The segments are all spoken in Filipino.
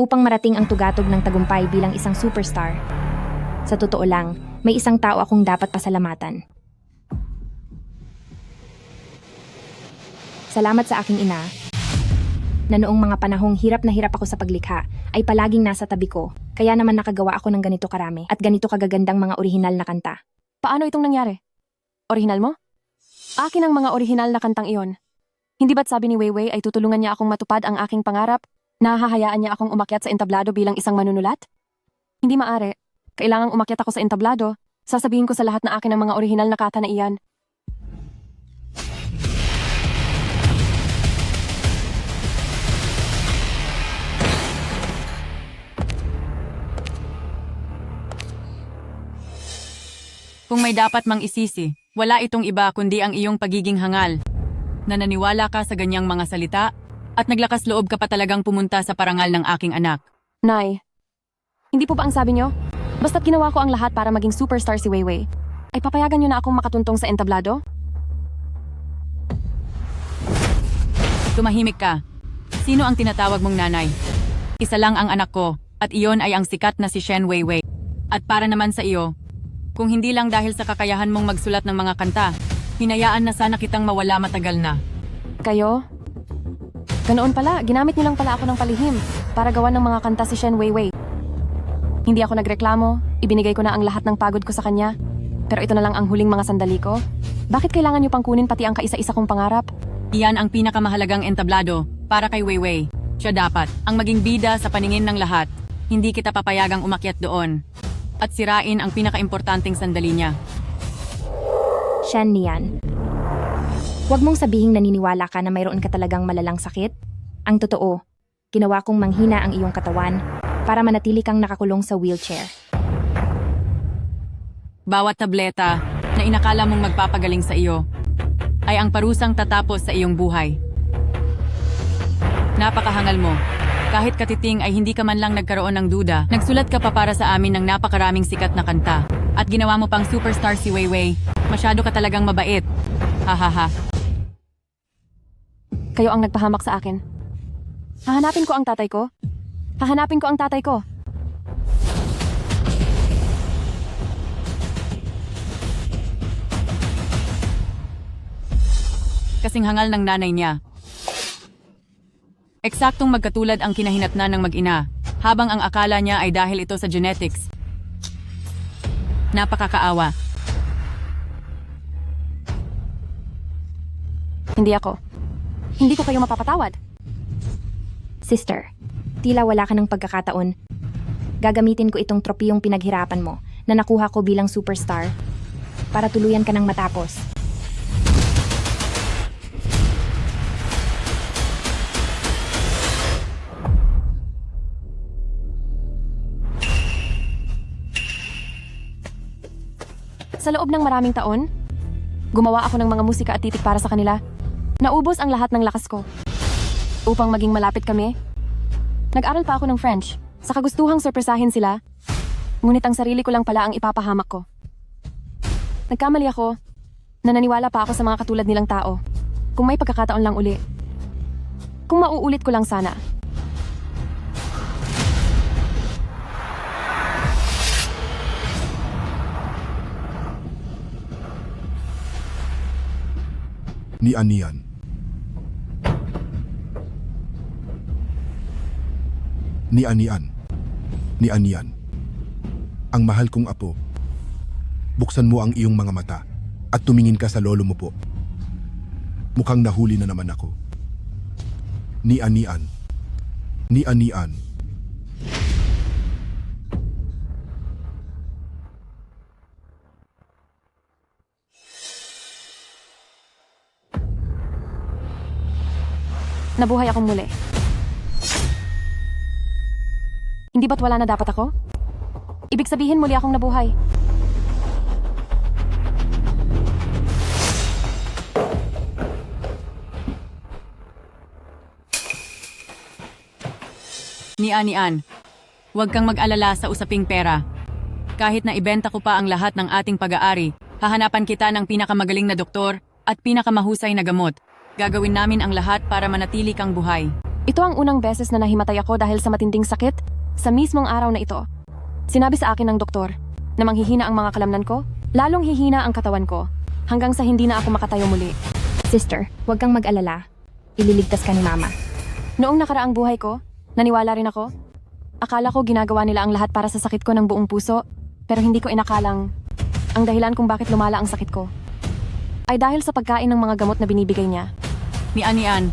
upang marating ang tugatog ng tagumpay bilang isang superstar. Sa totoo lang, may isang tao akong dapat pasalamatan. Salamat sa aking ina, na noong mga panahong hirap na hirap ako sa paglikha, ay palaging nasa tabi ko, kaya naman nakagawa ako ng ganito karami at ganito kagagandang mga orihinal na kanta. Paano itong nangyari? Orihinal mo? Akin ang mga orihinal na kantang iyon. Hindi ba't sabi ni Weiwei ay tutulungan niya akong matupad ang aking pangarap? Nahahayaan niya akong umakyat sa entablado bilang isang manunulat? Hindi maaari. Kailangang umakyat ako sa entablado. Sasabihin ko sa lahat na akin ang mga orihinal na kata na iyan. Kung may dapat mang isisi, wala itong iba kundi ang iyong pagiging hangal. Nananiwala ka sa ganyang mga salita at naglakas loob ka pa talagang pumunta sa parangal ng aking anak. Nay, hindi po ba ang sabi niyo? Basta't ginawa ko ang lahat para maging superstar si Weiwei, ay papayagan niyo na akong makatuntong sa entablado? Tumahimik ka. Sino ang tinatawag mong nanay? Isa lang ang anak ko at iyon ay ang sikat na si Shen Weiwei. At para naman sa iyo, kung hindi lang dahil sa kakayahan mong magsulat ng mga kanta, hinayaan na sana kitang mawala matagal na. Kayo? Ganoon pala, ginamit niyo lang pala ako ng palihim para gawa ng mga kanta si Shen Weiwei. Hindi ako nagreklamo, ibinigay ko na ang lahat ng pagod ko sa kanya. Pero ito na lang ang huling mga sandali ko. Bakit kailangan niyo pang kunin pati ang kaisa-isa kong pangarap? Iyan ang pinakamahalagang entablado para kay Weiwei. Siya dapat ang maging bida sa paningin ng lahat. Hindi kita papayagang umakyat doon at sirain ang pinakaimportanteng sandali niya. Shen Nian. Huwag mong sabihing naniniwala ka na mayroon ka talagang malalang sakit. Ang totoo, ginawa kong manghina ang iyong katawan para manatili kang nakakulong sa wheelchair. Bawat tableta na inakala mong magpapagaling sa iyo ay ang parusang tatapos sa iyong buhay. Napakahangal mo. Kahit katiting ay hindi ka man lang nagkaroon ng duda. Nagsulat ka pa para sa amin ng napakaraming sikat na kanta. At ginawa mo pang superstar si Weiwei. Masyado ka talagang mabait. Hahaha. Kayo ang nagpahamak sa akin. Hahanapin ko ang tatay ko. Hahanapin ko ang tatay ko. Kasing hangal ng nanay niya. Eksaktong magkatulad ang kinahinatnan ng mag-ina, habang ang akala niya ay dahil ito sa genetics. Napakakaawa. Hindi ako. Hindi ko kayo mapapatawad. Sister, tila wala ka ng pagkakataon. Gagamitin ko itong tropiyong pinaghirapan mo na nakuha ko bilang superstar para tuluyan ka ng matapos. Sa loob ng maraming taon, gumawa ako ng mga musika at titik para sa kanila. Naubos ang lahat ng lakas ko. Upang maging malapit kami, nag-aral pa ako ng French sa kagustuhang sorpresahin sila. Ngunit ang sarili ko lang pala ang ipapahamak ko. Nagkamali ako. Nananiwala pa ako sa mga katulad nilang tao. Kung may pagkakataon lang uli. Kung mauulit ko lang sana. Ni Anian. Ni Anian. Ni Anian. Ang mahal kong apo. Buksan mo ang iyong mga mata at tumingin ka sa lolo mo po. Mukhang nahuli na naman ako. Ni Anian. Ni Anian. Nabuhay akong muli. Hindi ba't wala na dapat ako? Ibig sabihin muli akong nabuhay. Ni Anian, huwag kang mag-alala sa usaping pera. Kahit na ibenta ko pa ang lahat ng ating pag-aari, hahanapan kita ng pinakamagaling na doktor at pinakamahusay na gamot. Gagawin namin ang lahat para manatili kang buhay. Ito ang unang beses na nahimatay ako dahil sa matinding sakit sa mismong araw na ito. Sinabi sa akin ng doktor na manghihina ang mga kalamnan ko, lalong hihina ang katawan ko, hanggang sa hindi na ako makatayo muli. Sister, huwag kang mag-alala. Ililigtas ka ni Mama. Noong nakaraang buhay ko, naniwala rin ako. Akala ko ginagawa nila ang lahat para sa sakit ko ng buong puso, pero hindi ko inakalang ang dahilan kung bakit lumala ang sakit ko ay dahil sa pagkain ng mga gamot na binibigay niya. Ni Anian,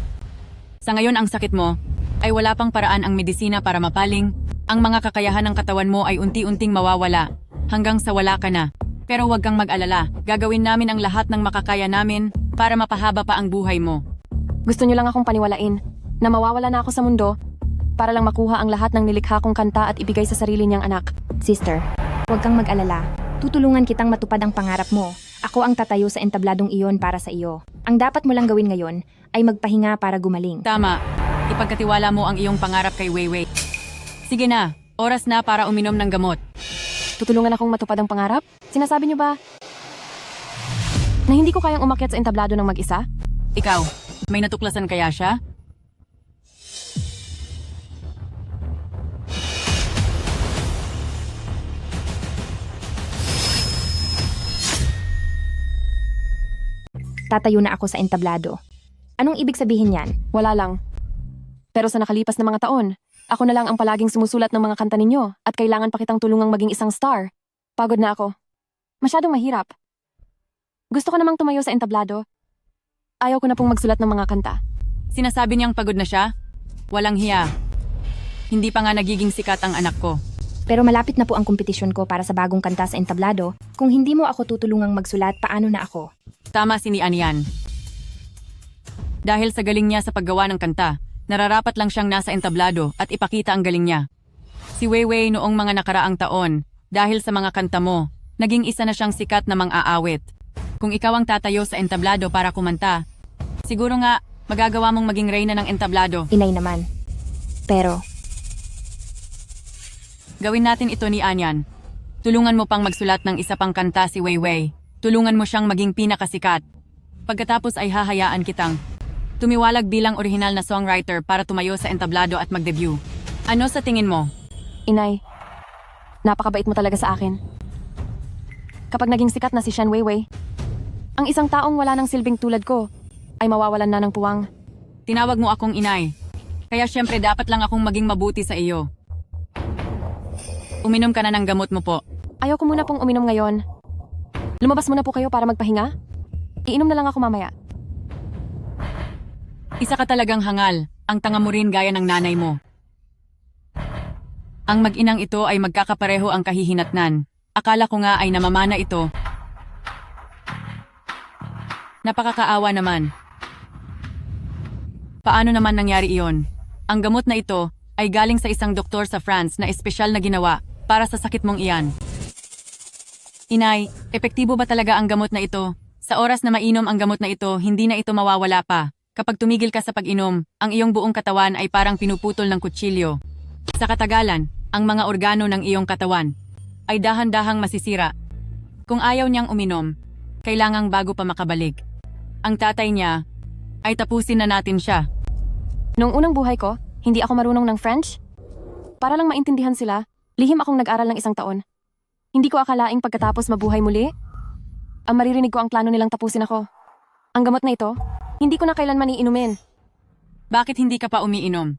sa ngayon ang sakit mo ay wala pang paraan ang medisina para mapaling. Ang mga kakayahan ng katawan mo ay unti-unting mawawala hanggang sa wala ka na. Pero huwag kang mag-alala, gagawin namin ang lahat ng makakaya namin para mapahaba pa ang buhay mo. Gusto niyo lang akong paniwalain na mawawala na ako sa mundo para lang makuha ang lahat ng nilikha kong kanta at ibigay sa sarili niyang anak. Sister, huwag kang mag-alala. Tutulungan kitang matupad ang pangarap mo. Ako ang tatayo sa entabladong iyon para sa iyo. Ang dapat mo lang gawin ngayon ay magpahinga para gumaling. Tama, ipagkatiwala mo ang iyong pangarap kay Weiwei. Sige na, oras na para uminom ng gamot. Tutulungan akong matupad ang pangarap? Sinasabi niyo ba na hindi ko kayang umakyat sa entablado ng mag-isa? Ikaw, may natuklasan kaya siya? Tatayo na ako sa entablado. Anong ibig sabihin yan? Wala lang. Pero sa nakalipas na mga taon, ako na lang ang palaging sumusulat ng mga kanta ninyo at kailangan pa kitang tulungang maging isang star. Pagod na ako. Masyadong mahirap. Gusto ko namang tumayo sa entablado. Ayaw ko na pong magsulat ng mga kanta. Sinasabi niyang pagod na siya? Walang hiya. Hindi pa nga nagiging sikat ang anak ko. Pero malapit na po ang kompetisyon ko para sa bagong kanta sa entablado. Kung hindi mo ako tutulungang magsulat, paano na ako? Tama si ni Anian. Dahil sa galing niya sa paggawa ng kanta, nararapat lang siyang nasa entablado at ipakita ang galing niya. Si Weiwei noong mga nakaraang taon, dahil sa mga kanta mo, naging isa na siyang sikat na mang-aawit. Kung ikaw ang tatayo sa entablado para kumanta, siguro nga magagawa mong maging reyna ng entablado. Inay naman. Pero, Gawin natin ito ni Anian. Tulungan mo pang magsulat ng isa pang kanta si Weiwei. Tulungan mo siyang maging pinakasikat. Pagkatapos ay hahayaan kitang tumiwalag bilang orihinal na songwriter para tumayo sa entablado at mag-debut. Ano sa tingin mo? Inay, napakabait mo talaga sa akin. Kapag naging sikat na si Shen Weiwei, ang isang taong wala ng silbing tulad ko ay mawawalan na ng puwang. Tinawag mo akong inay. Kaya syempre dapat lang akong maging mabuti sa iyo. Uminom ka na ng gamot mo po. Ayaw ko muna pong uminom ngayon. Lumabas muna po kayo para magpahinga. Iinom na lang ako mamaya. Isa ka talagang hangal. Ang tanga mo rin gaya ng nanay mo. Ang mag-inang ito ay magkakapareho ang kahihinatnan. Akala ko nga ay namamana ito. Napakakaawa naman. Paano naman nangyari iyon? Ang gamot na ito ay galing sa isang doktor sa France na espesyal na ginawa para sa sakit mong iyan. Inay, epektibo ba talaga ang gamot na ito? Sa oras na mainom ang gamot na ito, hindi na ito mawawala pa. Kapag tumigil ka sa pag-inom, ang iyong buong katawan ay parang pinuputol ng kutsilyo. Sa katagalan, ang mga organo ng iyong katawan ay dahan-dahang masisira. Kung ayaw niyang uminom, kailangang bago pa makabalik. Ang tatay niya ay tapusin na natin siya. Noong unang buhay ko, hindi ako marunong ng French. Para lang maintindihan sila, lihim akong nag-aral ng 1 taon. Hindi ko akalaing pagkatapos mabuhay muli, ang maririnig ko ang plano nilang tapusin ako. Ang gamot na ito, hindi ko na kailanman iinumin. Bakit hindi ka pa umiinom?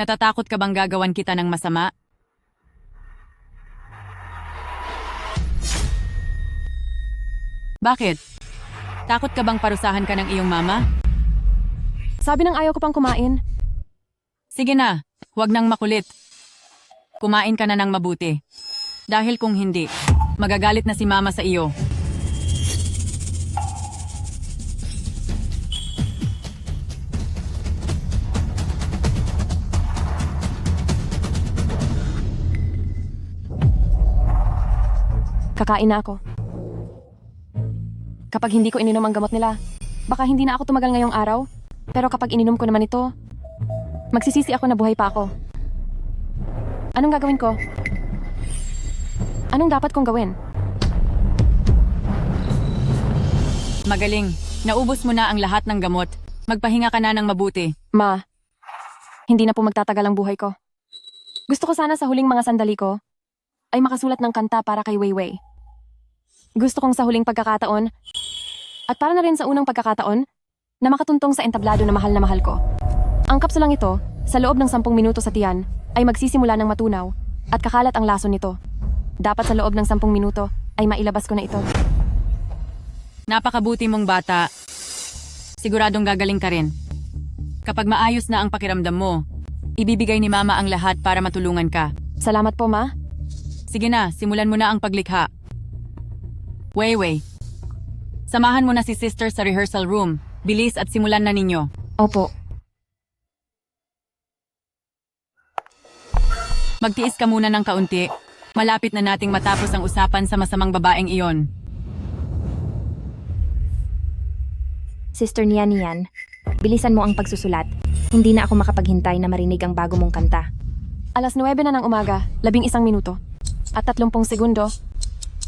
Natatakot ka bang gagawan kita ng masama? Bakit? Takot ka bang parusahan ka ng iyong mama? Sabi ng ayaw ko pang kumain. Sige na, huwag nang makulit. Kumain ka na ng mabuti. Dahil kung hindi, magagalit na si mama sa iyo. Kakain na ako. Kapag hindi ko ininom ang gamot nila, baka hindi na ako tumagal ngayong araw. Pero kapag ininom ko naman ito, magsisisi ako na buhay pa ako. Anong gagawin ko? Anong dapat kong gawin? Magaling. Naubos mo na ang lahat ng gamot. Magpahinga ka na ng mabuti. Ma, Hindi na po magtatagal ang buhay ko. Gusto ko sana sa huling mga sandali ko ay makasulat ng kanta para kay Weiwei. Gusto kong sa huling pagkakataon at para na rin sa unang pagkakataon na makatuntong sa entablado na mahal ko. Ang kapsulang ito, sa loob ng 10 minuto sa tiyan, ay magsisimula ng matunaw at kakalat ang lason nito. Dapat sa loob ng 10 minuto ay mailabas ko na ito. Napakabuti mong bata. Siguradong gagaling ka rin. Kapag maayos na ang pakiramdam mo, ibibigay ni Mama ang lahat para matulungan ka. Salamat po, Ma. Sige na, simulan mo na ang paglikha. Weiwei, samahan mo na si sister sa rehearsal room. Bilis at simulan na ninyo. Opo. Magtiis ka muna ng kaunti. Malapit na nating matapos ang usapan sa masamang babaeng iyon. Sister Nian, bilisan mo ang pagsusulat. Hindi na ako makapaghintay na marinig ang bago mong kanta. Alas 9 na ng umaga, 11 minuto. At 30 segundo.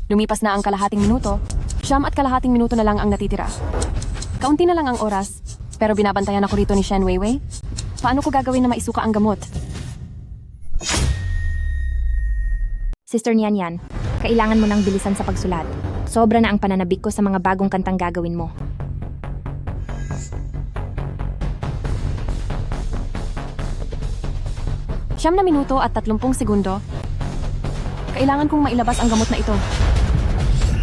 Lumipas na ang kalahating minuto. 9 at kalahating minuto na lang ang natitira. Kaunti na lang ang oras, pero binabantayan ako rito ni Shen Weiwei. Paano ko gagawin na maisuka ang gamot? Sister Nian, kailangan mo nang bilisan sa pagsulat. Sobra na ang pananabik ko sa mga bagong kantang gagawin mo. Siyam na minuto at 30 segundo. Kailangan kong mailabas ang gamot na ito.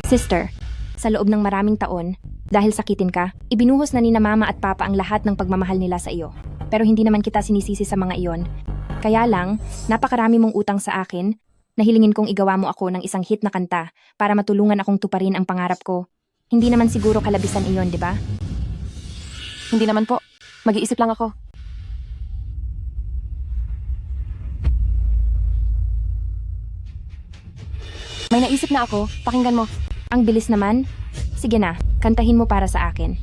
Sister, sa loob ng maraming taon, dahil sakitin ka, ibinuhos na ni na Mama at Papa ang lahat ng pagmamahal nila sa iyo. Pero hindi naman kita sinisisi sa mga iyon. Kaya lang, napakarami mong utang sa akin, na hilingin kong igawa mo ako ng isang hit na kanta para matulungan akong tuparin ang pangarap ko. Hindi naman siguro kalabisan iyon, di ba? Hindi naman po. Mag-iisip lang ako. May naisip na ako. Pakinggan mo. Ang bilis naman. Sige na, kantahin mo para sa akin.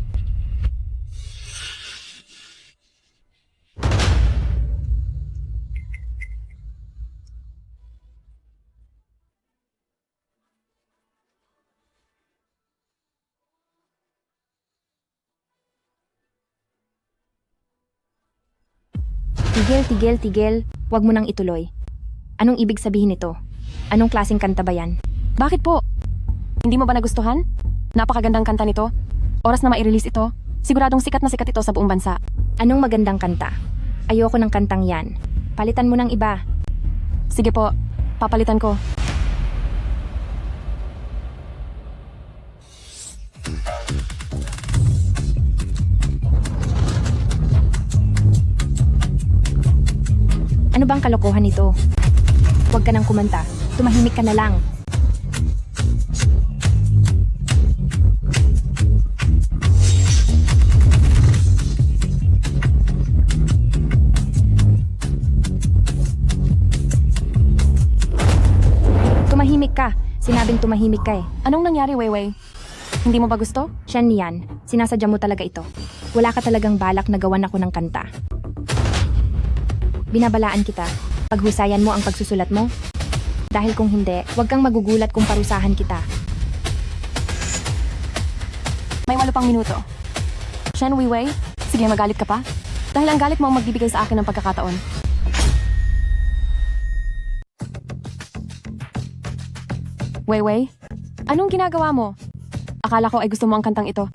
Tigil. Huwag mo nang ituloy. Anong ibig sabihin nito? Anong klaseng kanta ba yan? Bakit po? Hindi mo ba nagustuhan? Napakagandang kanta nito. Oras na mai-release ito. Siguradong sikat na sikat ito sa buong bansa. Anong magandang kanta? Ayoko ng kantang yan. Palitan mo ng iba. Sige po, papalitan ko. Ano bang kalokohan nito? Huwag ka nang kumanta. Tumahimik ka na lang. Tumahimik ka. Sinabing tumahimik ka eh. Anong nangyari, Weiwei? Hindi mo ba gusto? Shen Nian, sinasadya mo talaga ito. Wala ka talagang balak na gawan ako ng kanta. Binabalaan kita. Paghusayan mo ang pagsusulat mo. Dahil kung hindi, huwag kang magugulat kung parusahan kita. May 8 pang minuto. Shen Weiwei, sige magalit ka pa? Dahil ang galit mo ang magbibigay sa akin ng pagkakataon. Weiwei, anong ginagawa mo? Akala ko ay gusto mo ang kantang ito.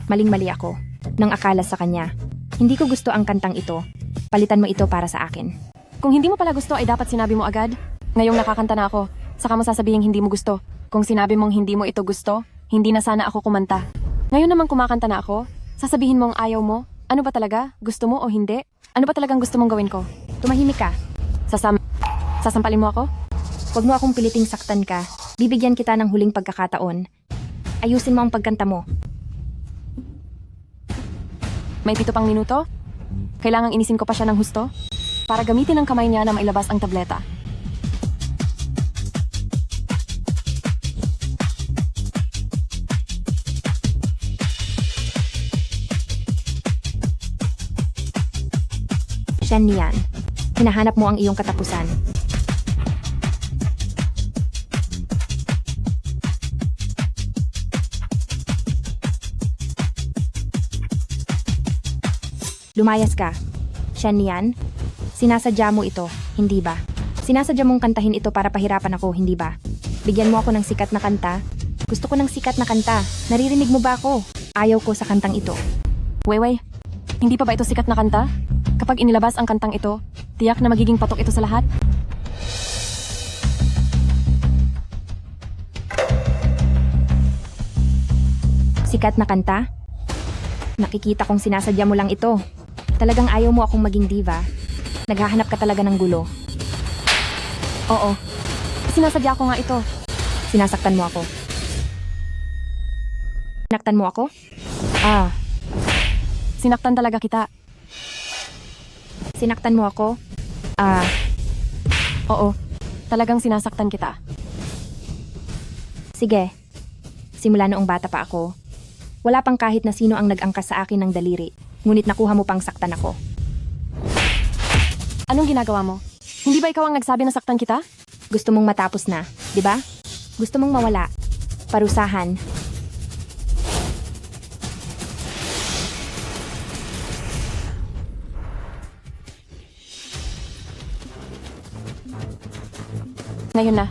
Maling-mali ako. Nang akala sa kanya. Hindi ko gusto ang kantang ito. Palitan mo ito para sa akin. Kung hindi mo pala gusto ay dapat sinabi mo agad. Ngayong nakakanta na ako, saka mo sasabihin hindi mo gusto. Kung sinabi mong hindi mo ito gusto, hindi na sana ako kumanta. Ngayon naman kumakanta na ako, sasabihin mong ayaw mo. Ano ba talaga? Gusto mo o hindi? Ano ba talagang gusto mong gawin ko? Tumahimik ka. Sasampalin mo ako? Huwag mo akong piliting saktan ka. Bibigyan kita ng huling pagkakataon. Ayusin mo ang pagkanta mo. May 7 pang minuto? Kailangang inisin ko pa siya ng husto para gamitin ang kamay niya na mailabas ang tableta. Shen Nian, hinahanap mo ang iyong katapusan. Lumayas ka. Shen Nian, Sinasadya mo ito, hindi ba? Sinasadya mong kantahin ito para pahirapan ako, hindi ba? Bigyan mo ako ng sikat na kanta. Gusto ko ng sikat na kanta. Naririnig mo ba ako? Ayaw ko sa kantang ito. Weiwei, hindi pa ba ito sikat na kanta? Kapag inilabas ang kantang ito, tiyak na magiging patok ito sa lahat. Sikat na kanta? Nakikita kong sinasadya mo lang ito. Talagang ayaw mo akong maging diva. Naghahanap ka talaga ng gulo. Oo, sinasadya ko nga ito. Sinasaktan mo ako. Sinaktan mo ako? Ah, Sinaktan talaga kita. sinaktan mo ako? Ah, Oo, talagang sinasaktan kita. sige. Simula noong bata pa ako, wala pang kahit na sino ang nag-angkas sa akin ng daliri, ngunit nakuha mo pang saktan ako. Anong ginagawa mo? Hindi ba ikaw ang nagsabi na saktan kita? Gusto mong matapos na, di ba? Gusto mong mawala. Parusahan. Ngayon na.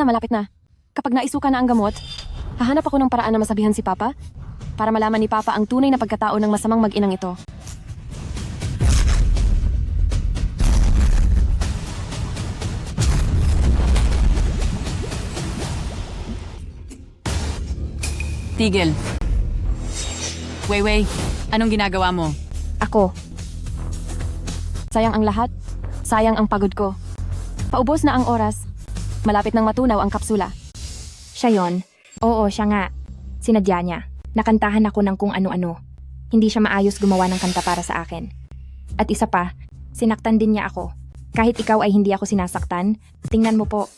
Malapit na. Kapag naisuka na ang gamot, hahanap ako ng paraan na masabihan si Papa para malaman ni Papa ang tunay na pagkatao ng masamang mag-inang ito. Tigil. Weiwei, anong ginagawa mo? Ako. Sayang ang lahat. Sayang ang pagod ko. Paubos na ang oras. Malapit nang matunaw ang kapsula. Siya yon. Oo, siya nga. Sinadya niya. Nakantahan ako ng kung ano-ano. Hindi siya maayos gumawa ng kanta para sa akin. At isa pa, sinaktan din niya ako. Kahit ikaw ay hindi ako sinasaktan, tingnan mo po.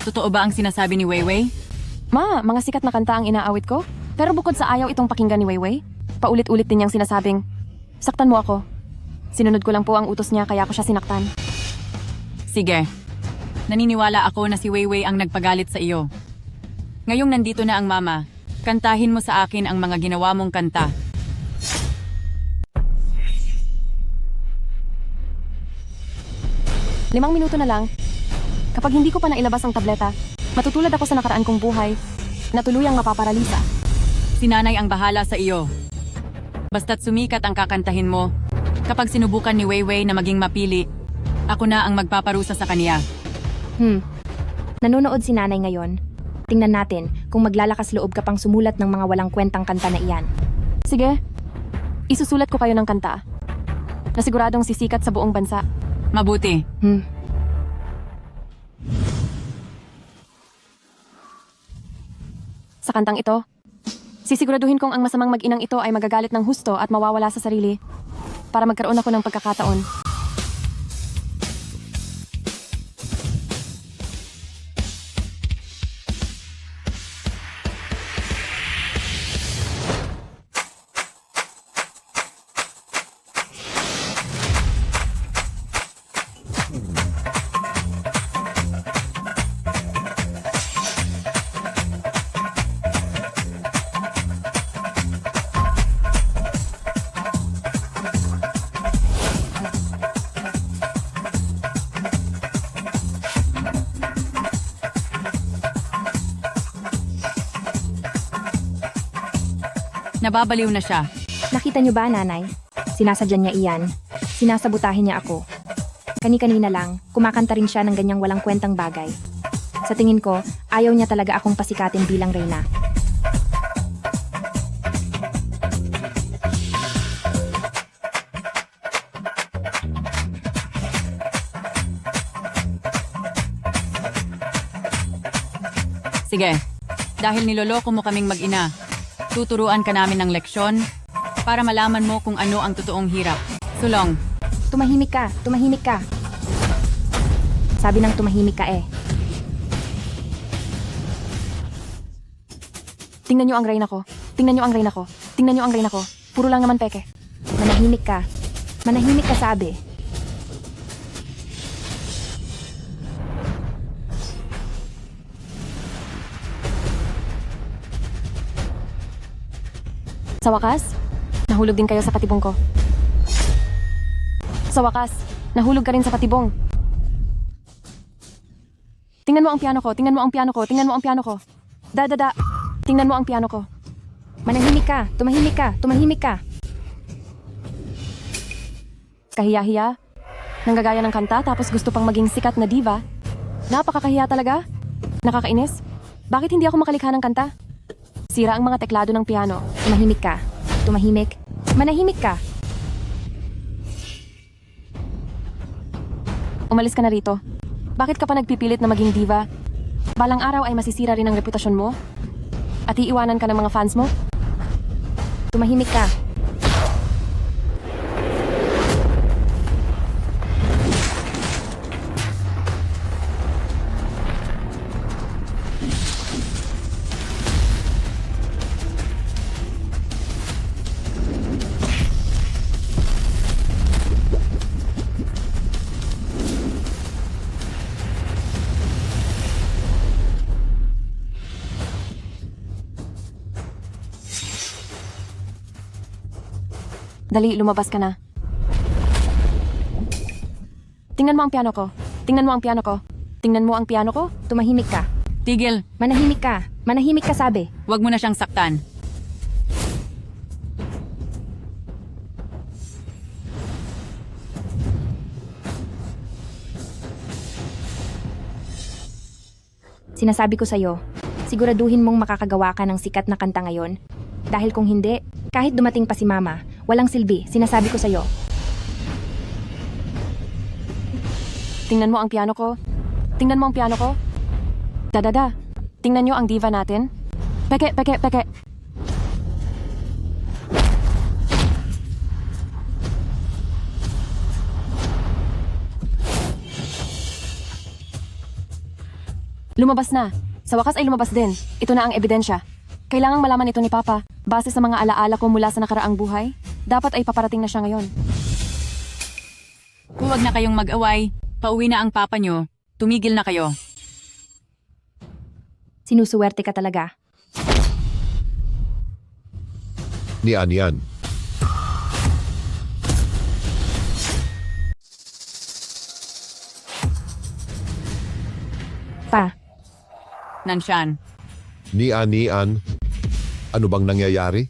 Totoo ba ang sinasabi ni Weiwei? Ma, mga sikat na kanta ang inaawit ko. Pero bukod sa ayaw itong pakinggan ni Weiwei, paulit-ulit din niyang sinasabing, saktan mo ako. Sinunod ko lang po ang utos niya kaya ako siya sinaktan. Sige. Naniniwala ako na si Weiwei ang nagpagalit sa iyo. Ngayong nandito na ang mama, kantahin mo sa akin ang mga ginawa mong kanta. Limang minuto na lang. Kapag hindi ko pa nailabas ang tableta, matutulad ako sa nakaraan kong buhay na tuluyang mapaparalisa. Si nanay ang bahala sa iyo. Basta't sumikat ang kakantahin mo. Kapag sinubukan ni Weiwei na maging mapili, ako na ang magpaparusa sa kaniya. Nanonood si nanay ngayon. Tingnan natin kung maglalakas loob ka pang sumulat ng mga walang kwentang kanta na iyan. Sige, isusulat ko kayo ng kanta na siguradong sisikat sa buong bansa. Mabuti. Sa kantang ito, sisiguraduhin kong ang masamang mag-inang ito ay magagalit ng husto at mawawala sa sarili para magkaroon ako ng pagkakataon. Nababaliw na siya. Nakita niyo ba, nanay? Sinasadya niya iyan. Sinasabutahin niya ako. Kani-kanina lang, kumakanta rin siya ng ganyang walang kwentang bagay. Sa tingin ko, ayaw niya talaga akong pasikatin bilang reyna. Sige, dahil niloloko mo kaming mag-ina, tuturuan ka namin ng leksyon para malaman mo kung ano ang totoong hirap. Sulong. Tumahimik ka, tumahimik ka. Sabi ng tumahimik ka eh. Tingnan niyo ang reyna ko. Tingnan niyo ang reyna ko. Tingnan niyo ang reyna ko. Puro lang naman peke. Manahimik ka. Manahimik ka sabi. Sa wakas, nahulog din kayo sa patibong ko. Sa wakas, nahulog ka rin sa patibong. Tingnan mo ang piano ko, tingnan mo ang piano ko, tingnan mo ang piano ko. Da. Tingnan mo ang piano ko. Manahimik ka, tumahimik ka, tumahimik ka. Kahiya-hiya. Nanggagaya ng kanta tapos gusto pang maging sikat na diva. Napakakahiya talaga. Nakakainis. Bakit hindi ako makalikha ng kanta? Sira ang mga teklado ng piano. Tumahimik ka. Tumahimik. Manahimik ka. Umalis ka na rito. Bakit ka pa nagpipilit na maging diva? Balang araw ay masisira rin ang reputasyon mo? At iiwanan ka ng mga fans mo? Tumahimik ka. Dali, lumabas ka na. Tingnan mo ang piano ko. Tingnan mo ang piano ko. Tingnan mo ang piano ko. Tumahimik ka. Tigil. Manahimik ka. Manahimik ka sabi. Huwag mo na siyang saktan. Sinasabi ko sa'yo, siguraduhin mong makakagawa ka ng sikat na kanta ngayon. Dahil kung hindi, kahit dumating pa si Mama, walang silbi, sinasabi ko sa'yo. Tingnan mo ang piano ko. Tingnan mo ang piano ko. Da. Tingnan nyo ang diva natin. Peke. Lumabas na. Sa wakas ay lumabas din. Ito na ang ebidensya. Kailangang malaman ito ni Papa. Base sa mga alaala ko mula sa nakaraang buhay, dapat ay paparating na siya ngayon. Huwag na kayong mag-away. Pauwi na ang papa nyo. Tumigil na kayo. Sinusuwerte ka talaga. Ni Anian. Pa, Nanshan. Ni Anian. Ano bang nangyayari?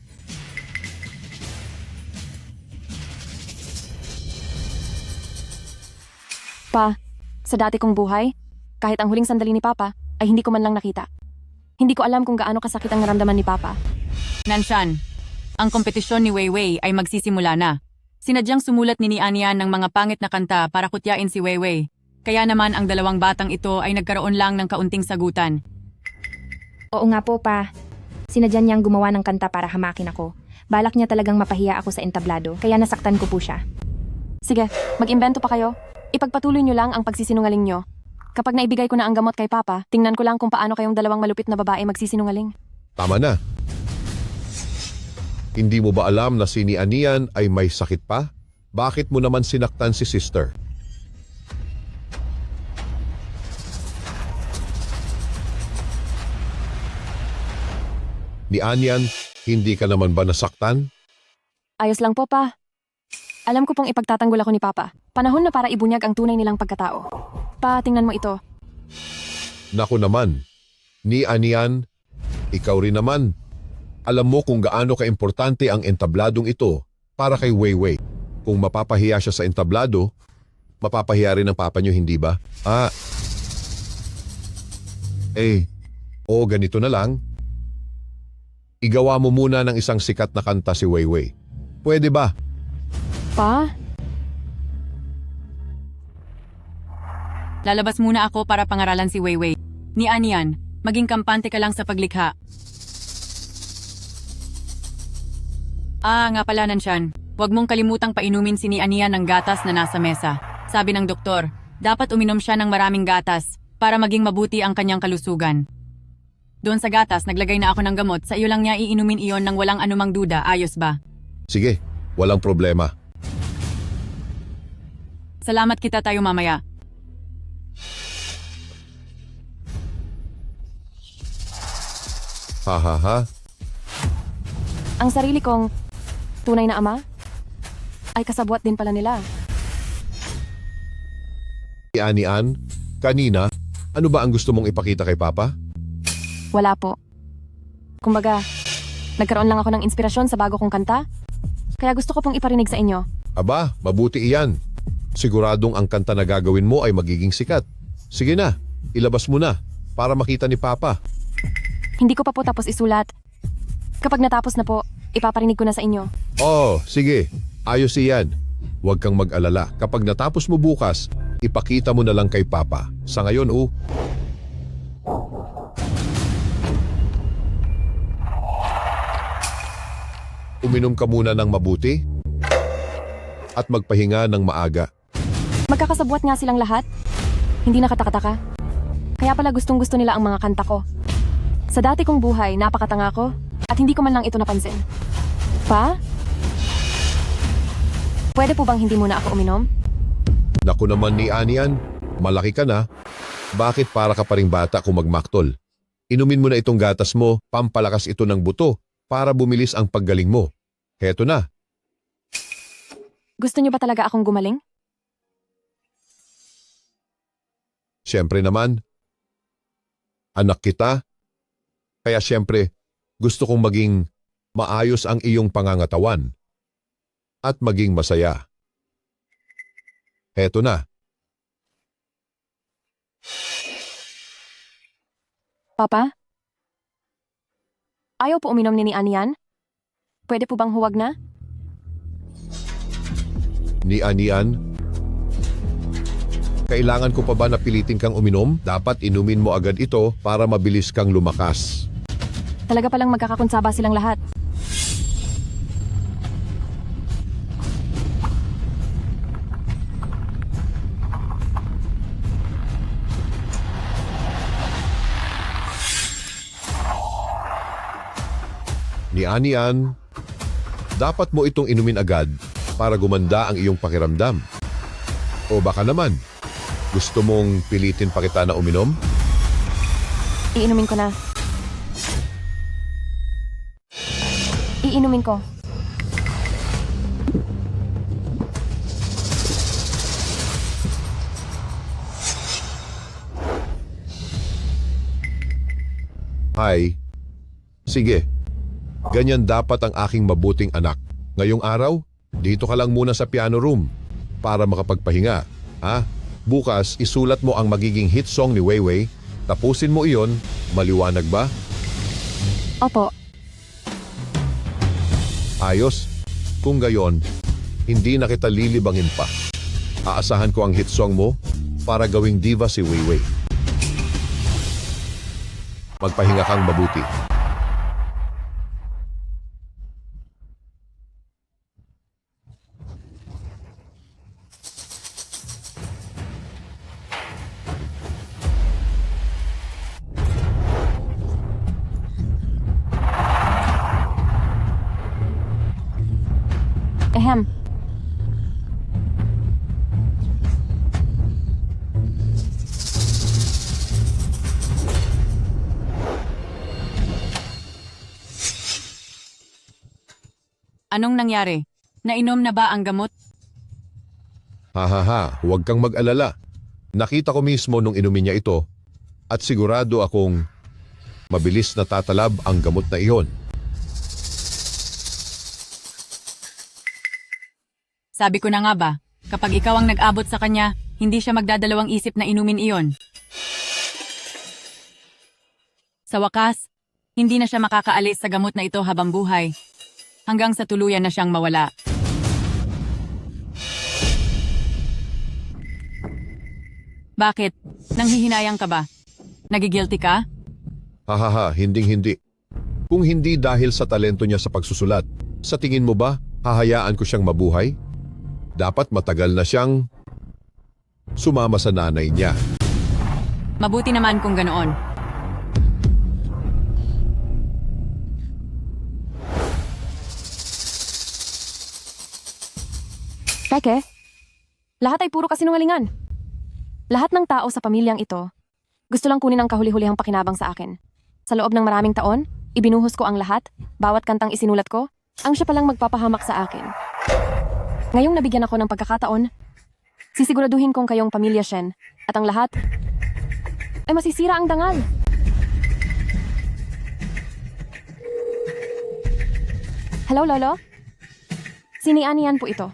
Pa, sa dati kong buhay, kahit ang huling sandali ni Papa, ay hindi ko man lang nakita. Hindi ko alam kung gaano kasakit ang naramdaman ni Papa. Nanshan. Ang kompetisyon ni Weiwei ay magsisimula na. Sinadyang sumulat ni Anian ng mga pangit na kanta para kutyain si Weiwei. Kaya naman ang dalawang batang ito ay nagkaroon lang ng kaunting sagutan. oo nga po pa. Sinadyan niyang gumawa ng kanta para hamakin ako. Balak niya talagang mapahiya ako sa entablado, kaya nasaktan ko po siya. Sige, mag-imbento pa kayo. Ipagpatuloy nyo lang ang pagsisinungaling nyo. Kapag naibigay ko na ang gamot kay Papa, tingnan ko lang kung paano kayong dalawang malupit na babae magsisinungaling. Tama na. Hindi mo ba alam na si Ni Anian ay may sakit pa? Bakit mo naman sinaktan si sister? Ni Anian, hindi ka naman ba nasaktan? Ayos lang po, Pa. Alam ko pong ipagtatanggol ako ni Papa. Panahon na para ibunyag ang tunay nilang pagkatao. Pa, tingnan mo ito. Naku naman, Ni Anian, ikaw rin naman. Alam mo kung gaano kaimportante ang entabladong ito para kay Weiwei. Kung mapapahiya siya sa entablado, mapapahiya rin ang papa niyo, hindi ba? Ganito na lang. Igawa mo muna ng isang sikat na kanta si Weiwei. Pwede ba? Pa? Lalabas muna ako para pangaralan si Weiwei. Ni Anian, maging kampante ka lang sa paglikha. Nga pala, Nanshan. Huwag mong kalimutang painumin si Ania ng gatas na nasa mesa. Sabi ng doktor, dapat uminom siya ng maraming gatas para maging mabuti ang kanyang kalusugan. Doon sa gatas, naglagay na ako ng gamot. Sa iyo lang niya iinumin iyon ng walang anumang duda. Ayos ba? Sige, walang problema. Salamat, kita tayo mamaya. Ha ha ha. Ang sarili kong tunay na ama ay kasabwat din pala nila. Ni Anian, kanina, ano ba ang gusto mong ipakita kay Papa? Wala po. Kumbaga, nagkaroon lang ako ng inspirasyon sa bago kong kanta, kaya gusto ko pong iparinig sa inyo. Aba, mabuti iyan. Siguradong ang kanta na gagawin mo ay magiging sikat. Sige na, ilabas mo na para makita ni Papa. Hindi ko pa po tapos isulat. Kapag natapos na po, ipaparinig ko na sa inyo. Oh, sige. Ayos iyan. Huwag kang mag-alala. Kapag natapos mo bukas, ipakita mo na lang kay Papa. Sa ngayon, uminom ka muna ng mabuti at magpahinga ng maaga. Magkakasabwat nga silang lahat. Hindi nakataka-taka. Kaya pala gustong-gusto nila ang mga kanta ko. Sa dati kong buhay, napakatanga ko at hindi ko man lang ito napansin. Pa? Pwede po bang hindi muna ako uminom? Naku naman ni Anian, malaki ka na. Bakit para ka pa ring bata kung magmaktol? Inumin mo na itong gatas mo, pampalakas ito ng buto para bumilis ang paggaling mo. Heto na. Gusto niyo ba talaga akong gumaling? Siyempre naman. Anak kita. Kaya siyempre, gusto kong maging maayos ang iyong pangangatawan at maging masaya. Heto na. Papa? Ayaw po uminom ni Anian? Pwede po bang huwag na? Ni Anian, kailangan ko pa ba na pilitin kang uminom? Dapat inumin mo agad ito para mabilis kang lumakas. Talaga palang magkakakunsaba silang lahat. Ni Anian, dapat mo itong inumin agad para gumanda ang iyong pakiramdam. O baka naman, gusto mong pilitin pa kita na uminom? Iinumin ko na. Iinumin ko. Hi. Sige. Ganyan dapat ang aking mabuting anak. Ngayong araw, dito ka lang muna sa piano room para makapagpahinga. Ha? Bukas, isulat mo ang magiging hit song ni Weiwei. Tapusin mo iyon. Maliwanag ba? Opo. Ayos. Kung gayon, hindi na kita lilibangin pa. Aasahan ko ang hit song mo para gawing diva si Weiwei. Magpahinga kang mabuti. Ehem. Anong nangyari? Nainom na ba ang gamot? Ha, huwag kang mag-alala. Nakita ko mismo nung inumin niya ito at sigurado akong mabilis na tatalab ang gamot na iyon. Sabi ko na nga ba, kapag ikaw ang nag-abot sa kanya, hindi siya magdadalawang isip na inumin iyon. Sa wakas, hindi na siya makakaalis sa gamot na ito habang buhay, hanggang sa tuluyan na siyang mawala. Bakit? Nanghihinayang ka ba? Nagigilty ka? Hindi. Kung hindi dahil sa talento niya sa pagsusulat, sa tingin mo ba, Hahayaan ko siyang mabuhay? Dapat matagal na siyang sumama sa nanay niya. Mabuti naman kung ganoon. Peke, lahat ay puro kasinungalingan. Lahat ng tao sa pamilyang ito, gusto lang kunin ang kahuli-hulihang pakinabang sa akin. Sa loob ng maraming taon, ibinuhos ko ang lahat, bawat kantang isinulat ko, ang siya palang magpapahamak sa akin. Ngayong nabigyan ako ng pagkakataon, sisiguraduhin kong kayong pamilya Shen, at ang lahat ay masisira ang dangal. Hello, Lolo? Sinianian po ito.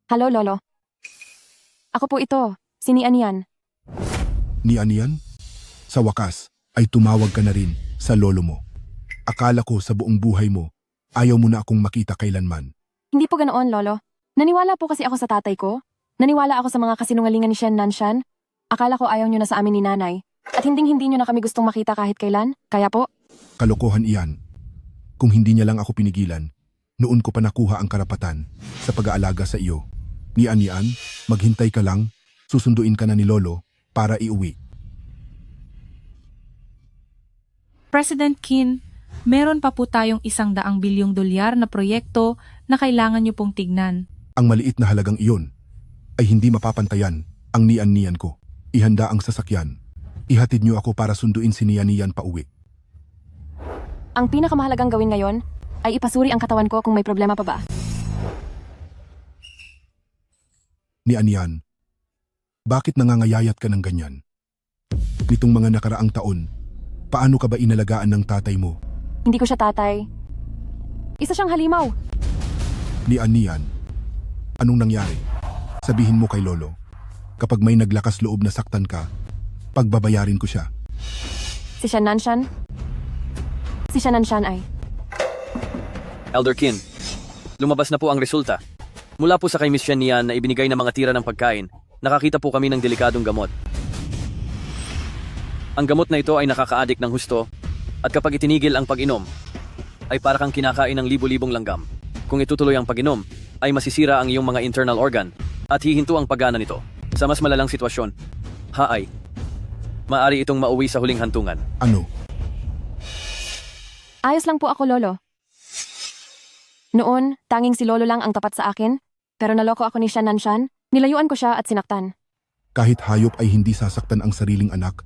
Hello, Lolo. Ako po ito, sinianian. Ni Anian? Sa wakas, ay tumawag ka na rin sa lolo mo. Akala ko sa buong buhay mo, ayaw mo na akong makita kailanman. Hindi po ganoon, Lolo. Naniwala po kasi ako sa tatay ko. Naniwala ako sa mga kasinungalingan ni Shen Nanshan. Akala ko ayaw nyo na sa amin ni nanay. At hinding-hindi nyo na kami gustong makita kahit kailan. Kaya po, Kalokohan iyan. Kung hindi niya lang ako pinigilan, noon ko pa nakuha ang karapatan sa pag-aalaga sa iyo. Ni Anian, maghintay ka lang, susunduin ka na ni Lolo para iuwi. President Qin, meron pa po tayong 100 bilyong dolyar na proyekto na kailangan niyo pong tignan. Ang maliit na halagang iyon ay hindi mapapantayan ang nian-nian ko. Ihanda ang sasakyan. Ihatid niyo ako para sunduin si nian-nian pa uwi. ang pinakamahalagang gawin ngayon ay ipasuri ang katawan ko kung may problema pa ba. Ni Anian, bakit nangangayayat ka ng ganyan? Nitong mga nakaraang taon, paano ka ba inalagaan ng tatay mo? Hindi ko siya tatay. Isa siyang halimaw. Ni Anian, anong nangyari? Sabihin mo kay Lolo, kapag may naglakas loob na saktan ka, pagbabayarin ko siya. Si Shen Nanshan? Si Shen Nanshan ay... Elder Qin, lumabas na po ang resulta. Mula po sa kay Miss Shen Nian na ibinigay na mga tira ng pagkain, nakakita po kami ng delikadong gamot. Ang gamot na ito ay nakaka-addict ng husto at kapag itinigil ang pag-inom, ay para kang kinakain ng libo-libong langgam. Kung itutuloy ang pag-inom, ay masisira ang iyong mga internal organ at hihinto ang paggana nito. Sa mas malalang sitwasyon, maaari itong mauwi sa huling hantungan. Ano? Ayos lang po ako, Lolo. Noon, tanging si Lolo lang ang tapat sa akin, pero naloko ako ni Shen Nanshan, nilayuan ko siya at sinaktan. Kahit hayop ay hindi sasaktan ang sariling anak,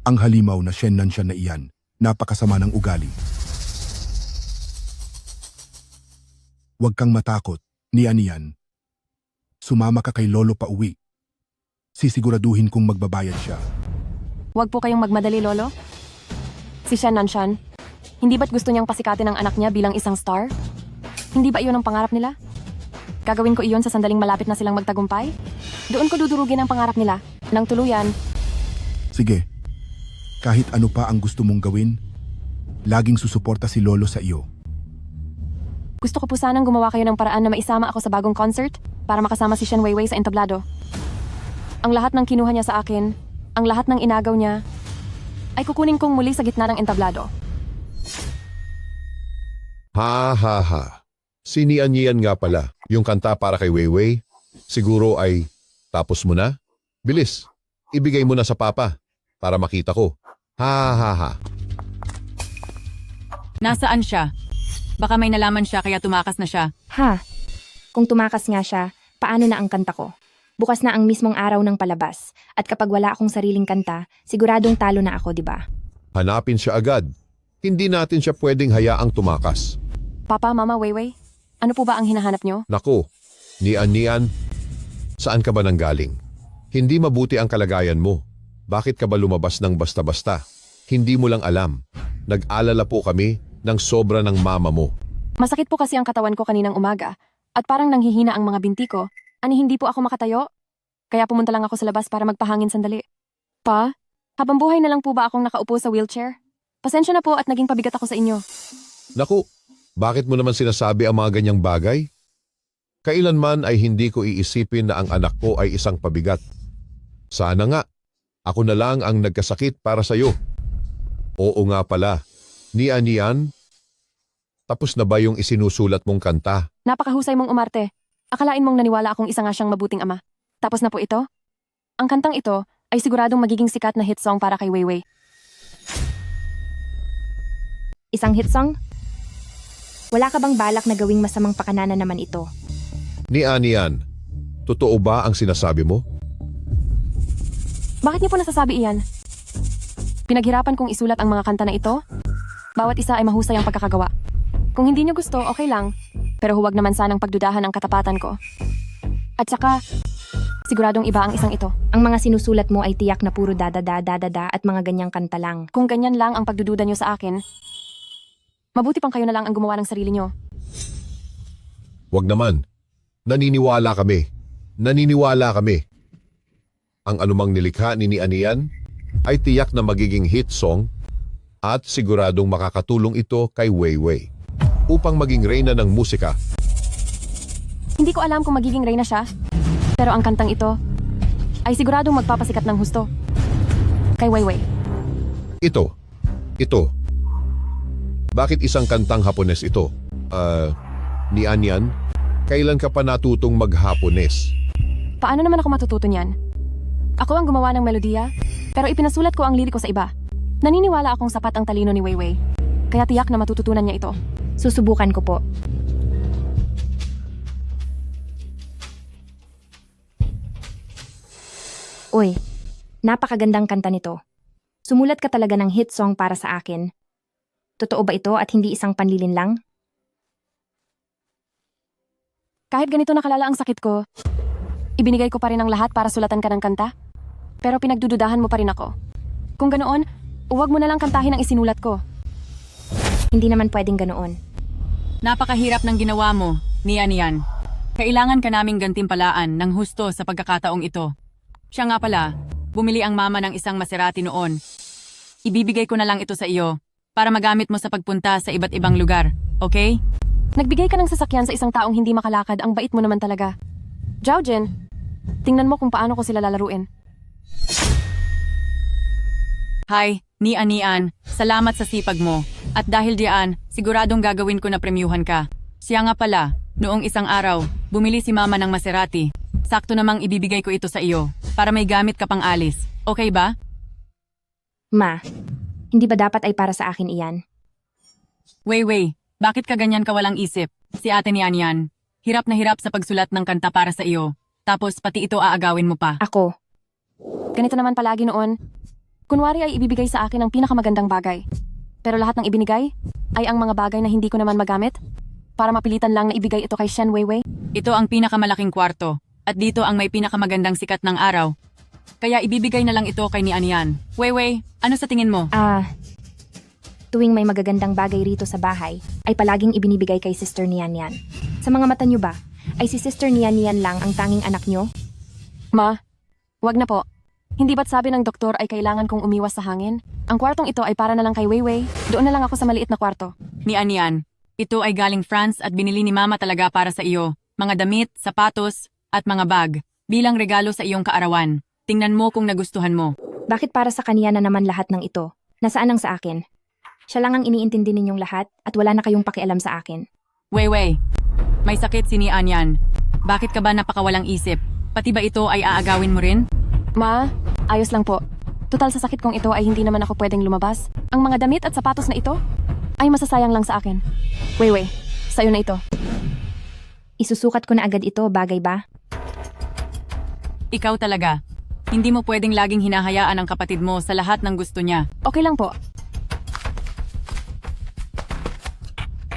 ang halimaw na Shen Nanshan na iyan, napakasama ng ugali. Huwag kang matakot, ni Anian. Sumama ka kay Lolo pa uwi. Sisiguraduhin kong magbabayad siya. Huwag po kayong magmadali, Lolo. Si Shen Nanshan, hindi ba't gusto niyang pasikatin ang anak niya bilang isang star? Hindi ba iyon ang pangarap nila? Gagawin ko iyon sa sandaling malapit na silang magtagumpay? Doon ko dudurugin ang pangarap nila, nang tuluyan. Sige, kahit ano pa ang gusto mong gawin, laging susuporta si Lolo sa iyo. Gusto ko po sanang gumawa kayo ng paraan na maisama ako sa bagong concert para makasama si Shen Weiwei sa entablado. Ang lahat ng kinuha niya sa akin, ang lahat ng inagaw niya, ay kukunin kong muli sa gitna ng entablado. Ha ha ha. Sinian nga pala. Yung kanta para kay Weiwei, siguro ay tapos mo na? Bilis, ibigay mo na sa papa para makita ko. Ha ha ha. Nasaan siya? Baka may nalaman siya kaya tumakas na siya. Ha? Kung tumakas nga siya, paano na ang kanta ko? Bukas na ang mismong araw ng palabas. At kapag wala akong sariling kanta, siguradong talo na ako, di ba? Hanapin siya agad. Hindi natin siya pwedeng hayaang tumakas. Papa, Mama, Weiwei, ano po ba ang hinahanap niyo? Naku, Nian, saan ka ba nanggaling? Hindi mabuti ang kalagayan mo. Bakit ka ba lumabas ng basta-basta? Hindi mo lang alam. Nag-alala po kami ng sobra ng mama mo. Masakit po kasi ang katawan ko kaninang umaga at parang nanghihina ang mga binti ko. Ani hindi po ako makatayo. Kaya pumunta lang ako sa labas para magpahangin sandali. Pa, habang buhay na lang po ba akong nakaupo sa wheelchair? Pasensya na po at naging pabigat ako sa inyo. Naku, bakit mo naman sinasabi ang mga ganyang bagay? Kailanman ay hindi ko iisipin na ang anak ko ay isang pabigat. Sana nga, Ako na lang ang nagkasakit para sa'yo. Oo nga pala. Nian, tapos na ba yung isinusulat mong kanta? Napakahusay mong umarte. Akalain mong naniwala akong isa nga siyang mabuting ama. Tapos na po ito? Ang kantang ito ay siguradong magiging sikat na hit song para kay Weiwei. Isang hit song? Wala ka bang balak na gawing masamang pakananan naman ito? Nian, totoo ba ang sinasabi mo? Bakit niyo po nasasabi iyan? Pinaghirapan kong isulat ang mga kanta na ito. Bawat isa ay mahusay ang pagkakagawa. Kung hindi niyo gusto, okay lang. Pero huwag naman sanang pagdudahan ang katapatan ko. At saka, siguradong iba ang isang ito. Ang mga sinusulat mo ay tiyak na puro dadada at mga ganyang kanta lang. Kung ganyan lang ang pagdududa niyo sa akin, mabuti pang kayo na lang ang gumawa ng sarili niyo. Wag naman. Naniniwala kami. Ang anumang nilikha ni Nian ay tiyak na magiging hit song at siguradong makakatulong ito kay Weiwei upang maging reyna ng musika. Hindi ko alam kung magiging reyna siya, pero ang kantang ito ay siguradong magpapasikat ng husto. Kay Weiwei. Ito. Bakit isang kantang Hapones ito? Nian, kailan ka pa natutong mag-Hapones? Paano naman ako matututo niyan? Ako ang gumawa ng melodiya, pero ipinasulat ko ang liriko sa iba. Naniniwala akong sapat ang talino ni Weiwei, kaya tiyak na matututunan niya ito. Susubukan ko po. Uy, napakagandang kanta nito. Sumulat ka talaga ng hit song para sa akin. Totoo ba ito at hindi isang panlilin lang? Kahit ganito nakalala ang sakit ko, ibinigay ko pa rin ang lahat para sulatan ka ng kanta. Pero pinagdududahan mo pa rin ako. Kung ganoon, huwag mo na lang kantahin ang isinulat ko. Hindi naman pwedeng ganoon. Napakahirap ng ginawa mo, Nian. Kailangan ka naming gantimpalaan ng husto sa pagkakataong ito. Siya nga pala, bumili ang mama ng isang Maserati noon. Ibibigay ko na lang ito sa iyo para magamit mo sa pagpunta sa iba't ibang lugar, okay? Nagbigay ka ng sasakyan sa isang taong hindi makalakad, ang bait mo naman talaga. Joujin, tingnan mo kung paano ko sila lalaruin. Hi, Nian, salamat sa sipag mo. At dahil diyan, siguradong gagawin ko na premyuhan ka. Siya nga pala, noong isang araw, bumili si mama ng Maserati. Sakto namang ibibigay ko ito sa iyo para may gamit ka pang alis. Okay ba? Ma, hindi ba dapat ay para sa akin iyan? Weiwei, bakit ka ganyan kawalang isip? Si ate Nian, hirap na hirap sa pagsulat ng kanta para sa iyo. Tapos pati ito aagawin mo pa. Ako, Ganito naman palagi noon. Kunwari ay ibibigay sa akin ang pinakamagandang bagay. Pero lahat ng ibinigay ay ang mga bagay na hindi ko naman magamit para mapilitan lang na ibigay ito kay Shen Weiwei. Ito ang pinakamalaking kwarto. At dito ang may pinakamagandang sikat ng araw. Kaya ibibigay na lang ito kay Nian. Weiwei, ano sa tingin mo? tuwing may magagandang bagay rito sa bahay, ay palaging ibinibigay kay Sister Nian. Sa mga mata niyo ba, ay si Sister Nian lang ang tanging anak niyo? Ma, wag na po. Hindi ba't sabi ng doktor ay kailangan kong umiwas sa hangin? Ang kwartong ito ay para na lang kay Weiwei. Doon na lang ako sa maliit na kwarto. Nian, ito ay galing France at binili ni mama talaga para sa iyo. Mga damit, sapatos, at mga bag. Bilang regalo sa iyong kaarawan. Tingnan mo kung nagustuhan mo. Bakit para sa kaniya na naman lahat ng ito? Nasaan ang sa akin? Siya lang ang iniintindi ninyong lahat at wala na kayong pakialam sa akin. Weiwei, may sakit si Nian. Bakit ka ba napakawalang isip? Pati ba ito ay aagawin mo rin? Ma, ayos lang po. Tutal sa sakit kong ito ay hindi naman ako pwedeng lumabas. Ang mga damit at sapatos na ito ay masasayang lang sa akin. Weiwei, sa'yo na ito. Isusukat ko na agad ito, bagay ba? Ikaw talaga. Hindi mo pwedeng laging hinahayaan ang kapatid mo sa lahat ng gusto niya. Okay lang po.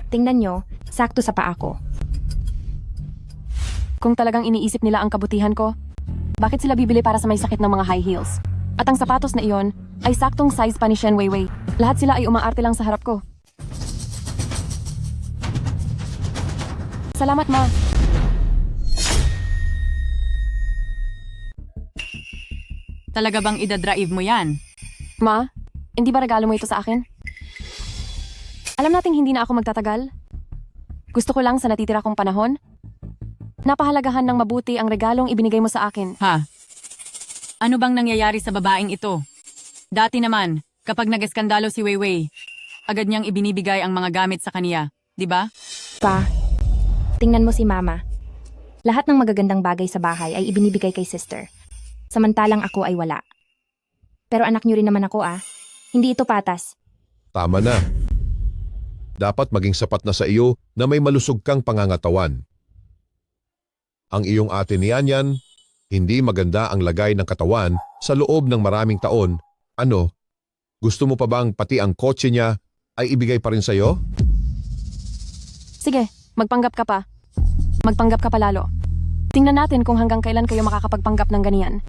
Tingnan nyo, sakto sa paa ko. Kung talagang iniisip nila ang kabutihan ko, bakit sila bibili para sa may sakit ng mga high heels? At ang sapatos na iyon ay saktong size pa ni Shen Weiwei. Lahat sila ay umaarte lang sa harap ko. Salamat, Ma. Talaga bang idadrive mo yan? Ma, hindi ba regalo mo ito sa akin? Alam nating hindi na ako magtatagal. Gusto ko lang sa natitira kong panahon. Napahalagahan ng mabuti ang regalong ibinigay mo sa akin. Ha? Ano bang nangyayari sa babaeng ito? Dati naman, kapag nag-eskandalo si Weiwei, agad niyang ibinibigay ang mga gamit sa kaniya, di ba? Pa, tingnan mo si Mama. Lahat ng magagandang bagay sa bahay ay ibinibigay kay sister. Samantalang ako ay wala. Pero anak niyo rin naman ako Hindi ito patas. Tama na. Dapat maging sapat na sa iyo na may malusog kang pangangatawan. Ang iyong ate ni Anyan, hindi maganda ang lagay ng katawan sa loob ng maraming taon. Ano? Gusto mo pa bang pati ang kotse niya ay ibigay pa rin sa iyo? Sige, magpanggap ka pa. Magpanggap ka pa lalo. Tingnan natin kung hanggang kailan kayo makakapagpanggap ng ganiyan.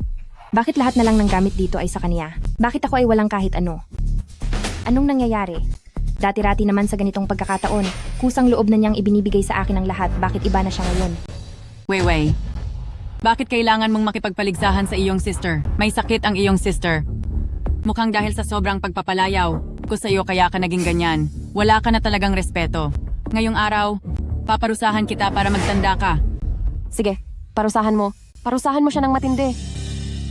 Bakit lahat na lang ng gamit dito ay sa kanya? Bakit ako ay walang kahit ano? Anong nangyayari? Dati-rati naman sa ganitong pagkakataon, kusang loob na niyang ibinibigay sa akin ang lahat. Bakit iba na siya ngayon? Weiwei, bakit kailangan mong makipagpaligsahan sa iyong sister? May sakit ang iyong sister. Mukhang dahil sa sobrang pagpapalayaw ko sa iyo kaya ka naging ganyan. Wala ka na talagang respeto. Ngayong araw, paparusahan kita para magtanda ka. Sige, parusahan mo. Parusahan mo siya ng matindi.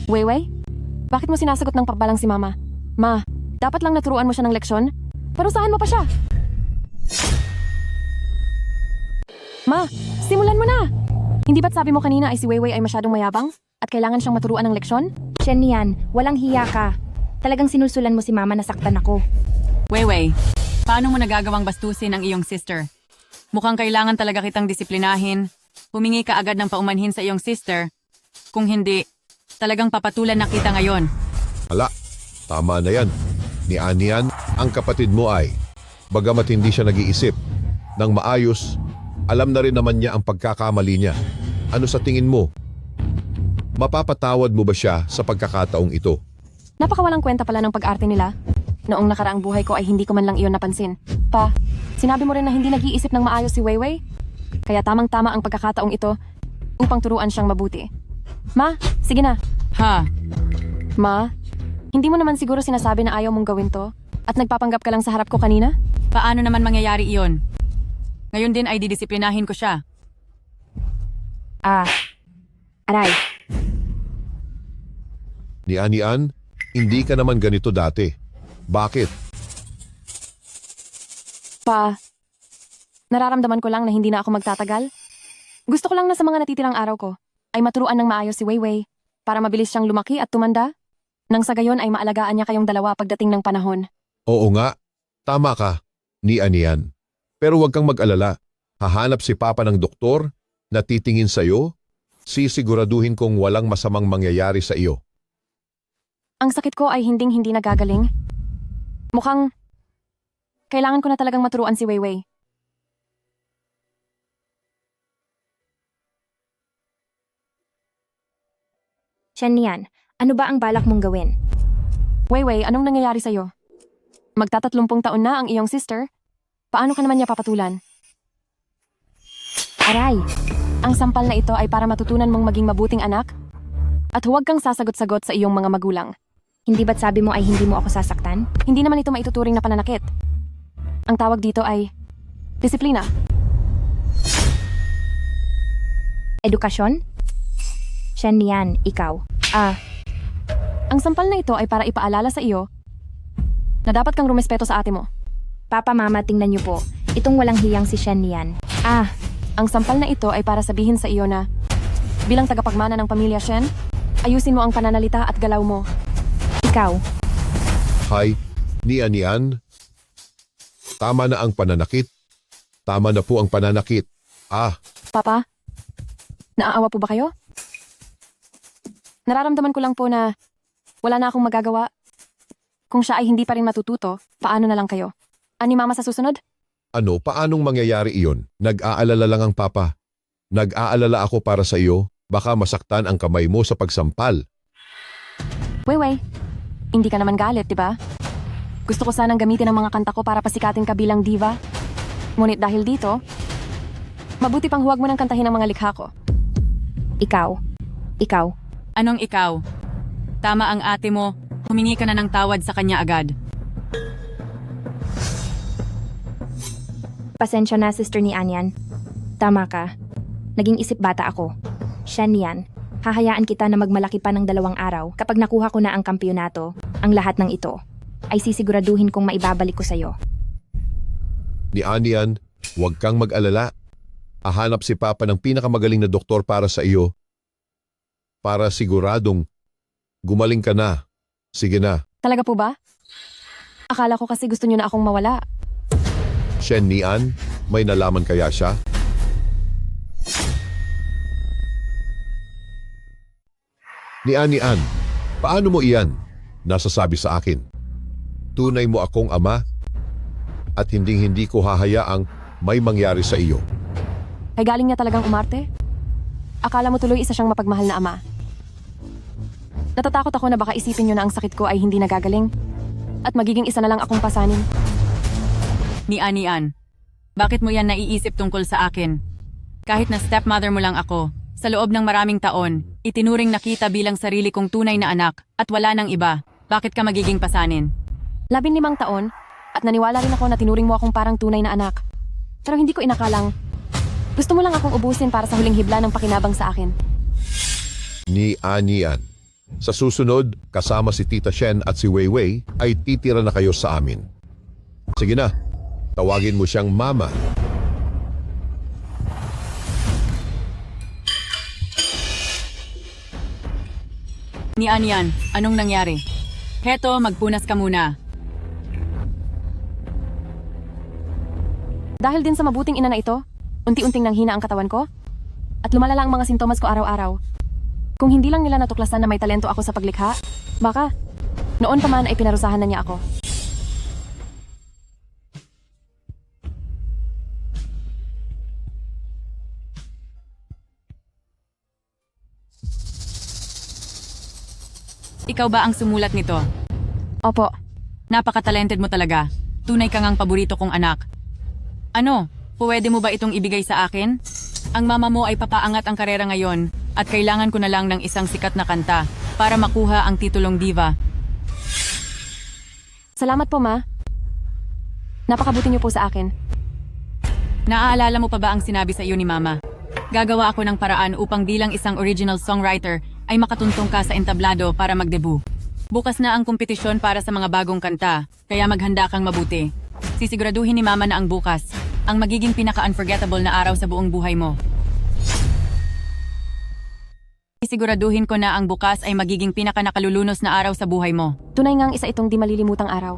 Weiwei, bakit mo sinasagot ng pakbalang si Mama? Ma, dapat lang naturuan mo siya ng leksyon? Parusahan mo pa siya. Ma, simulan mo na! Hindi ba't sabi mo kanina ay si Weiwei ay masyadong mayabang? At kailangan siyang maturuan ng leksyon? Shen yan, walang hiya ka. Talagang sinusulan mo si Mama na saktan ako. Weiwei, paano mo nagagawang bastusin ang iyong sister? Mukhang kailangan talaga kitang disiplinahin. Humingi ka agad ng paumanhin sa iyong sister. Kung hindi, talagang papatulan na kita ngayon. Hala, tama na yan. Ni Anyan, ang kapatid mo ay, bagamat hindi siya nag-iisip ng maayos, alam na rin naman niya ang pagkakamali niya. Ano sa tingin mo? Mapapatawad mo ba siya sa pagkakataong ito? Napakawalang kwenta pala ng pag-arte nila. Noong nakaraang buhay ko ay hindi ko man lang iyon napansin. Pa, sinabi mo rin na hindi nag-iisip ng maayos si Weiwei? Kaya tamang-tama ang pagkakataong ito upang turuan siyang mabuti. Ma, sige na. Ha? Ma, hindi mo naman siguro sinasabi na ayaw mong gawin to? At nagpapanggap ka lang sa harap ko kanina? Paano naman mangyayari iyon? Ngayon din ay didisiplinahin ko siya. Aray, Ni Anian, hindi ka naman ganito dati. Bakit? Pa, nararamdaman ko lang na hindi na ako magtatagal. Gusto ko lang na sa mga natitirang araw ko ay maturuan ng maayos si Weiwei para mabilis siyang lumaki at tumanda. Nang sa gayon ay maalagaan niya kayong dalawa pagdating ng panahon. Oo nga, tama ka, ni Anian. Pero huwag kang mag-alala. Hahanap si Papa ng doktor na titingin sa iyo. Sisiguraduhin kong walang masamang mangyayari sa iyo. Ang sakit ko ay hinding-hindi nagagaling. Mukhang kailangan ko na talagang maturuan si Weiwei. Shen yan, ano ba ang balak mong gawin? Weiwei, anong nangyayari sa'yo? Magtatatlumpung taon na ang iyong sister? Paano ka naman niya papatulan? Aray, Ang sampal na ito ay para matutunan mong maging mabuting anak? At huwag kang sasagot-sagot sa iyong mga magulang. hindi ba't sabi mo ay hindi mo ako sasaktan? Hindi naman ito maituturing na pananakit. Ang tawag dito ay disiplina. Edukasyon? Shen yan, ikaw. Ang sampal na ito ay para ipaalala sa iyo na dapat kang rumespeto sa ate mo. Papa, Mama, tingnan niyo po. Itong walang hiyang si Shen yan. Ang sampal na ito ay para sabihin sa iyo na bilang tagapagmana ng pamilya Shen, ayusin mo ang pananalita at galaw mo. Ikaw. Hay, ni Anian. Tama na ang pananakit. Tama na po ang pananakit. Papa, naaawa po ba kayo? Nararamdaman ko lang po na wala na akong magagawa. Kung siya ay hindi pa rin matututo, paano na lang kayo? Ani Mama sa susunod? Ano, paanong mangyayari iyon? Nag-aalala lang ang Papa. Nag-aalala ako para sa iyo. Baka masaktan ang kamay mo sa pagsampal. Weiwei, hindi ka naman galit, di ba? Gusto ko sanang gamitin ang mga kanta ko para pasikatin ka bilang diva. Ngunit dahil dito, mabuti pang huwag mo nang kantahin ang mga likha ko. Ikaw. Ikaw. Anong ikaw? Tama ang ate mo, humingi ka na ng tawad sa kanya agad. Pasensya na, sister ni Anyan. Tama ka. Naging isip bata ako. Shen yan. Hahayaan kita na magmalaki pa ng 2 araw. Kapag nakuha ko na ang kampyonato, ang lahat ng ito ay sisiguraduhin kong maibabalik ko sa'yo. Ni Anian, huwag kang mag-alala. Hahanap si Papa ng pinakamagaling na doktor para sa iyo. Para siguradong gumaling ka na. Sige na. Talaga po ba? Akala ko kasi gusto niyo na akong mawala. Shen Nian, may nalaman kaya siya? Nian, paano mo iyan nasasabi sa akin? Tunay mo akong ama at hindi ko hahayaang may mangyari sa iyo. Ay galing niya talagang umarte? Akala mo tuloy isa siyang mapagmahal na ama. Natatakot ako na baka isipin niyo na ang sakit ko ay hindi nagagaling at magiging isa na lang akong pasanin. Nian, bakit mo yan naiisip tungkol sa akin? Kahit na stepmother mo lang ako, sa loob ng maraming taon, itinuring na kita bilang sarili kong tunay na anak at wala nang iba. Bakit ka magiging pasanin? 15 taon at naniwala rin ako na tinuring mo akong parang tunay na anak. Pero hindi ko inakalang gusto mo lang akong ubusin para sa huling hibla ng pakinabang sa akin. Nian, sa susunod, kasama si Tita Shen at si Weiwei ay titira na kayo sa amin. Sige na, tawagin mo siyang mama. Nian, anong nangyari? Heto, magpunas ka muna. Dahil din sa mabuting ina na ito, unti-unting nanghina ang katawan ko at lumalala ang mga sintomas ko araw-araw. Kung hindi lang nila natuklasan na may talento ako sa paglikha, baka noon pa man ay pinarusahan na niya ako. Ikaw ba ang sumulat nito? Opo, Napaka-talented mo talaga. Tunay ka ngang paborito kong anak. Ano? Pwede mo ba itong ibigay sa akin? Ang mama mo ay papaangat ang karera ngayon at kailangan ko na lang ng isang sikat na kanta para makuha ang titulong diva. salamat po ma. Napakabuti niyo po sa akin. Naaalala mo pa ba ang sinabi sa iyo ni mama? Gagawa ako ng paraan upang bilang isang original songwriter ay makatuntong ka sa entablado para magdebu. Bukas na ang kompetisyon para sa mga bagong kanta, kaya maghanda kang mabuti. Sisiguraduhin ni mama na ang bukas, ang magiging pinaka-unforgettable na araw sa buong buhay mo. Sisiguraduhin ko na ang bukas ay magiging pinaka-nakalulunos na araw sa buhay mo. Tunay ngang isa itong di malilimutang araw.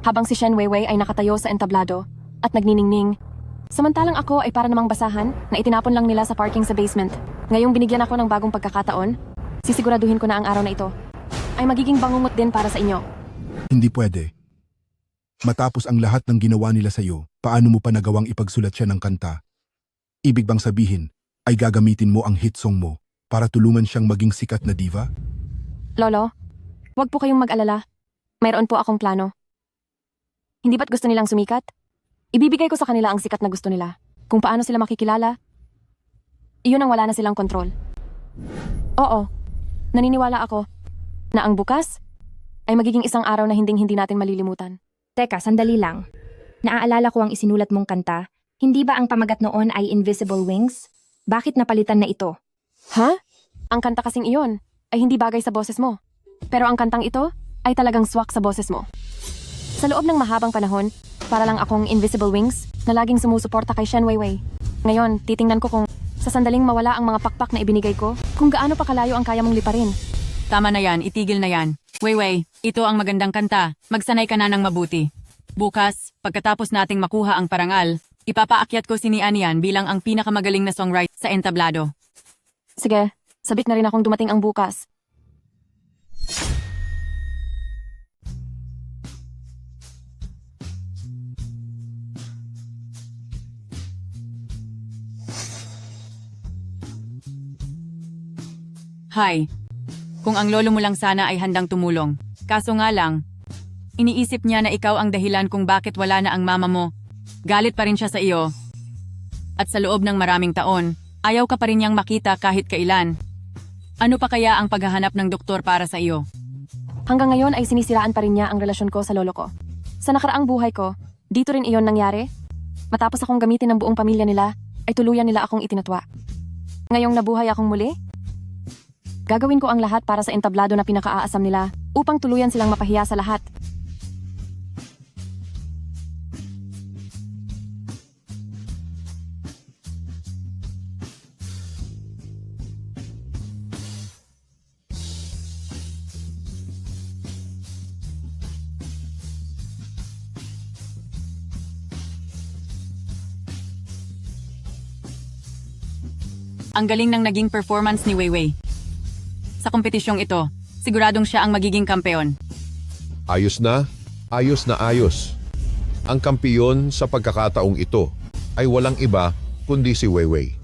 Habang si Shen Weiwei ay nakatayo sa entablado at nagniningning, samantalang ako ay para namang basahan na itinapon lang nila sa parking sa basement. Ngayong binigyan ako ng bagong pagkakataon, sisiguraduhin ko na ang araw na ito ay magiging bangungot din para sa inyo. Hindi pwede. Matapos ang lahat ng ginawa nila sa'yo, paano mo pa nagawang ipagsulat siya ng kanta? Ibig bang sabihin ay gagamitin mo ang hit song mo para tulungan siyang maging sikat na diva? Lolo, huwag po kayong mag-alala. Mayroon po akong plano. Hindi ba't gusto nilang sumikat? Ibibigay ko sa kanila ang sikat na gusto nila. Kung paano sila makikilala, iyon ang wala na silang kontrol. Oo, naniniwala ako na ang bukas ay magiging isang araw na hinding-hindi natin malilimutan. Teka, sandali lang. Naaalala ko ang isinulat mong kanta. Hindi ba ang pamagat noon ay Invisible Wings? Bakit napalitan na ito? Ha? Ang kanta kasing iyon ay hindi bagay sa boses mo. Pero ang kantang ito ay talagang swak sa boses mo. Sa loob ng mahabang panahon, para lang akong Invisible Wings na laging sumusuporta kay Shen Weiwei. Ngayon, titingnan ko kung sa sandaling mawala ang mga pakpak na ibinigay ko, kung gaano pa kalayo ang kaya mong liparin. Tama na yan, itigil na yan. Weiwei, ito ang magandang kanta. Magsanay ka na ng mabuti. Bukas, pagkatapos nating makuha ang parangal, ipapaakyat ko si Nian bilang ang pinakamagaling na songwriter sa entablado. Sige, sabik na rin akong dumating ang bukas. Hi. Kung ang lolo mo lang sana ay handang tumulong. Kaso nga lang, iniisip niya na ikaw ang dahilan kung bakit wala na ang mama mo. Galit pa rin siya sa iyo. At sa loob ng maraming taon, ayaw ka pa rin niyang makita kahit kailan. Ano pa kaya ang paghahanap ng doktor para sa iyo? Hanggang ngayon ay sinisiraan pa rin niya ang relasyon ko sa lolo ko. Sa nakaraang buhay ko, dito rin iyon nangyari. Matapos akong gamitin ng buong pamilya nila, ay tuluyan nila akong itinatwa. Ngayong nabuhay akong muli, Gagawin ko ang lahat para sa entablado na pinakaaasam nila upang tuluyan silang mapahiya sa lahat. Ang galing ng naging performance ni Weiwei. Sa kompetisyong ito, siguradong siya ang magiging kampeon. Ayos na ayos. Ang kampiyon sa pagkakataong ito ay walang iba kundi si Weiwei.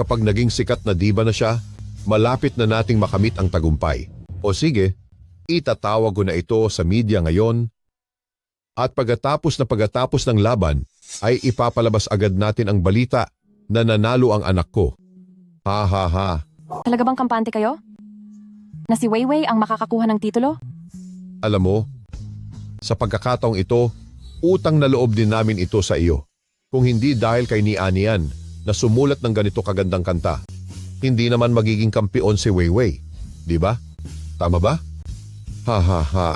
Kapag naging sikat na diva na siya, malapit na nating makamit ang tagumpay. O sige, itatawag ko na ito sa media ngayon at pagkatapos ng laban ay ipapalabas agad natin ang balita na nanalo ang anak ko. Ha ha ha. Talaga bang kampante kayo? Na si Weiwei ang makakakuha ng titulo? Alam mo, sa pagkakataong ito, utang na loob din namin ito sa iyo. Kung hindi dahil kay ni Anian na sumulat ng ganito kagandang kanta, hindi naman magiging kampiyon si Weiwei. Di ba? Tama ba? Ha ha ha.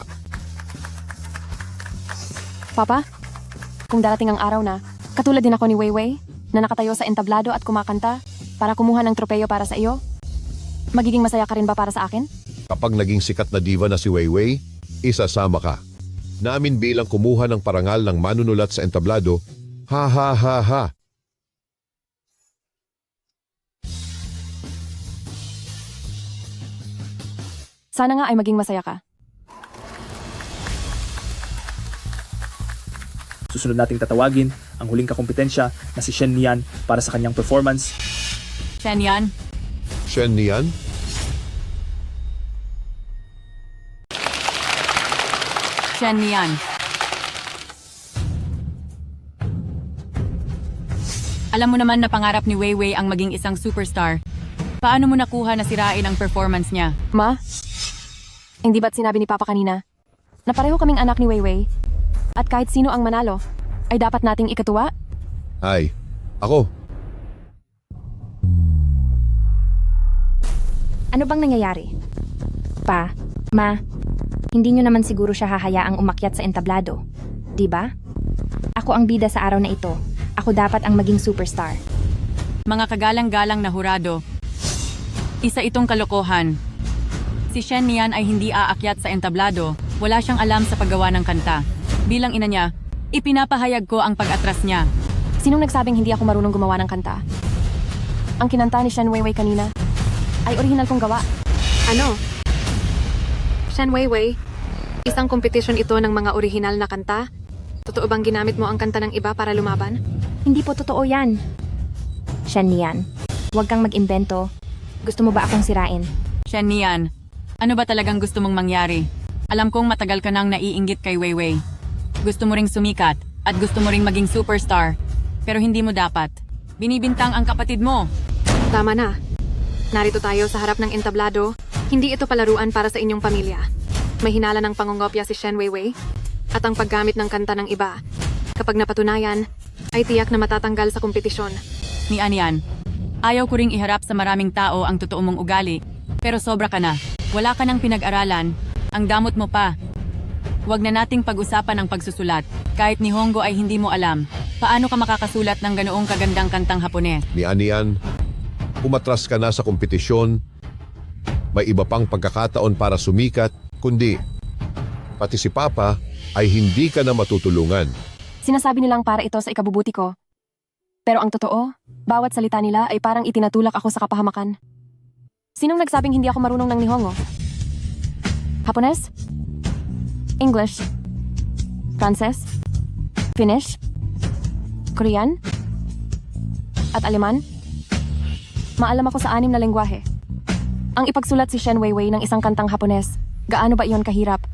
Papa, kung darating ang araw na, katulad din ako ni Weiwei, na nakatayo sa entablado at kumakanta para kumuha ng tropeyo para sa iyo, magiging masaya ka rin ba para sa akin? Kapag naging sikat na diva na si Weiwei, isasama ka. Namin bilang kumuha ng parangal ng manunulat sa entablado, ha ha ha ha. Sana nga ay maging masaya ka. Susunod nating tatawagin ang huling kakompetensya na si Shen Nian para sa kanyang performance. Shen Yan, Shen Nian? Shen Yan. Alam mo naman na pangarap ni Weiwei ang maging isang superstar. Paano mo nakuha na sirain ang performance niya? Ma, hindi ba't sinabi ni Papa kanina na pareho kaming anak ni Weiwei at kahit sino ang manalo ay dapat nating ikatuwa? Ay, ako. Ano bang nangyayari? Pa, Ma, hindi nyo naman siguro siya hahayaang umakyat sa entablado. Di ba? Ako ang bida sa araw na ito. Ako dapat ang maging superstar. Mga kagalang-galang na hurado. Isa itong kalokohan. Si Shen Nian ay hindi aakyat sa entablado. Wala siyang alam sa paggawa ng kanta. Bilang ina niya, ipinapahayag ko ang pag-atras niya. Sinong nagsabing hindi ako marunong gumawa ng kanta? Ang kinanta ni Shen Weiwei kanina ay orihinal kong gawa. Ano? Shen Weiwei, isang kompetisyon ito ng mga orihinal na kanta? Totoo bang ginamit mo ang kanta ng iba para lumaban? Hindi po totoo yan. Shen Nian, huwag kang mag-imbento. Gusto mo ba akong sirain? Shen Nian, ano ba talagang gusto mong mangyari? Alam kong matagal ka nang naiinggit kay Weiwei. Gusto mo ring sumikat at gusto mo ring maging superstar. Pero hindi mo dapat. Binibintang ang kapatid mo. Tama na. Narito tayo sa harap ng entablado. Hindi ito palaruan para sa inyong pamilya. May hinala ng pangungopya si Shen Weiwei at ang paggamit ng kanta ng iba. Kapag napatunayan, ay tiyak na matatanggal sa kompetisyon. Ni Anian, ayaw ko ring iharap sa maraming tao ang totoo mong ugali. Pero sobra ka na. Wala ka nang pinag-aralan. Ang damot mo pa. Huwag na nating pag-usapan ang pagsusulat. Kahit ni Hongo ay hindi mo alam. Paano ka makakasulat ng ganoong kagandang kantang Hapones? Ni Anian, umatras ka na sa kompetisyon. May iba pang pagkakataon para sumikat, kundi pati si Papa ay hindi ka na matutulungan. Sinasabi nilang para ito sa ikabubuti ko. Pero ang totoo, bawat salita nila ay parang itinatulak ako sa kapahamakan. Sinong nagsabing hindi ako marunong ng Nihongo? Hapones? English? Frances? Finnish? Korean? At Aleman? Maalam ako sa 6 na lengguwahe. Ang ipagsulat si Shen Weiwei ng isang kantang Hapones, gaano ba iyon kahirap?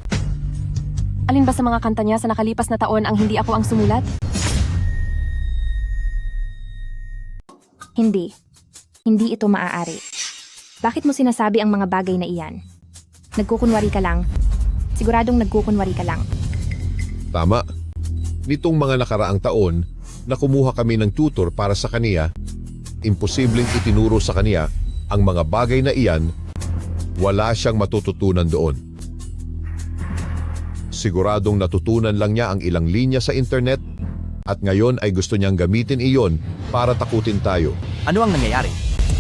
Alin ba sa mga kanta niya sa nakalipas na taon ang hindi ako ang sumulat? Hindi. Hindi ito maaari. Bakit mo sinasabi ang mga bagay na iyan? Nagkukunwari ka lang. Siguradong nagkukunwari ka lang. Tama. Nitong mga nakaraang taon na kumuha kami ng tutor para sa kaniya, imposibleng itinuro sa kaniya ang mga bagay na iyan Wala siyang matututunan doon. Siguradong natutunan lang niya ang ilang linya sa internet at ngayon ay gusto niyang gamitin iyon para takutin tayo. Ano ang nangyayari?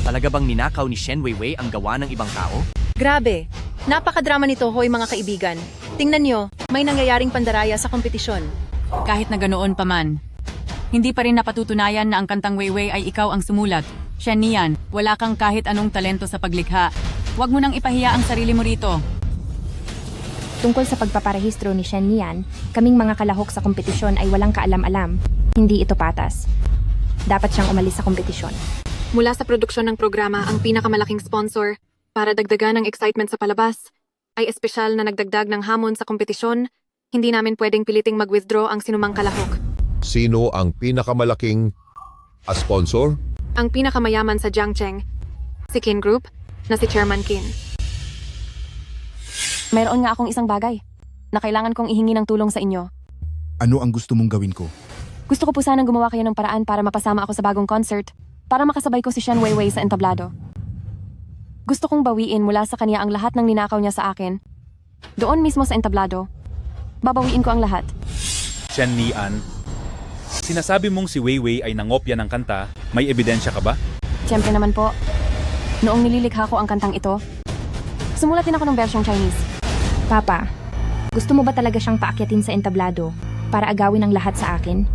Talaga bang ninakaw ni Shen Weiwei ang gawa ng ibang tao? Grabe! Napakadrama nito, hoy mga kaibigan. Tingnan nyo, may nangyayaring pandaraya sa kompetisyon. Kahit na ganoon pa man, hindi pa rin napatutunayan na ang kantang Weiwei ay ikaw ang sumulat. Shen Nian, wala kang kahit anong talento sa paglikha. Huwag mo nang ipahiya ang sarili mo rito. Tungkol sa pagpaparehistro ni Shen Nian, kaming mga kalahok sa kompetisyon ay walang kaalam-alam. Hindi ito patas. Dapat siyang umalis sa kompetisyon. Mula sa produksyon ng programa, ang pinakamalaking sponsor para dagdagan ng excitement sa palabas ay espesyal na nagdagdag ng hamon sa kompetisyon. Hindi namin pwedeng piliting mag-withdraw ang sinumang kalahok. Sino ang pinakamalaking sponsor? Ang pinakamayaman sa Jiangcheng, si Qin Group, na si Chairman Qin. Mayroon nga akong isang bagay na kailangan kong ihingi ng tulong sa inyo. Ano ang gusto mong gawin ko? Gusto ko po sanang gumawa kayo ng paraan para mapasama ako sa bagong concert para makasabay ko si Shen Weiwei sa entablado. Gusto kong bawiin mula sa kanya ang lahat ng ninakaw niya sa akin. Doon mismo sa entablado, babawiin ko ang lahat. Shen Nian, sinasabi mong si Weiwei ay nangopya ng kanta, may ebidensya ka ba? Siyempre naman po, noong nililikha ko ang kantang ito, sumulat din ako ng bersyong Chinese. Papa, gusto mo ba talaga siyang paakyatin sa entablado para agawin ang lahat sa akin?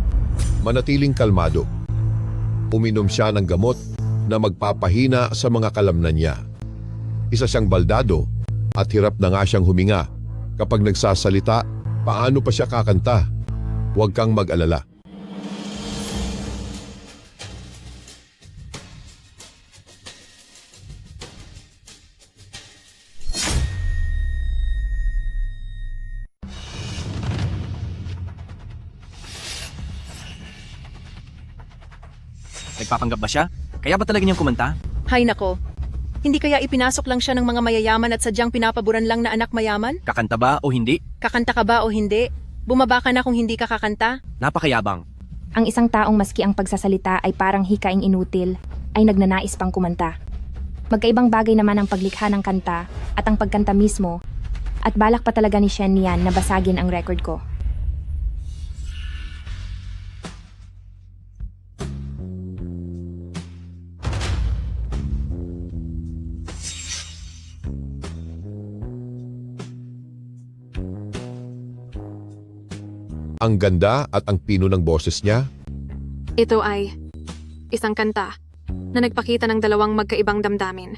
Manatiling kalmado. Uminom siya ng gamot na magpapahina sa mga kalamnan niya. Isa siyang baldado at hirap na nga siyang huminga. Kapag nagsasalita, paano pa siya kakanta? Huwag kang mag-alala. Nagpapanggap ba siya? Kaya ba talaga niyang kumanta? Hay nako, hindi kaya ipinasok lang siya ng mga mayayaman at sadyang pinapaboran lang na anak mayaman? Kakanta ba o hindi? Kakanta ka ba o hindi? Bumaba ka na kung hindi ka kakanta? Napakayabang. Ang isang taong maski ang pagsasalita ay parang hikaing inutil, ay nagnanais pang kumanta. Magkaibang bagay naman ang paglikha ng kanta at ang pagkanta mismo, at balak pa talaga ni Shen Nian na basagin ang record ko. Ang ganda at ang pino ng boses niya. Ito ay isang kanta na nagpakita ng dalawang magkaibang damdamin.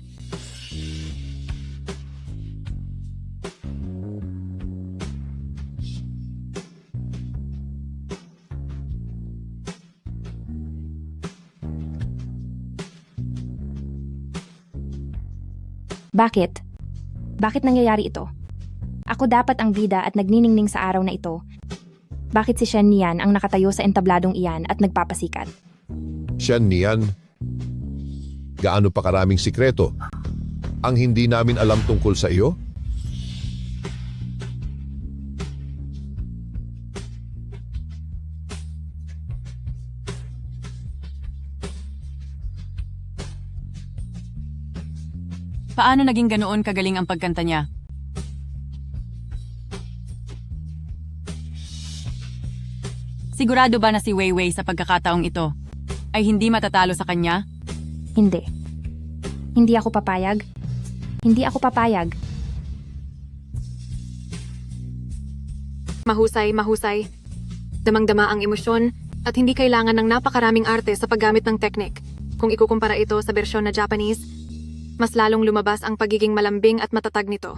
Bakit? Bakit nangyayari ito? Ako dapat ang bida at nagniningning sa araw na ito. Bakit si Shen Nian ang nakatayo sa entabladong iyan at nagpapasikat? Shen Nian, gaano pa karaming sikreto ang hindi namin alam tungkol sa iyo? Paano naging ganoon kagaling ang pagkanta niya? Sigurado ba na si Weiwei sa pagkakataong ito ay hindi matatalo sa kanya? Hindi. Hindi ako papayag. Hindi ako papayag. Mahusay, mahusay. Damang-dama ang emosyon at hindi kailangan ng napakaraming arte sa paggamit ng teknik. Kung ikukumpara ito sa bersyon na Japanese, mas lalong lumabas ang pagiging malambing at matatag nito.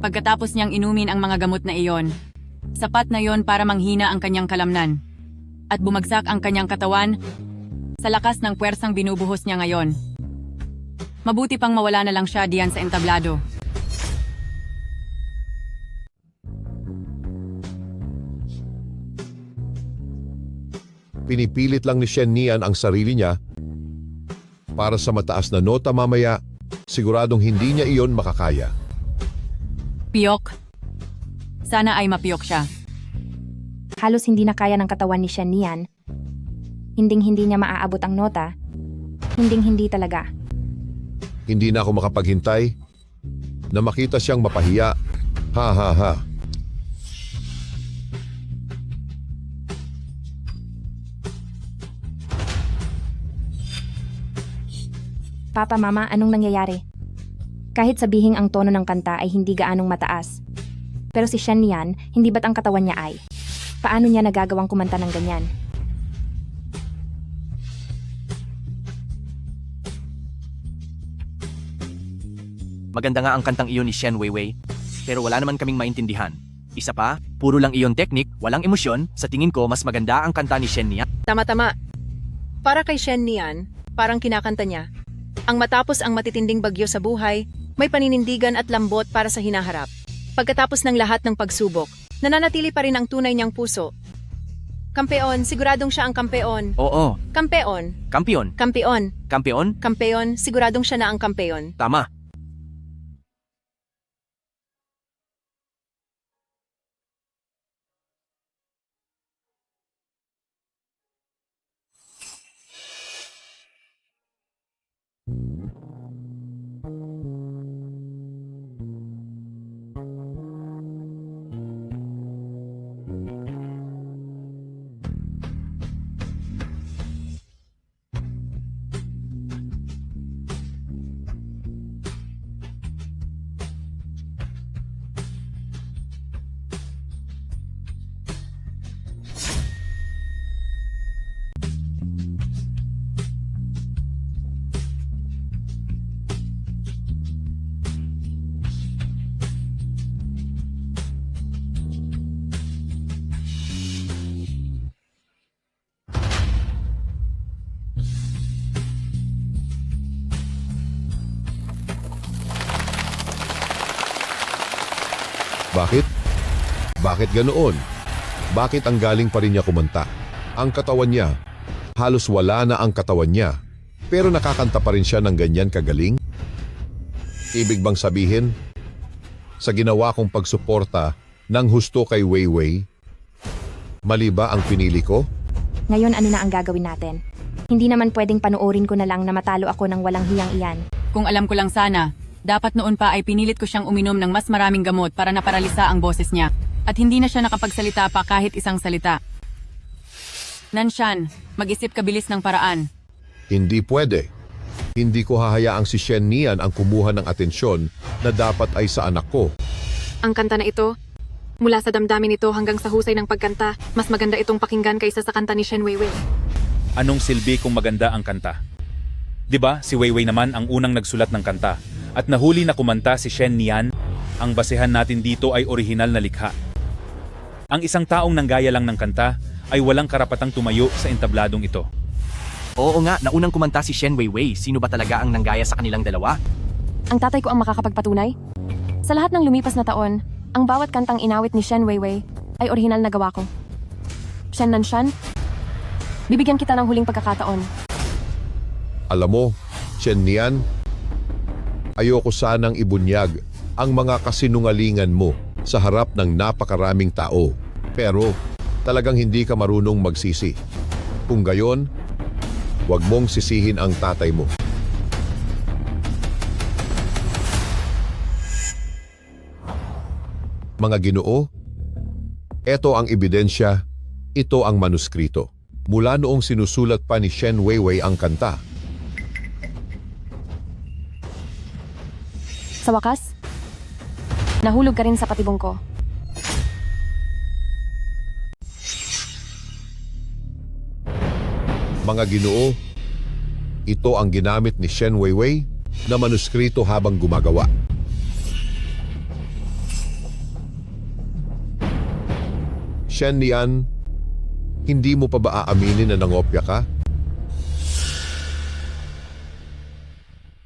Pagkatapos niyang inumin ang mga gamot na iyon, sapat na yon para manghina ang kanyang kalamnan at bumagsak ang kanyang katawan sa lakas ng puwersang binubuhos niya ngayon. Mabuti pang mawala na lang siya diyan sa entablado. Pinipilit lang ni Shen Nian ang sarili niya para sa mataas na nota mamaya, siguradong hindi niya iyon makakaya. Piyok. Sana ay mapiyok siya. Halos hindi na kaya ng katawan ni Shen Nian. Hinding-hindi niya maaabot ang nota. Hinding-hindi talaga. Hindi na ako makapaghintay na makita siyang mapahiya. Ha ha ha. Papa, Mama, anong nangyayari? Kahit sabihing ang tono ng kanta ay hindi gaanong mataas. Pero si Shen Nian, hindi ba't ang katawan niya ay? Paano niya nagagawang kumanta ng ganyan? Maganda nga ang kantang iyon ni Shen Weiwei, pero wala naman kaming maintindihan. Isa pa, puro lang iyon teknik, walang emosyon. Sa tingin ko, mas maganda ang kanta ni Shen Nian. Tama-tama. Para kay Shen Nian, parang kinakanta niya. Ang matapos ang matitinding bagyo sa buhay, may paninindigan at lambot para sa hinaharap. Pagkatapos ng lahat ng pagsubok, nananatili pa rin ang tunay niyang puso. Kampeon, siguradong siya ang kampeon. Oo, Kampeon, kampiyon. kampeon, Kampiyon? kampeon, siguradong siya na ang kampeon. Tama. Bakit? Bakit ganoon? Bakit ang galing pa rin niya kumanta? Ang katawan niya, halos wala na ang katawan niya, pero nakakanta pa rin siya ng ganyan kagaling? Ibig bang sabihin, sa ginawa kong pagsuporta ng husto kay Weiwei, mali ba ang pinili ko? Ngayon ano na ang gagawin natin? Hindi naman pwedeng panoorin ko na lang na matalo ako ng walang hiyang iyan. Kung alam ko lang sana, dapat noon pa ay pinilit ko siyang uminom ng mas maraming gamot para naparalisa ang boses niya. At hindi na siya nakapagsalita pa kahit isang salita. Nanshan, mag-isip ka bilis ng paraan. Hindi pwede. Hindi ko hahayaang si Shen Nian ang kumuha ng atensyon na dapat ay sa anak ko. Ang kanta na ito, mula sa damdamin nito hanggang sa husay ng pagkanta, mas maganda itong pakinggan kaysa sa kanta ni Shen Weiwei. Anong silbi kung maganda ang kanta? 'Di ba, si Weiwei naman ang unang nagsulat ng kanta at nahuli na kumanta si Shen Nian. Ang basehan natin dito ay orihinal na likha. Ang isang taong nanggaya lang ng kanta ay walang karapatang tumayo sa entabladong ito. Oo nga, naunang kumanta si Shen Weiwei. Sino ba talaga ang nanggaya sa kanilang dalawa? Ang tatay ko ang makakapagpatunay. Sa lahat ng lumipas na taon, ang bawat kantang inawit ni Shen Weiwei ay orihinal na gawa ko. Shen Nanshan, bibigyan kita ng huling pagkakataon. Alam mo, Shen Nian, ayoko sanang ibunyag ang mga kasinungalingan mo sa harap ng napakaraming tao. Pero talagang hindi ka marunong magsisi. Kung gayon, huwag mong sisihin ang tatay mo. Mga Ginoo, ito ang ebidensya, ito ang manuskrito. Mula noong sinusulat pa ni Shen Weiwei ang kanta. Sa wakas, nahulog ka rin sa patibong ko. Mga Ginoo, ito ang ginamit ni Shen Weiwei na manuskrito habang gumagawa. Shen Nian, hindi mo pa ba aaminin na nangopya ka?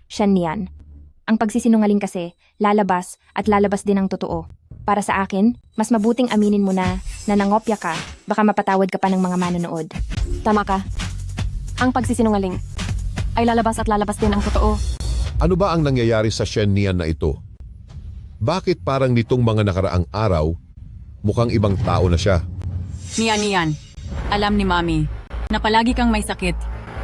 Shen Nian, ang pagsisinungaling kasi, lalabas at lalabas din ang totoo. Para sa akin, mas mabuting aminin mo na nangopya ka, baka mapatawad ka pa ng mga manonood. Tama ka. Ang pagsisinungaling ay lalabas at lalabas din ang totoo. Ano ba ang nangyayari sa Shen Nian na ito? Bakit parang nitong mga nakaraang araw, mukhang ibang tao na siya? Nian, alam ni Mami na palagi kang may sakit.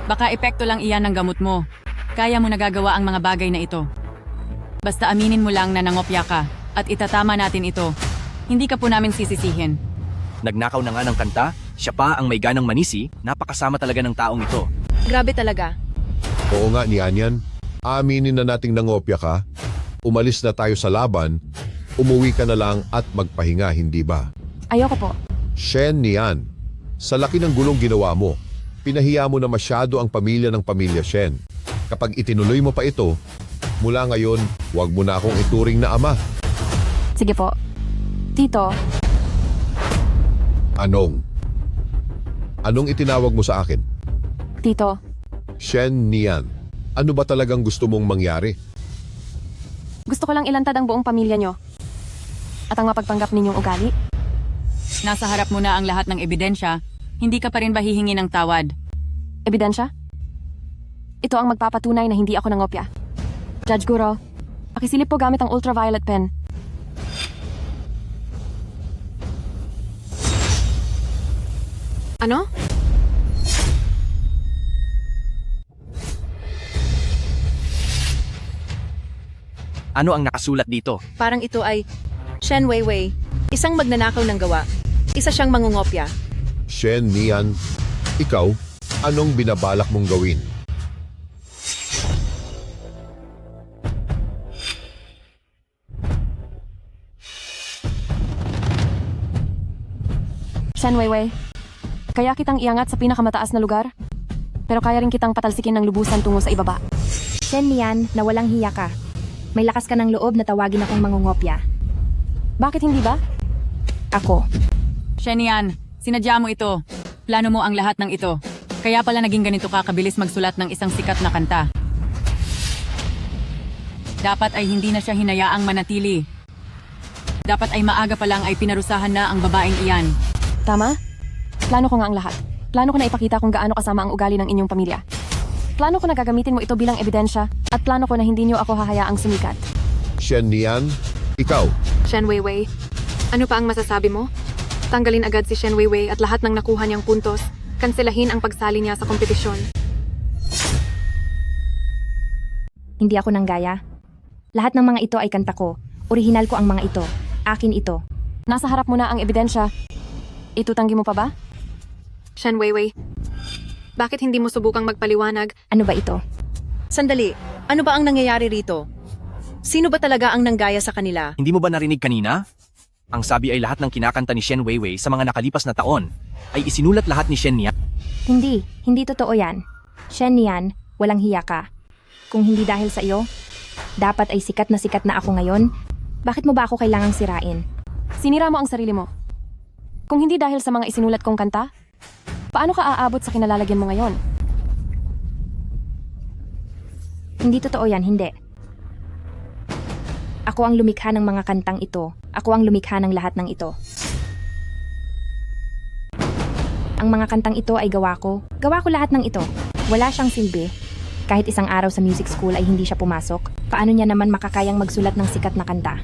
Baka epekto lang iyan ng gamot mo. Kaya mo nagagawa ang mga bagay na ito. Basta aminin mo lang na nangopya ka at itatama natin ito. Hindi ka po namin sisisihin. Nagnakaw na nga ng kanta, siya pa ang may ganang manisi, napakasama talaga ng taong ito. Grabe talaga. Oo nga, Nian. Aminin na nating nangopya ka. Umalis na tayo sa laban. Umuwi ka na lang at magpahinga, hindi ba? Ayoko po. Shen Nian, sa laki ng gulong ginawa mo, pinahiya mo na masyado ang pamilya ng pamilya Shen. Kapag itinuloy mo pa ito, mula ngayon, huwag mo na akong ituring na ama. Sige po. Tito, Anong itinawag mo sa akin? Tito, Shen Nian, ano ba talagang gusto mong mangyari? gusto ko lang ilantad ang buong pamilya nyo. At ang mapagpanggap ninyong ugali. Nasa harap mo na ang lahat ng ebidensya, hindi ka pa rin ba hihingi ng tawad? Ebidensya? Ito ang magpapatunay na hindi ako nangopya. Judge Guro, pakisilip po gamit ang ultraviolet pen. Ano? Ano ang nakasulat dito? Parang ito ay Shen Weiwei, isang magnanakaw ng gawa. Isa siyang mangungopya. Shen Nian, ikaw, anong binabalak mong gawin? Shen Weiwei, kaya kitang iangat sa pinakamataas na lugar, pero kaya rin kitang patalsikin ng lubusan tungo sa ibaba. Shen Nian, na walang hiya ka. May lakas ka ng loob na tawagin akong mangungopya. Bakit hindi ba? Ako. Shenian, sinadya mo ito. Plano mo ang lahat ng ito. Kaya pala naging ganito ka kabilis magsulat ng isang sikat na kanta. Dapat ay hindi na siya hinayaang manatili. Dapat ay maaga pa lang ay pinarusahan na ang babaeng iyan. Tama? Plano ko nga ang lahat. Plano ko na ipakita kung gaano kasama ang ugali ng inyong pamilya. Plano ko na gagamitin mo ito bilang ebidensya at plano ko na hindi niyo ako hahayaang sumikat. Shen Nian, ikaw, Shen Weiwei, ano pa ang masasabi mo? Tanggalin agad si Shen Weiwei at lahat ng nakuha niyang puntos. Kanselahin ang pagsali niya sa kompetisyon. Hindi ako nang gaya. Lahat ng mga ito ay kanta ko. Orihinal ko ang mga ito. Akin ito. Nasa harap mo na ang ebidensya. Itutanggi mo pa ba? Shen Weiwei, bakit hindi mo subukang magpaliwanag? Ano ba ito? Sandali, ano ba ang nangyayari rito? Sino ba talaga ang nanggaya sa kanila? Hindi mo ba narinig kanina? Ang sabi ay lahat ng kinakanta ni Shen Weiwei sa mga nakalipas na taon ay isinulat lahat ni Shen Nian. Hindi totoo yan. Shen Nian, walang hiya ka. Kung hindi dahil sa iyo, dapat ay sikat na ako ngayon. Bakit mo ba ako kailangang sirain? Sinira mo ang sarili mo. Kung hindi dahil sa mga isinulat kong kanta, paano ka aabot sa kinalalagyan mo ngayon? Hindi totoo yan, hindi. Ako ang lumikha ng mga kantang ito. Ako ang lumikha ng lahat ng ito. Ang mga kantang ito ay gawa ko. Gawa ko lahat ng ito. Wala siyang silbi. Kahit isang araw sa music school ay hindi siya pumasok. Paano niya naman makakayang magsulat ng sikat na kanta?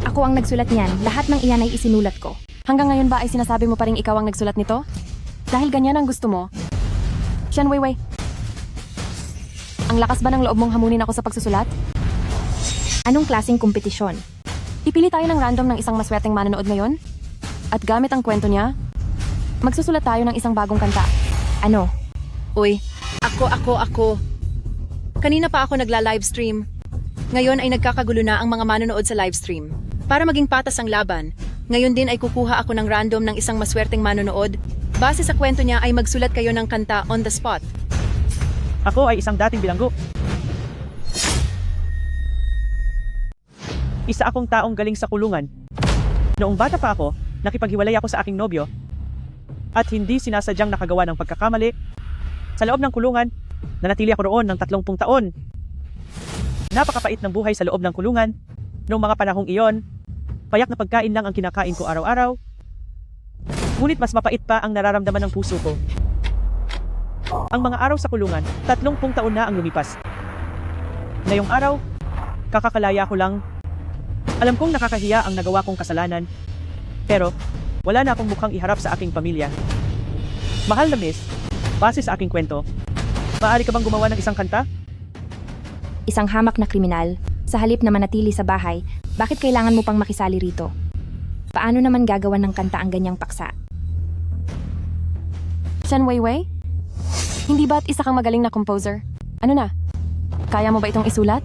Ako ang nagsulat niyan. Lahat ng iyan ay isinulat ko. Hanggang ngayon ba ay sinasabi mo pa rin ikaw ang nagsulat nito? Dahil ganyan ang gusto mo? Shen Weiwei, ang lakas ba ng loob mong hamunin ako sa pagsusulat? Anong klaseng kompetisyon? Pipili tayo ng random ng isang maswerteng manonood ngayon? At gamit ang kwento niya, magsusulat tayo ng isang bagong kanta. Ano? Uy, ako. Kanina pa ako nagla-livestream. Ngayon ay nagkakagulo na ang mga manonood sa livestream. Para maging patas ang laban, ngayon din ay kukuha ako ng random ng isang maswerteng manonood. Base sa kwento niya ay magsulat kayo ng kanta on the spot. Ako ay isang dating bilanggo. Isa akong taong galing sa kulungan. Noong bata pa ako, nakipaghiwalay ako sa aking nobyo at hindi sinasadyang nakagawa ng pagkakamali. Sa loob ng kulungan, nanatili ako roon ng 30 taon. Napakapait ng buhay sa loob ng kulungan. Noong mga panahong iyon, payak na pagkain lang ang kinakain ko araw-araw. Ngunit mas mapait pa ang nararamdaman ng puso ko. Ang mga araw sa kulungan, 30 taon na ang lumipas. Ngayong araw, kakakalaya ko lang Alam kong nakakahiya ang nagawa kong kasalanan, pero wala na akong mukhang iharap sa aking pamilya. Mahal na miss, base sa aking kwento, maaari ka bang gumawa ng isang kanta? Isang hamak na kriminal, sa halip na manatili sa bahay, bakit kailangan mo pang makisali rito? Paano naman gagawan ng kanta ang ganyang paksa? Shen Weiwei? Hindi ba't isa kang magaling na composer? Ano na? Kaya mo ba itong isulat?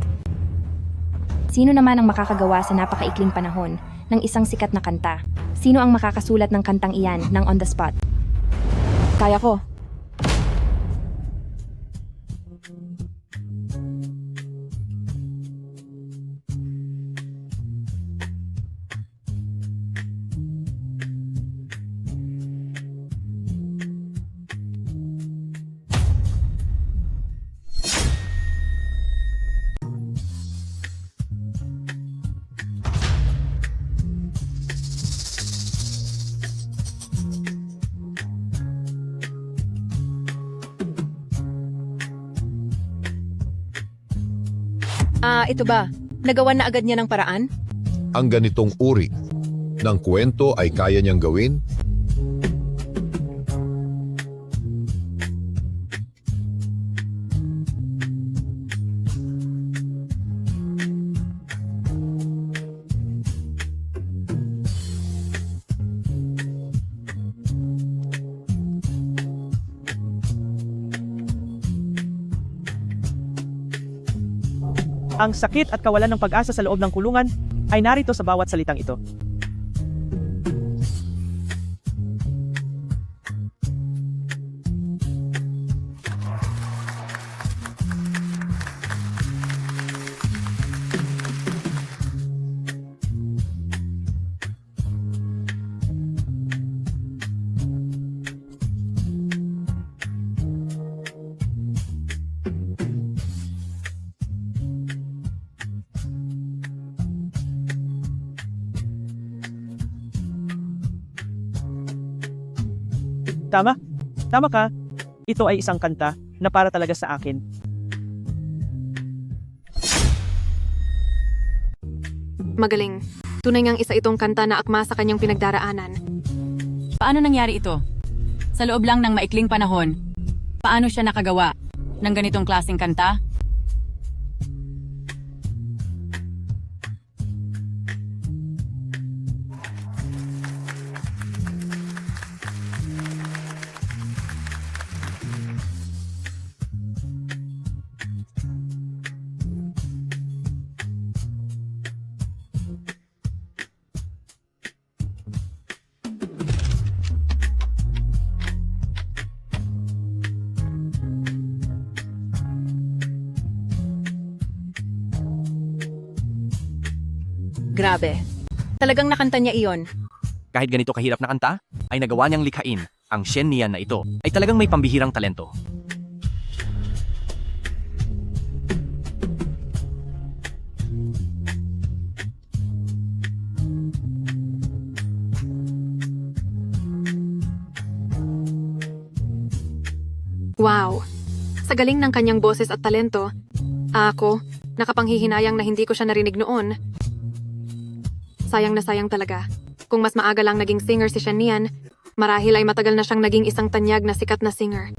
Sino naman ang makakagawa sa napakaikling panahon ng isang sikat na kanta? Sino ang makakasulat ng kantang iyan ng on the spot? Kaya ko. Ito ba? Nagawan na agad niya ng paraan? Ang ganitong uri ng kwento ay kaya niyang gawin? Ang sakit at kawalan ng pag-asa sa loob ng kulungan ay narito sa bawat salitang ito. Tama? Tama ka. Ito ay isang kanta na para talaga sa akin. Magaling. Tunay ngang isa itong kanta na akma sa kanyang pinagdaraanan. Paano nangyari ito? Sa loob lang ng maikling panahon, paano siya nakagawa ng ganitong klaseng kanta? Grabe. Talagang nakanta niya iyon. Kahit ganito kahirap na kanta, ay nagawa niyang likhain. Ang Shen Nian na ito ay talagang may pambihirang talento. Wow! Sa galing ng kanyang boses at talento, ako, nakapanghihinayang na hindi ko siya narinig noon. Sayang na sayang talaga. Kung mas maaga lang naging singer si Shen Nian, marahil ay matagal na siyang naging isang tanyag na sikat na singer.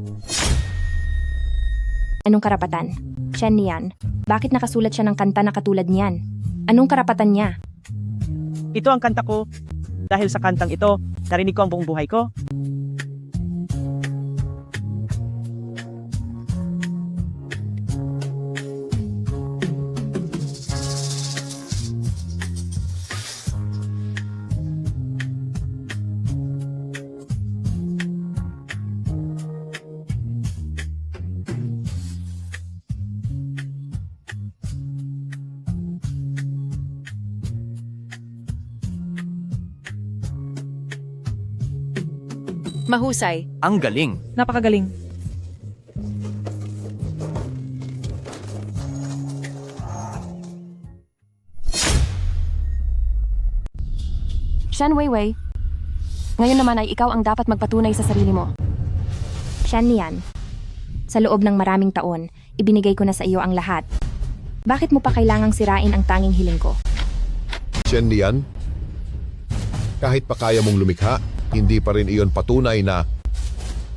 Anong karapatan? Shen Nian, bakit nakasulat siya ng kanta na katulad niyan? Anong karapatan niya? Ito ang kanta ko. Dahil sa kantang ito, narinig ko ang buong buhay ko. Mahusay. Ang galing. Napakagaling. Shen Weiwei, ngayon naman ay ikaw ang dapat magpatunay sa sarili mo. Shen Nian, sa loob ng maraming taon, ibinigay ko na sa iyo ang lahat. Bakit mo pa kailangang sirain ang tanging hiling ko? Shen Lian, kahit pa kaya mong lumikha, hindi pa rin iyon patunay na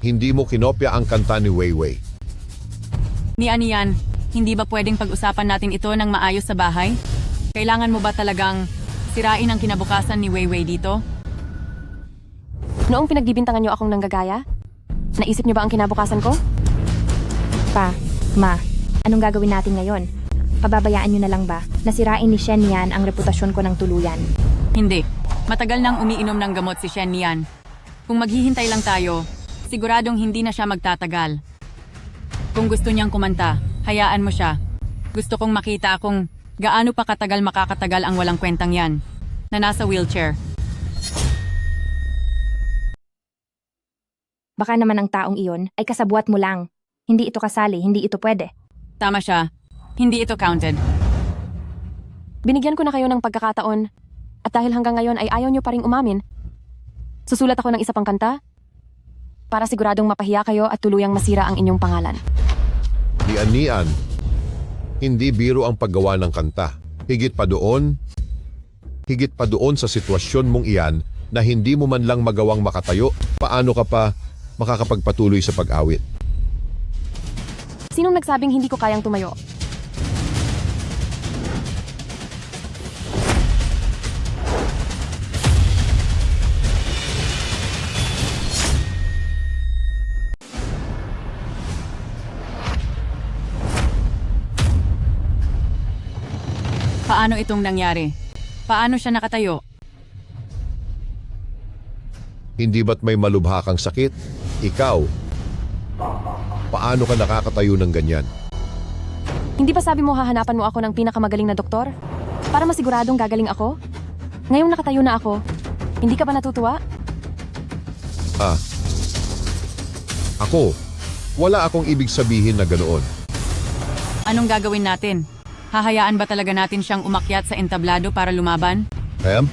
hindi mo kinopya ang kanta ni Weiwei. Ni Anian, hindi ba pwedeng pag-usapan natin ito ng maayos sa bahay? Kailangan mo ba talagang sirain ang kinabukasan ni Weiwei dito? Noong pinagbibintangan niyo akong nanggagaya, naisip niyo ba ang kinabukasan ko? Pa, Ma, anong gagawin natin ngayon? Pababayaan niyo na lang ba na sirain ni Shen Yan ang reputasyon ko ng tuluyan? Hindi. Matagal nang umiinom ng gamot si Shen Yan. Kung maghihintay lang tayo, siguradong hindi na siya magtatagal. Kung gusto niyang kumanta, hayaan mo siya. Gusto kong makita kung gaano pa katagal makakatagal ang walang kwentang yan, na nasa wheelchair. Baka naman ang taong iyon ay kasabuat mo lang. Hindi ito kasali, hindi ito pwede. Tama siya. Hindi ito counted. Binigyan ko na kayo ng pagkakataon. At dahil hanggang ngayon ay ayaw niyo pa ring umamin, susulat ako ng isa pang kanta para siguradong mapahiya kayo at tuluyang masira ang inyong pangalan. Nian, hindi biro ang paggawa ng kanta. Higit pa doon sa sitwasyon mong iyan na hindi mo man lang magawang makatayo, paano ka pa makakapagpatuloy sa pag-awit? Sinong nagsabing hindi ko kayang tumayo? Paano itong nangyari? Paano siya nakatayo? Hindi ba't may malubha kang sakit? Ikaw, paano ka nakakatayo ng ganyan? Hindi ba sabi mo hahanapan mo ako ng pinakamagaling na doktor? Para masiguradong gagaling ako? Ngayong nakatayo na ako, hindi ka ba natutuwa? Ako, wala akong ibig sabihin na ganoon. Anong gagawin natin? Hahayaan ba talaga natin siyang umakyat sa entablado para lumaban? Hemp,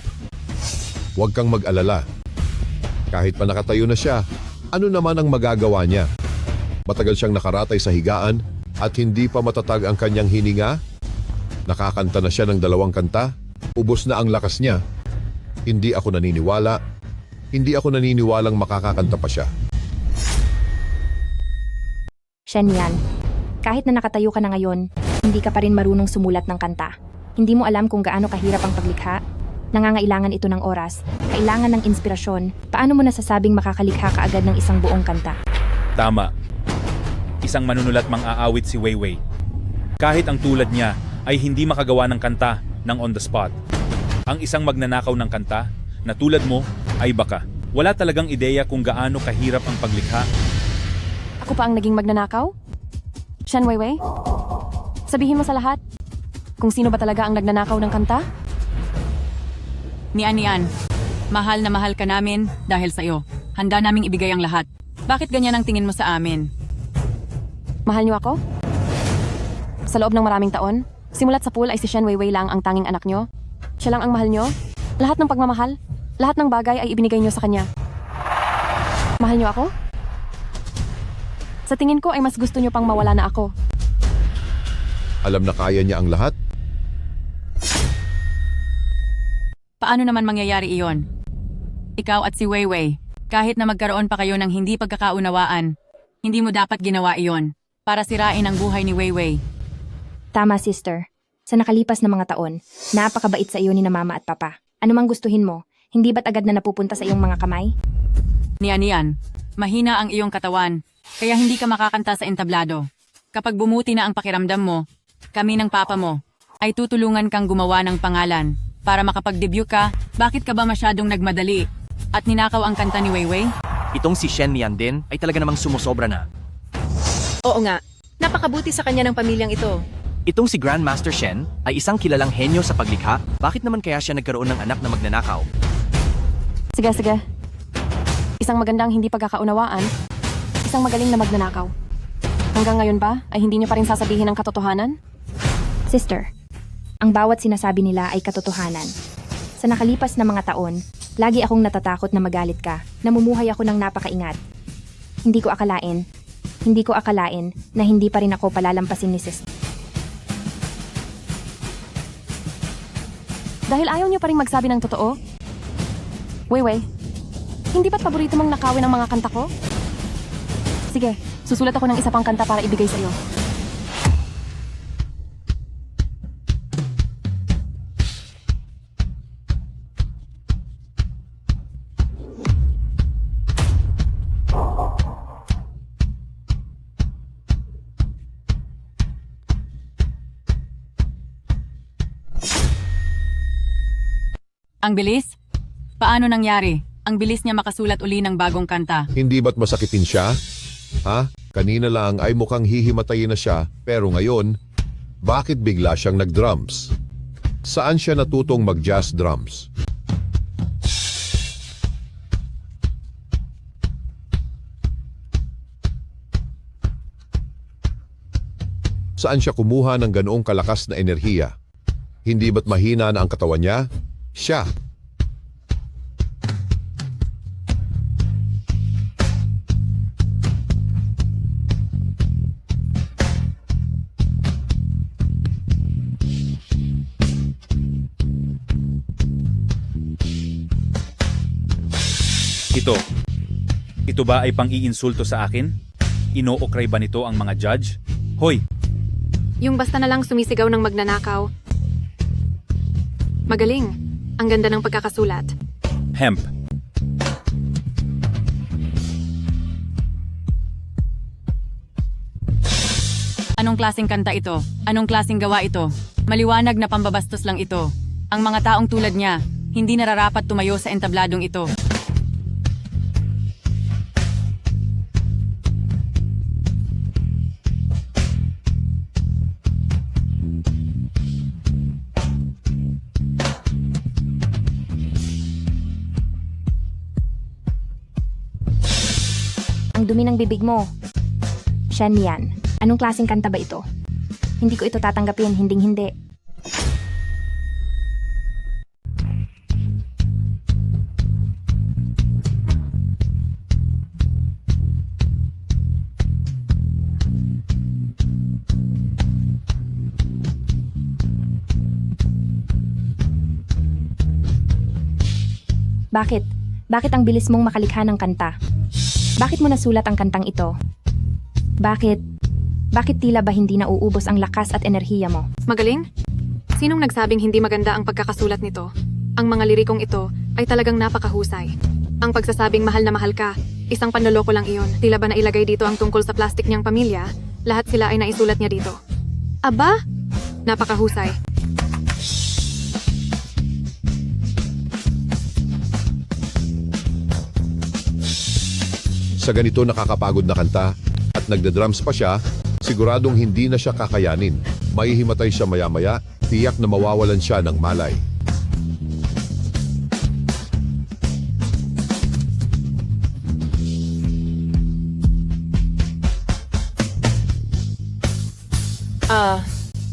huwag kang mag-alala. Kahit pa nakatayo na siya, ano naman ang magagawa niya? Matagal siyang nakaratay sa higaan at hindi pa matatag ang kanyang hininga? Nakakanta na siya ng 2 kanta? Ubos na ang lakas niya. Hindi ako naniniwalang makakakanta pa siya. Shen Yan, kahit na nakatayo ka na ngayon, hindi ka pa rin marunong sumulat ng kanta. Hindi mo alam kung gaano kahirap ang paglikha. Nangangailangan ito ng oras, kailangan ng inspirasyon. Paano mo nasasabing makakalikha ka agad ng isang buong kanta? Tama. Isang manunulat mang-aawit si Weiwei. Kahit ang tulad niya ay hindi makagawa ng kanta ng on the spot. Ang isang magnanakaw ng kanta na tulad mo ay baka wala talagang ideya kung gaano kahirap ang paglikha. Ako pa ang naging magnanakaw? Shen Weiwei? Sabihin mo sa lahat kung sino ba talaga ang nagnanakaw ng kanta? Ni Anian, mahal na mahal ka namin dahil sa iyo. Handa naming ibigay ang lahat. Bakit ganyan ang tingin mo sa amin? Mahal niyo ako? Sa loob ng maraming taon, simulat sa pool ay si Shen Weiwei lang ang tanging anak niyo. Siya lang ang mahal niyo. Lahat ng pagmamahal, lahat ng bagay ay ibinigay niyo sa kanya. Mahal niyo ako? Sa tingin ko ay mas gusto niyo pang mawala na ako. Alam na kaya niya ang lahat? Paano naman mangyayari iyon? Ikaw at si Weiwei, kahit na magkaroon pa kayo ng hindi pagkakaunawaan, hindi mo dapat ginawa iyon para sirain ang buhay ni Weiwei. Tama, sister. Sa nakalipas na mga taon, napakabait sa iyo ni na mama at papa. Ano mang gustuhin mo, hindi ba't agad na napupunta sa iyong mga kamay? Ni Anian, mahina ang iyong katawan, kaya hindi ka makakanta sa entablado. Kapag bumuti na ang pakiramdam mo, kami ng papa mo ay tutulungan kang gumawa ng pangalan. Para makapag-debut ka, bakit ka ba masyadong nagmadali at ninakaw ang kanta ni Weiwei? Itong si Shen Lian din ay talaga namang sumusobra na. Oo nga, napakabuti sa kanya ng pamilyang ito. Itong si Grandmaster Shen ay isang kilalang henyo sa paglikha, bakit naman kaya siya nagkaroon ng anak na magnanakaw? Sige. Isang magandang hindi pagkakaunawaan, isang magaling na magnanakaw. Hanggang ngayon ba ay hindi niyo pa rin sasabihin ang katotohanan? Sister, ang bawat sinasabi nila ay katotohanan. Sa nakalipas na mga taon, lagi akong natatakot na magalit ka. Namumuhay ako ng napakaingat. Hindi ko akalain na hindi pa rin ako palalampasin ni Sister. Dahil ayaw niyo pa rin magsabi ng totoo? Weiwei, hindi ba't paborito mong nakawin ang mga kanta ko? Sige, susulat ako ng isa pang kanta para ibigay sa iyo. Ang bilis? Paano nangyari? Ang bilis niya makasulat uli ng bagong kanta. Hindi ba't masakitin siya? Ha? Kanina lang ay mukhang hihimatayin na siya, pero ngayon, bakit bigla siyang nag-drums? Saan siya natutong mag-jazz drums? Saan siya kumuha ng ganoong kalakas na enerhiya? Hindi ba't mahina na ang katawan niya? Siya. Ito ba ay pang-iinsulto sa akin? Ino-okray ba nito ang mga judge? Hoy, Yung basta na lang sumisigaw ng magnanakaw. Magaling. Ang ganda ng pagkakasulat. hemp. Anong klaseng kanta ito? Anong klaseng gawa ito? Maliwanag na pambabastos lang ito. Ang mga taong tulad niya, hindi nararapat tumayo sa entabladong ito. Ang dumi ng bibig mo. Shen yan. Anong klaseng kanta ba ito? Hindi ko ito tatanggapin, hinding-hindi. Bakit? Bakit ang bilis mong makalikha ng kanta? Bakit mo nasulat ang kantang ito? Bakit? Bakit tila ba hindi nauubos ang lakas at enerhiya mo? Magaling? Sinong nagsabing hindi maganda ang pagkakasulat nito? Ang mga lirikong ito ay talagang napakahusay. Ang pagsasabing mahal na mahal ka, isang panloloko lang iyon. Tila ba nailagay dito ang tungkol sa plastic niyang pamilya? Lahat sila ay naisulat niya dito. Aba? Napakahusay. Sa ganito nakakapagod na kanta at nagda-drums pa siya, siguradong hindi na siya kakayanin. Maihimatay siya maya-maya, tiyak na mawawalan siya ng malay.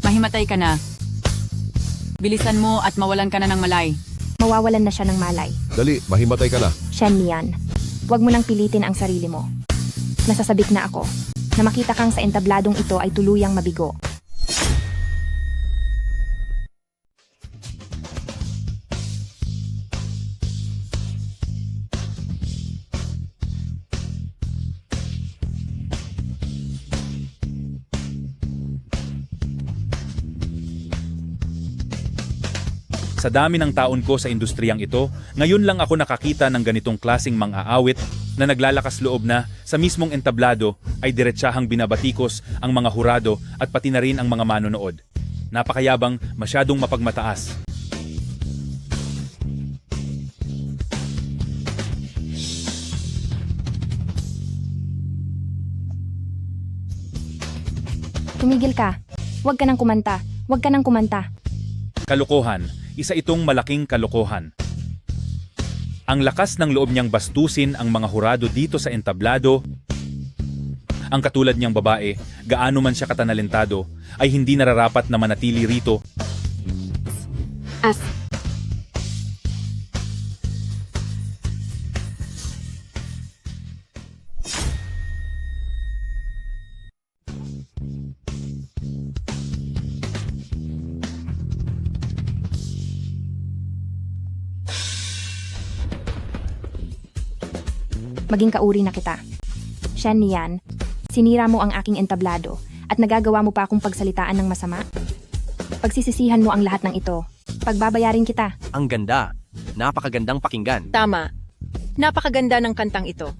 Mahimatay ka na. Bilisan mo at mawalan ka na ng malay. Mawawalan na siya ng malay. Dali, mahimatay ka na. Shen yan. Huwag mo nang pilitin ang sarili mo. Nasasabik na ako. Na makita kang sa entabladong ito ay tuluyang mabigo. Sa dami ng taon ko sa industriyang ito, ngayon lang ako nakakita ng ganitong klaseng mang-aawit na naglalakas loob na sa mismong entablado ay diretsahang binabatikos ang mga hurado at pati na rin ang mga manonood. Napakayabang, masyadong mapagmataas. Tumigil ka. Huwag ka nang kumanta. Huwag ka nang kumanta. Kalokohan, isa itong malaking kalokohan. Ang lakas ng loob niyang bastusin ang mga hurado dito sa entablado. Ang katulad niyang babae, gaano man siya katanalentado, ay hindi nararapat na manatili rito. Maging kauri na kita. Shen Nian, sinira mo ang aking entablado at nagagawa mo pa akong pagsalitaan ng masama? Pagsisisihan mo ang lahat ng ito. Pagbabayarin kita. Ang ganda. Napakagandang pakinggan. Tama. Napakaganda ng kantang ito.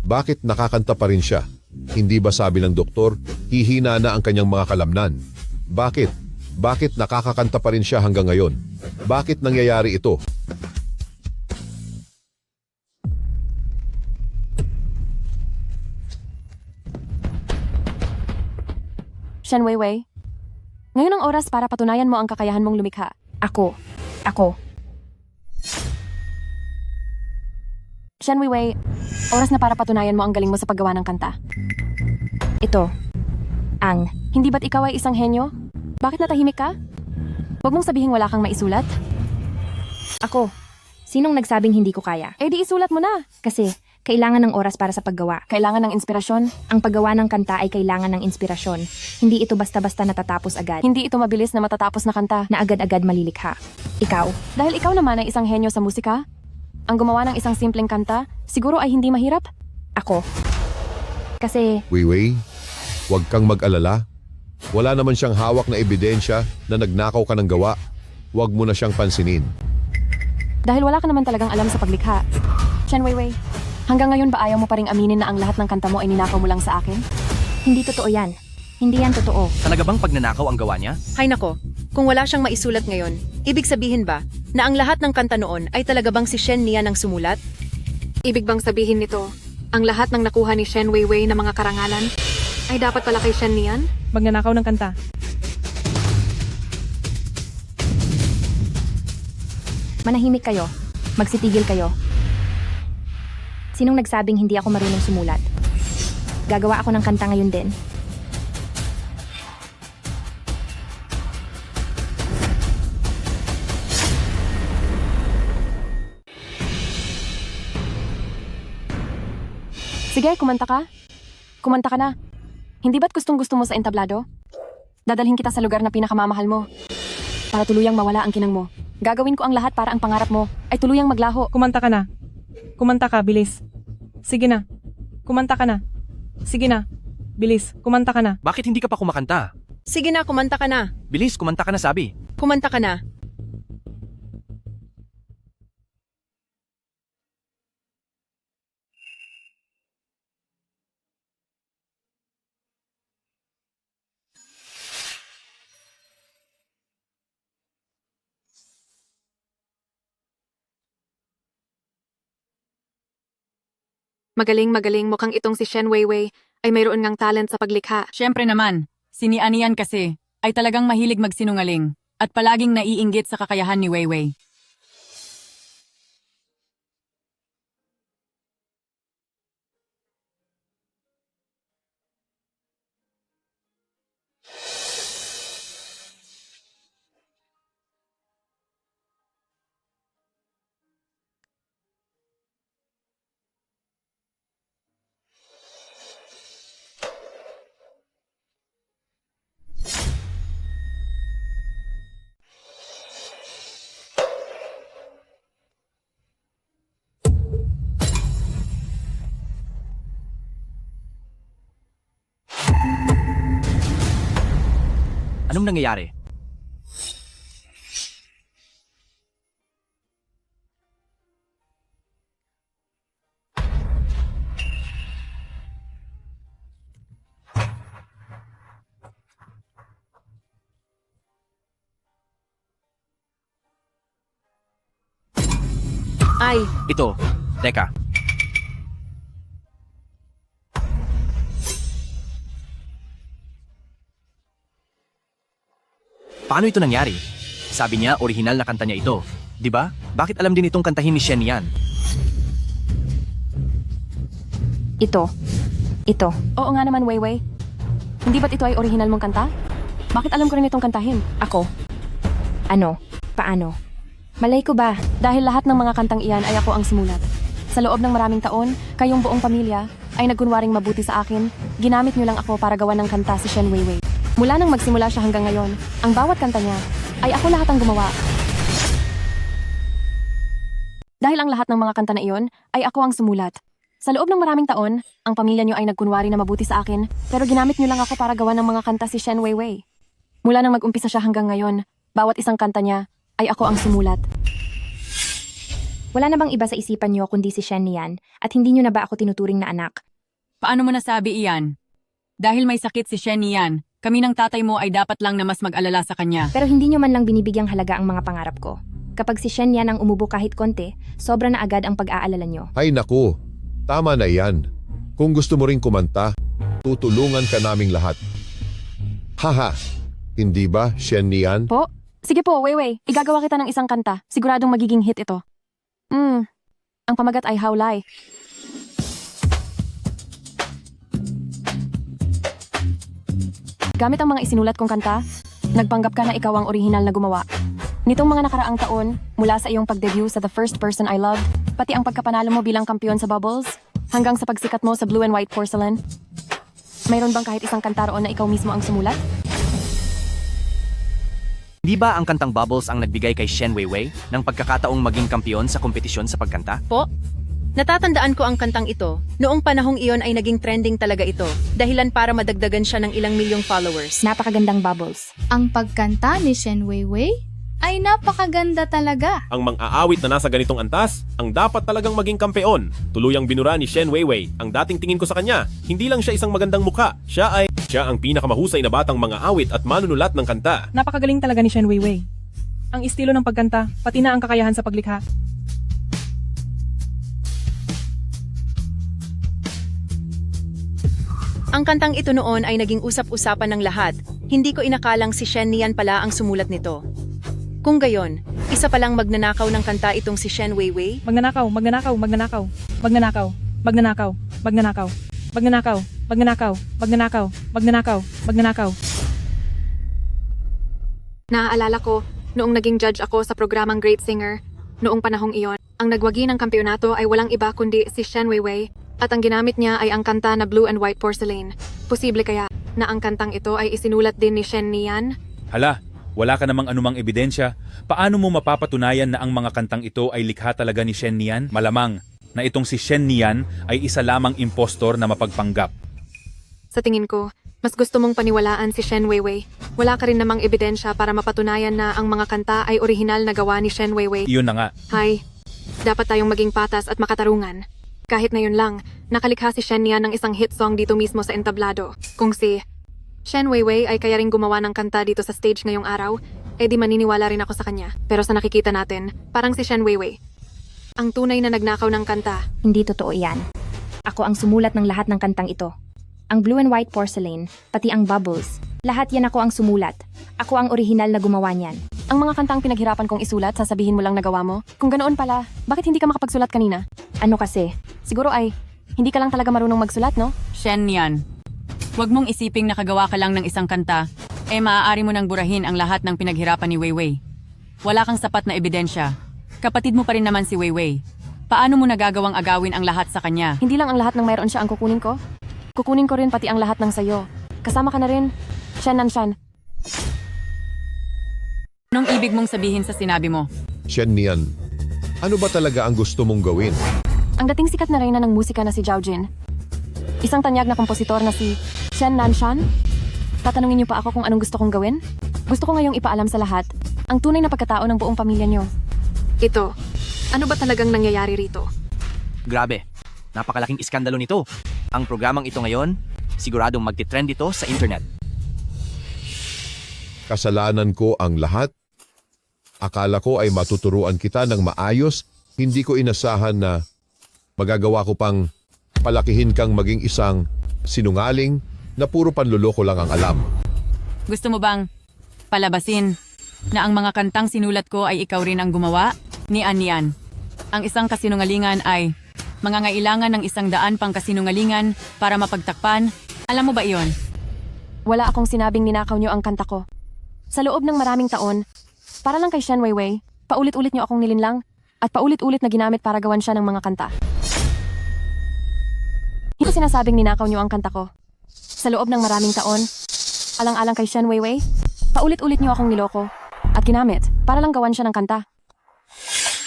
Bakit nakakanta pa rin siya? Hindi ba sabi ng doktor, hihina na ang kanyang mga kalamnan? Bakit? Bakit nakakakanta pa rin siya hanggang ngayon? Bakit nangyayari ito? Shen Weiwei, ngayon ang oras para patunayan mo ang kakayahan mong lumikha. Ako. Shen Weiwei, oras na para patunayan mo ang galing mo sa paggawa ng kanta. Ito. Hindi ba't ikaw ay isang henyo? Bakit natahimik ka? Huwag mong sabihing wala kang maisulat. Ako. Sinong nagsabing hindi ko kaya? Eh di isulat mo na. Kasi, kailangan ng oras para sa paggawa. Kailangan ng inspirasyon. Ang paggawa ng kanta ay kailangan ng inspirasyon. Hindi ito basta-basta natatapos agad. Hindi ito mabilis na matatapos na kanta. Na agad-agad malilikha. Ikaw, Dahil ikaw naman ay isang henyo sa musika, ang gumawa ng isang simpleng kanta, siguro ay hindi mahirap. ako. Kasi, Weiwei, huwag kang mag-alala. Wala naman siyang hawak na ebidensya na nagnakaw ka ng gawa. Huwag mo na siyang pansinin. Dahil wala ka naman talagang alam sa paglikha. Shen Weiwei, hanggang ngayon ba ayaw mo pa ring aminin na ang lahat ng kanta mo ay ninakaw mo lang sa akin? hindi totoo yan. Hindi yan totoo. Talaga bang pagnanakaw ang gawa niya? Hay nako, kung wala siyang maisulat ngayon, ibig sabihin ba na ang lahat ng kanta noon ay talaga bang si Shen Nian ang sumulat? Ibig bang sabihin nito, ang lahat ng nakuha ni Shen Weiwei na mga karangalan ay dapat pala kay Shen Nian? Magnanakaw ng kanta. Manahimik kayo. Magsitigil kayo. Sinong nagsabing hindi ako marunong sumulat? Gagawa ako ng kanta ngayon din. Sige, kumanta ka. Kumanta ka na. Hindi ba't gustong-gusto mo sa entablado? Dadalhin kita sa lugar na pinakamamahal mo. Para tuluyang mawala ang kinang mo. Gagawin ko ang lahat para ang pangarap mo ay tuluyang maglaho. Kumanta ka na. Kumanta ka, bilis. Sige na. Kumanta ka na. Sige na. Bilis, kumanta ka na. Bakit hindi ka pa kumakanta? Sige na, kumanta ka na. Bilis, kumanta ka na sabi. Kumanta ka na. Magaling mukhang itong si Shen Weiwei ay mayroon ngang talent sa paglikha. Siyempre naman, si Nian kasi ay talagang mahilig magsinungaling at palaging naiinggit sa kakayahan ni Weiwei. Anong nangyayari? Ay, Ito, teka. Paano ito nangyari? Sabi niya, orihinal na kanta niya ito. Di ba? Bakit alam din itong kantahin ni Shen Nian? Ito. Oo nga naman, Weiwei. Hindi ba't ito ay orihinal mong kanta? Bakit alam ko rin itong kantahin? Ako. Ano? Paano? Malay ko ba? Dahil lahat ng mga kantang iyan ay ako ang sumulat. Sa loob ng maraming taon, kayong buong pamilya ay nagkunwaring mabuti sa akin. Ginamit niyo lang ako para gawan ng kanta si Shen Weiwei. Mula nang magsimula siya hanggang ngayon, ang bawat kanta niya ay ako lahat ang gumawa. Dahil ang lahat ng mga kanta na iyon ay ako ang sumulat. Sa loob ng maraming taon, ang pamilya niyo ay nagkunwari na mabuti sa akin, pero ginamit niyo lang ako para gawa ng mga kanta si Shen Weiwei. Mula nang mag-umpisa siya hanggang ngayon, bawat isang kanta niya ay ako ang sumulat. Wala na bang iba sa isipan niyo kundi si Shen Nian at hindi niyo na ba ako tinuturing na anak? Paano mo nasabi iyan? Dahil may sakit si Shen Yan, kami ng tatay mo ay dapat lang na mas mag-alala sa kanya. Pero hindi niyo man lang binibigyang halaga ang mga pangarap ko. Kapag si Shen Yan ang umubo kahit konti, sobra na agad ang pag-aalala niyo. Ay naku, tama na yan. Kung gusto mo ring kumanta, tutulungan ka naming lahat. Haha, hindi ba, Shen Nian? Po? Sige po, Weiwei. Igagawa kita ng isang kanta. Siguradong magiging hit ito. Ang pamagat ay Howlai. Gamit ang mga isinulat kong kanta, nagpanggap ka na ikaw ang orihinal na gumawa. Nitong mga nakaraang taon, mula sa iyong pag-debut sa The First Person I Loved, pati ang pagkapanalo mo bilang kampiyon sa Bubbles, hanggang sa pagsikat mo sa Blue and White Porcelain, mayroon bang kahit isang kanta roon na ikaw mismo ang sumulat? Di ba ang kantang Bubbles ang nagbigay kay Shen Weiwei ng pagkakataong maging kampiyon sa kompetisyon sa pagkanta? Po? Natatandaan ko ang kantang ito. Noong panahong iyon ay naging trending talaga ito. Dahilan para madagdagan siya ng ilang milyong followers. Napakagandang Bubbles. Ang pagkanta ni Shen Weiwei ay napakaganda talaga. Ang mang-aawit na nasa ganitong antas, ang dapat talagang maging kampeon. Tuluyang binura ni Shen Weiwei. Ang dating tingin ko sa kanya, hindi lang siya isang magandang mukha. Siya ang pinakamahusay na batang mang-aawit at manunulat ng kanta. Napakagaling talaga ni Shen Weiwei. Ang estilo ng pagkanta, pati na ang kakayahan sa paglikha. Ang kantang ito noon ay naging usap-usapan ng lahat. Hindi ko inakalang si Shen Nian pala ang sumulat nito. Kung gayon, isa palang magnanakaw ng kanta itong si Shen Weiwei. Magnanakaw, magnanakaw, magnanakaw, magnanakaw, magnanakaw, magnanakaw, magnanakaw, magnanakaw, magnanakaw, magnanakaw, magnanakaw. Naaalala ko, noong naging judge ako sa programang Great Singer, noong panahong iyon, ang nagwagi ng kampeonato ay walang iba kundi si Shen Weiwei at ang ginamit niya ay ang kanta na Blue and White Porcelain. Posible kaya na ang kantang ito ay isinulat din ni Shen Nian? Hala, wala ka namang anumang ebidensya. Paano mo mapapatunayan na ang mga kantang ito ay likha talaga ni Shen Nian? Malamang na itong si Shen Nian ay isa lamang impostor na mapagpanggap. Sa tingin ko, mas gusto mong paniwalaan si Shen Weiwei. Wala ka rin namang ebidensya para mapatunayan na ang mga kanta ay orihinal na gawa ni Shen Weiwei. Iyon na nga. Hay, dapat tayong maging patas at makatarungan. Kahit ngayon lang, nakalikha si Shen Nian ng isang hit song dito mismo sa entablado. Kung si Shen Weiwei ay kaya ring gumawa ng kanta dito sa stage ngayong araw, di maniniwala rin ako sa kanya. Pero sa nakikita natin, parang si Shen Weiwei ang tunay na nagnakaw ng kanta. Hindi totoo yan. Ako ang sumulat ng lahat ng kantang ito. Ang Blue and White Porcelain, pati ang Bubbles, lahat yan ako ang sumulat. Ako ang orihinal na gumawa niyan. Ang mga kantang pinaghirapan kong isulat, sasabihin mo lang nagawa mo? Kung ganoon pala, bakit hindi ka makapagsulat kanina? Ano kasi? Siguro ay, hindi ka lang talaga marunong magsulat, no? Shen Yan, huwag mong isiping nakagawa ka lang ng isang kanta, maaari mo nang burahin ang lahat ng pinaghirapan ni Weiwei. Wala kang sapat na ebidensya. Kapatid mo pa rin naman si Weiwei. Paano mo nagagawang agawin ang lahat sa kanya? Hindi lang ang lahat ng mayroon siya ang kukunin ko. Kukunin ko rin pati ang lahat ng sayo. Kasama ka na rin. Shen Nanshan. Anong ibig mong sabihin sa sinabi mo? Shen Nian, ano ba talaga ang gusto mong gawin? Ang dating sikat na reyna ng musika na si Zhao Jin. Isang tanyag na kompositor na si Shen Nanshan. Tatanungin niyo pa ako kung anong gusto kong gawin? Gusto ko ngayong ipaalam sa lahat ang tunay na pagkatao ng buong pamilya niyo. Ito, ano ba talagang nangyayari rito? Grabe, napakalaking iskandalo nito. Ang programang ito ngayon, siguradong magtitrend ito sa internet. Kasalanan ko ang lahat? Akala ko ay matuturuan kita ng maayos, hindi ko inasahan na magagawa ko pang palakihin kang maging isang sinungaling na puro panluloko lang ang alam. Gusto mo bang palabasin na ang mga kantang sinulat ko ay ikaw rin ang gumawa? Ni Anian. Ang isang kasinungalingan ay mangangailangan ng 100 pang kasinungalingan para mapagtakpan. Alam mo ba iyon? Wala akong sinabing ninakaw niyo ang kanta ko. Sa loob ng maraming taon, para lang kay Shen Weiwei, paulit-ulit niyo akong nilinlang at paulit-ulit na ginamit para gawan siya ng mga kanta. Hindi ko sinasabing ninakaw niyo ang kanta ko. Sa loob ng maraming taon, alang-alang kay Shen Weiwei, paulit-ulit niyo akong niloko at ginamit para lang gawan siya ng kanta.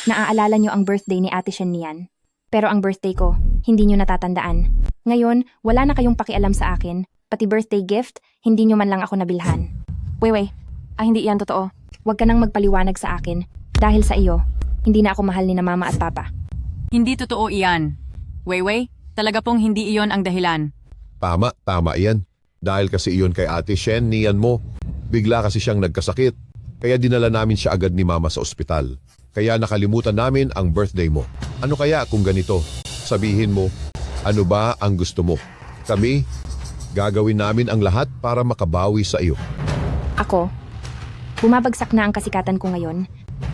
Naaalala niyo ang birthday ni Ate Shen Nian? Pero ang birthday ko, hindi nyo natatandaan. Ngayon, wala na kayong pakialam sa akin. Pati birthday gift, hindi nyo man lang ako nabilhan. Weiwei, hindi iyan totoo. Huwag ka nang magpaliwanag sa akin. Dahil sa iyo, hindi na ako mahal ni na mama at papa. Hindi totoo iyan. Weiwei, talaga pong hindi iyon ang dahilan. Tama yan. Dahil kasi iyon kay Ate Shen Nian mo. Bigla kasi siyang nagkasakit. Kaya dinala namin siya agad ni Mama sa ospital. Kaya nakalimutan namin ang birthday mo. Ano kaya kung ganito? Sabihin mo, ano ba ang gusto mo? Kami, gagawin namin ang lahat para makabawi sa iyo. Ako, bumabagsak na ang kasikatan ko ngayon.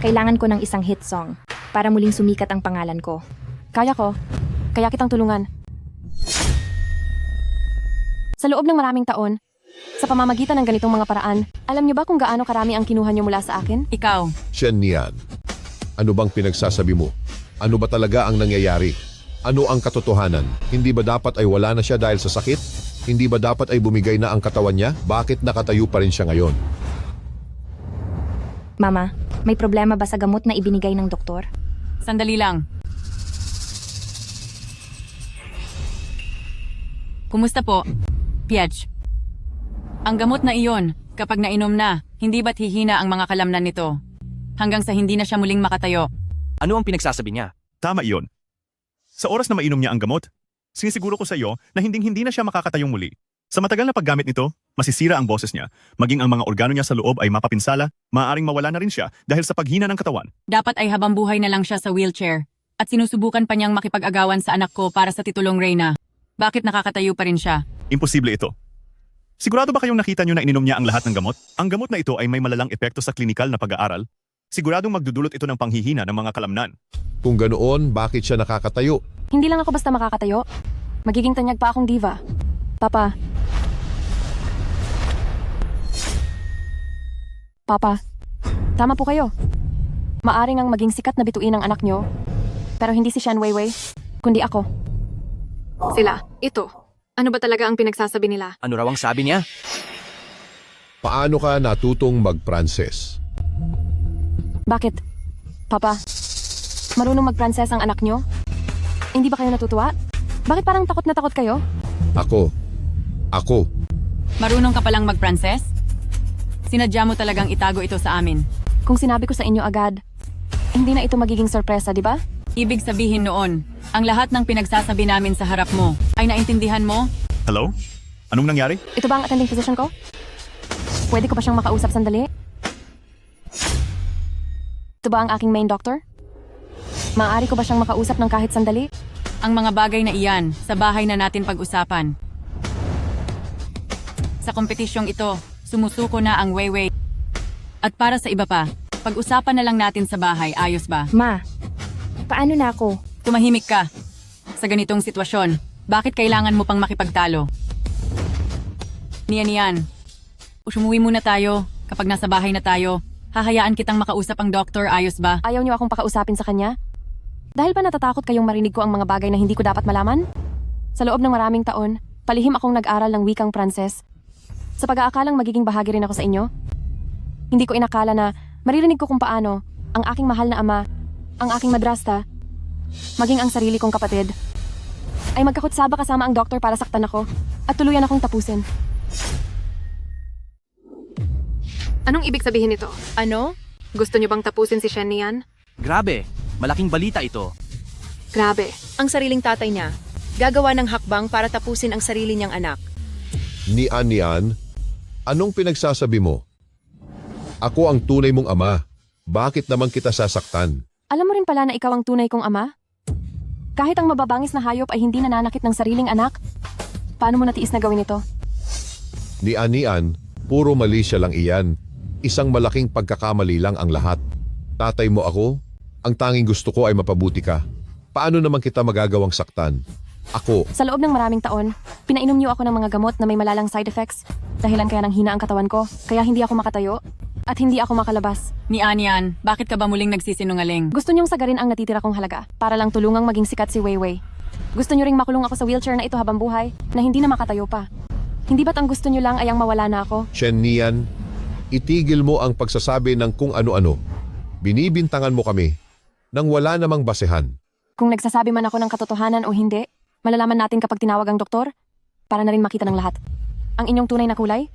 Kailangan ko ng isang hit song para muling sumikat ang pangalan ko. Kaya ko. Kaya kitang tulungan. Sa loob ng maraming taon, sa pamamagitan ng ganitong mga paraan, alam niyo ba kung gaano karami ang kinuha niyo mula sa akin? Ikaw, Shen Nian, ano bang pinagsasabi mo? Ano ba talaga ang nangyayari? Ano ang katotohanan? Hindi ba dapat ay wala na siya dahil sa sakit? Hindi ba dapat ay bumigay na ang katawan niya? Bakit nakatayo pa rin siya ngayon? Mama, may problema ba sa gamot na ibinigay ng doktor? sandali lang. Kumusta po, Pietch? Ang gamot na iyon, kapag nainom na, hindi ba't hihina ang mga kalamnan nito? Hanggang sa hindi na siya muling makatayo. Ano ang pinagsasabi niya? Tama iyon. Sa oras na mainom niya ang gamot, sinisiguro ko sa iyo na hindi na siya makakatayong muli. Sa matagal na paggamit nito, masisira ang boses niya, maging ang mga organo niya sa loob ay mapapinsala, maaaring mawala na rin siya dahil sa paghina ng katawan. Dapat ay habang buhay na lang siya sa wheelchair. At sinusubukan pa niyang makipag-agawan sa anak ko para sa titulong Reyna. Bakit nakakatayo pa rin siya? Imposible ito. Sigurado ba kayong nakita niyo na ininom niya ang lahat ng gamot? Ang gamot na ito ay may malalang epekto sa klinikal na pag-aaral. Siguradong magdudulot ito ng panghihina ng mga kalamnan. Kung ganoon, bakit siya nakakatayo? Hindi lang ako basta makakatayo. Magiging tanyag pa akong diva. Papa. Papa, tama po kayo. Maaring ang maging sikat na bituin ng anak nyo, pero hindi si Shen Weiwei, kundi ako. Sila, ito. Ano ba talaga ang pinagsasabi nila? Ano raw ang sabi niya? Paano ka natutong mag-Pranses? Bakit? Papa, marunong mag-Pranses ang anak nyo? Hindi ba kayo natutuwa? Bakit parang takot na takot kayo? Ako. Marunong ka palang mag-Pranses? Sinadya mo talagang itago ito sa amin. Kung sinabi ko sa inyo agad, hindi na ito magiging sorpresa, di ba? Ibig sabihin noon, ang lahat ng pinagsasabi namin sa harap mo ay naintindihan mo? Hello? Anong nangyari? Ito ba ang attending physician ko? Pwede ko ba siyang makausap sandali? Ito ba ang aking main doctor? Maaari ko ba siyang makausap ng kahit sandali? Ang mga bagay na iyan, sa bahay na natin pag-usapan. Sa kompetisyong ito, sumusuko na ang Weiwei. At para sa iba pa, pag-usapan na lang natin sa bahay, ayos ba? Ma, paano na ako? Tumahimik ka. Sa ganitong sitwasyon, bakit kailangan mo pang makipagtalo? Niyan. Umuwi muna tayo. Kapag nasa bahay na tayo, hahayaan kitang makausap ang doktor, ayos ba? Ayaw niyo akong pakausapin sa kanya? Dahil ba natatakot kayong marinig ko ang mga bagay na hindi ko dapat malaman? Sa loob ng maraming taon, palihim akong nag-aral ng wikang Pranses. Sa pag-aakalang magiging bahagi rin ako sa inyo, hindi ko inakala na maririnig ko kung paano ang aking mahal na ama, ang aking madrasta, maging ang sarili kong kapatid, ay magkakutsaba kasama ang doktor para saktan ako at tuluyan akong tapusin. Anong ibig sabihin nito? Ano? Gusto niyo bang tapusin si Shen Nian? Grabe, malaking balita ito. Grabe. Ang sariling tatay niya, gagawa ng hakbang para tapusin ang sarili niyang anak. Nian, anong pinagsasabi mo? Ako ang tunay mong ama. Bakit naman kita sasaktan? Alam mo rin pala na ikaw ang tunay kong ama? Kahit ang mababangis na hayop ay hindi nananakit ng sariling anak? Paano mo natiis na gawin ito? Nian, puro mali siya lang iyan. Isang malaking pagkakamali lang ang lahat. Tatay mo ako? Ang tanging gusto ko ay mapabuti ka. Paano naman kita magagawang saktan? Ako. Sa loob ng maraming taon, pinainom niyo ako ng mga gamot na may malalang side effects. Dahilan kaya nang hina ang katawan ko, kaya hindi ako makatayo at hindi ako makalabas. Niyan, bakit ka ba muling nagsisinungaling? Gusto niyong sagarin ang natitira kong halaga para lang tulungang maging sikat si Weiwei. Gusto niyo ring makulong ako sa wheelchair na ito habang buhay na hindi na makatayo pa. Hindi ba't ang gusto niyo lang ay ang mawala na ako? Shen Nian, itigil mo ang pagsasabi ng kung ano-ano. Binibintangan mo kami nang wala namang basehan. Kung nagsasabi man ako ng katotohanan o hindi, malalaman natin kapag tinawag ang doktor para na rin makita ng lahat. Ang inyong tunay na kulay?